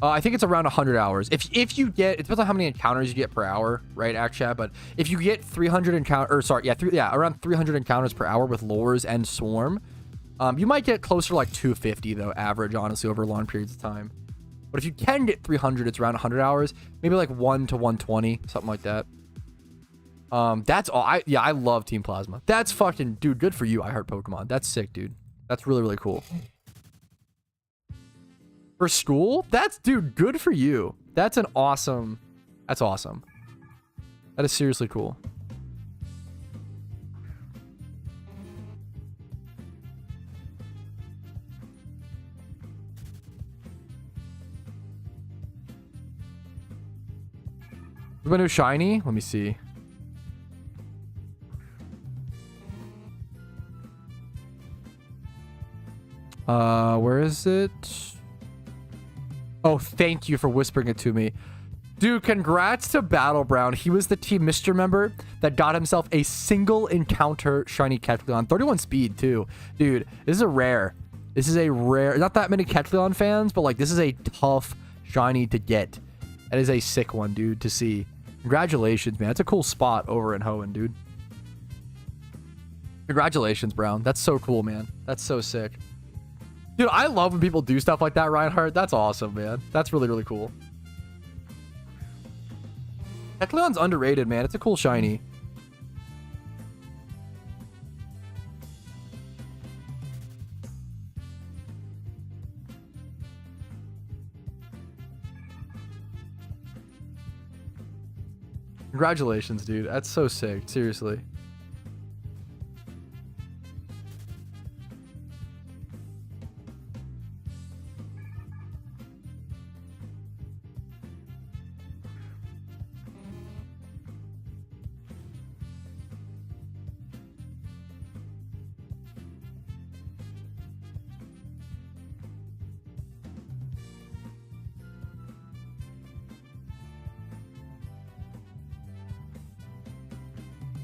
I think it's around 100 hours. If you get, it depends on how many encounters you get per hour, right, Akshat? But if you get 300 around 300 encounters per hour with lures and swarm, you might get closer to like 250 though, average, honestly, over long periods of time. But if you can get 300, it's around 100 hours, maybe like 1 to 120, something like that. That's all. I love Team Plasma. That's fucking, dude, good for you. I heart Pokemon. That's sick, dude. That's really, really cool. For school? Dude, good for you. That's awesome. That's awesome. That is seriously cool. Is my new shiny? Let me see. Where is it? Oh, thank you for whispering it to me. Dude, congrats to Battleground. He was the Team Mr. member that got himself a single encounter shiny Kecleon. 31 speed, too. Dude, this is a rare. This is a rare. Not that many Kecleon fans, but like this is a tough shiny to get. That is a sick one, dude, to see. Congratulations, man. That's a cool spot over in Hoenn, dude. Congratulations, Brown. That's so cool, man. That's so sick. Dude, I love when people do stuff like that, Reinhardt. That's awesome, man. That's really, really cool. Kecleon's underrated, man. It's a cool shiny. Congratulations, dude. That's so sick. Seriously.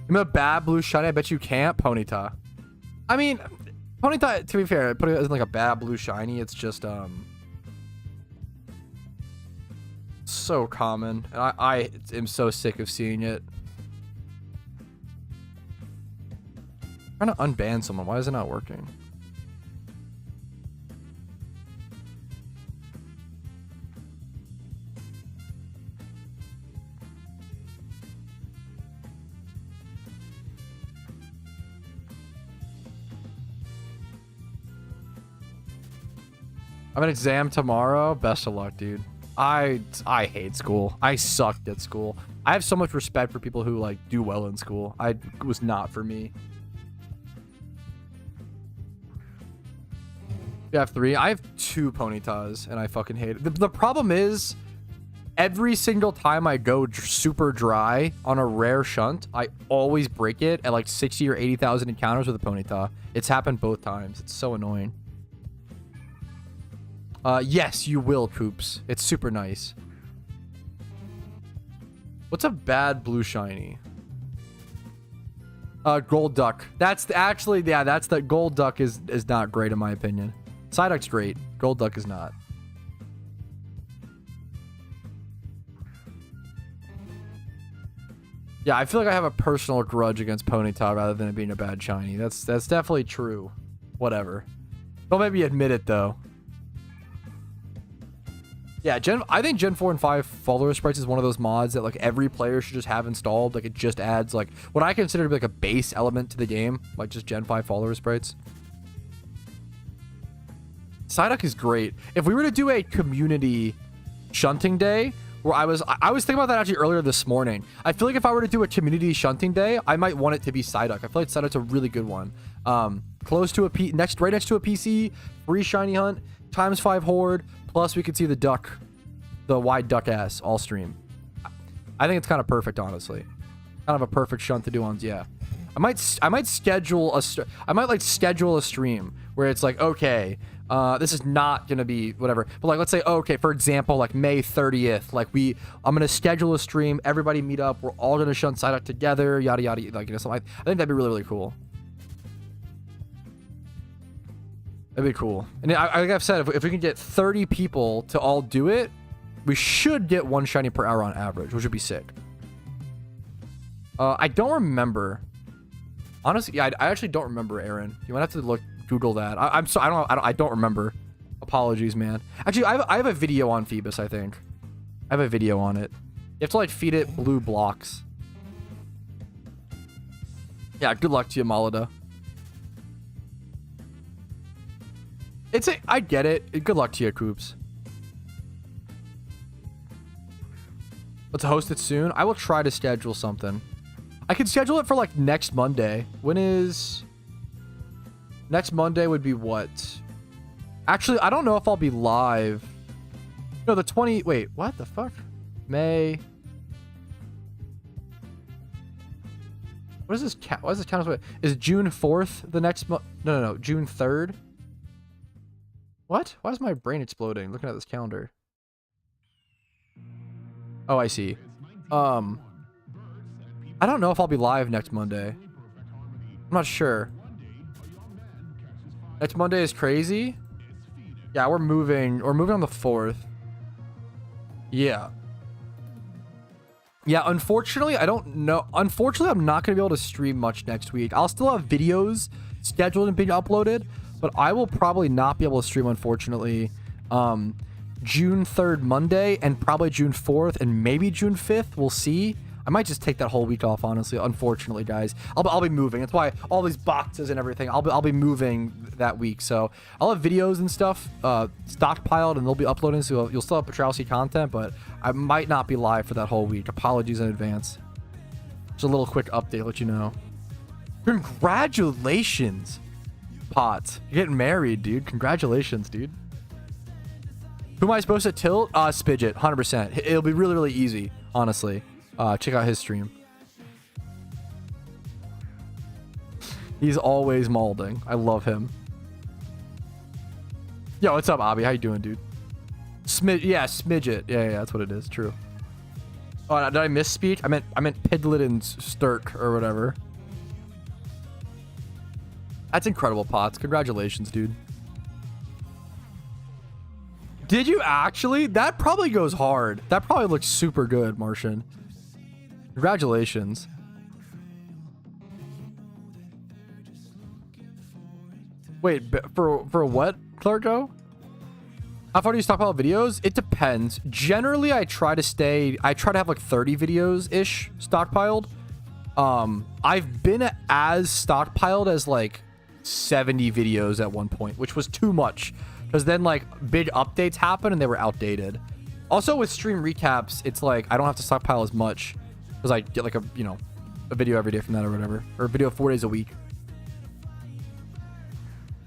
I'm a bad blue shiny. I bet you can't, Ponyta. I mean, Ponyta, to be fair, Ponyta isn't like a bad blue shiny. It's just so common. And I am so sick of seeing it. I'm trying to unban someone. Why is it not working? I have an exam tomorrow. Best of luck, dude. I hate school. I sucked at school. I have so much respect for people who like do well in school. It was not for me. You have 3. I have 2 Ponytas, and I fucking hate it. The problem is, every single time I go super dry on a rare shunt, I always break it at like 60 or 80,000 encounters with a Ponyta. It's happened both times. It's so annoying. Yes, you will, Coops. It's super nice. What's a bad blue shiny? Gold Duck. That's actually, yeah, that's the Gold Duck is not great in my opinion. Psyduck's great. Gold Duck is not. Yeah, I feel like I have a personal grudge against Ponyta rather than it being a bad shiny. That's definitely true. Whatever. Don't maybe admit it though. Yeah, I think Gen 4 and 5 follower sprites is one of those mods that like every player should just have installed. Like it just adds like what I consider to be like a base element to the game, like just Gen 5 follower sprites. Psyduck is great. If we were to do a community shunting day, where I was thinking about that actually earlier this morning. I feel like if I were to do a community shunting day, I might want it to be Psyduck. I feel like Psyduck's a really good one. Close to a right next to a PC, free shiny hunt, ×5 horde, plus we could see the duck, the wide duck ass all stream. I think it's kind of perfect, honestly. Kind of a perfect shunt to do on, yeah. I might schedule a stream where it's like, okay, this is not gonna be whatever, but like let's say, okay, for example, like May 30th, like I'm gonna schedule a stream, everybody meet up, we're all gonna shunt Psyduck together, yada yada, like, you know, something. I think that'd be really, really cool. That'd be cool. And like I've said, if we can get 30 people to all do it, we should get 1 shiny per hour on average, which would be sick. I don't remember. Honestly, yeah, I actually don't remember, Aaron. You might have to Google that. I'm sorry, I don't remember. Apologies, man. Actually, I have a video on Phoebus, I think. I have a video on it. You have to like feed it blue blocks. Yeah, good luck to you, Malada. I get it. Good luck to you, Coops. Let's host it soon. I will try to schedule something. I could schedule it for like next Monday. When is... Next Monday would be what? Actually, I don't know if I'll be live. No, the 20... Wait, what the fuck? May... What is this count? What is this count? Is June 4th the next month? No. June 3rd? What? Why is my brain exploding looking at this calendar? Oh, I see. I don't know if I'll be live next Monday. I'm not sure. Next Monday is crazy. Yeah, we're moving on the 4th. Yeah. Yeah, unfortunately, I don't know. Unfortunately, I'm not going to be able to stream much next week. I'll still have videos scheduled and being uploaded, but I will probably not be able to stream, unfortunately. June 3rd, Monday, and probably June 4th, and maybe June 5th. We'll see. I might just take that whole week off, honestly. Unfortunately, guys, I'll be moving. That's why all these boxes and everything. I'll be moving that week, so I'll have videos and stuff stockpiled, and they'll be uploading. So you'll still have Patrouski content, but I might not be live for that whole week. Apologies in advance. Just a little quick update, let you know. Congratulations, Pot. You're getting married, dude. Congratulations, dude. Who am I supposed to tilt? Spidget, 100%. It'll be really, really easy, honestly. Check out his stream. He's always molding. I love him. Yo, what's up, Abby? How you doing, dude? Yeah, Smidget. Yeah, that's what it is. True. Oh, did I misspeak? I meant Pidlet and Sturk or whatever. That's incredible, Pots. Congratulations, dude. Did you actually? That probably goes hard. That probably looks super good, Martian. Congratulations. Wait, for what, Clarko? How far do you stockpile videos? It depends. Generally, I try to have like 30 videos ish stockpiled. I've been as stockpiled as like 70 videos at one point, which was too much because then like big updates happen and they were outdated. Also with stream recaps, it's like I don't have to stockpile as much because I get like a video every day from that or whatever, or a video 4 days a week.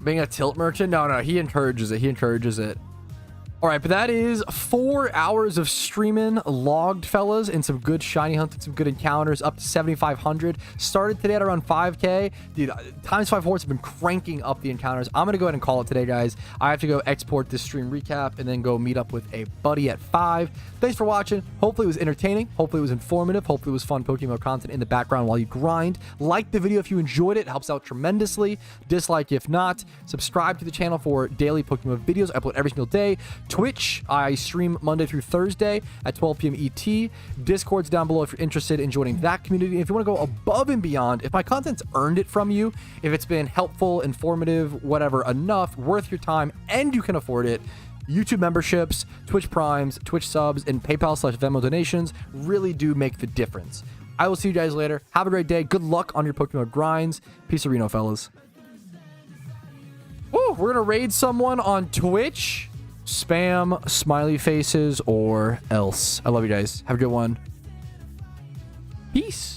Being a tilt merchant? No, he encourages it. He encourages it. All right, but that is 4 hours of streaming logged, fellas, and some good shiny hunting, some good encounters, up to 7,500. Started today at around 5K. Dude, times 5 hordes have been cranking up the encounters. I'm going to go ahead and call it today, guys. I have to go export this stream recap and then go meet up with a buddy at 5. Thanks for watching. Hopefully it was entertaining. Hopefully it was informative. Hopefully it was fun PokeMMO content in the background while you grind. Like the video if you enjoyed it. It helps out tremendously. Dislike if not. Subscribe to the channel for daily PokeMMO videos. I upload every single day. Twitch, I stream Monday through Thursday at 12 p.m. ET. Discord's down below if you're interested in joining that community. If you want to go above and beyond, if my content's earned it from you, if it's been helpful, informative, whatever, enough, worth your time, and you can afford it, YouTube memberships, Twitch Primes, Twitch subs, and PayPal/Venmo donations really do make the difference. I will see you guys later. Have a great day. Good luck on your PokeMMO grinds. Peace of Reno, fellas. Woo, we're going to raid someone on Twitch. Spam, smiley faces, or else. I love you guys. Have a good one. Peace.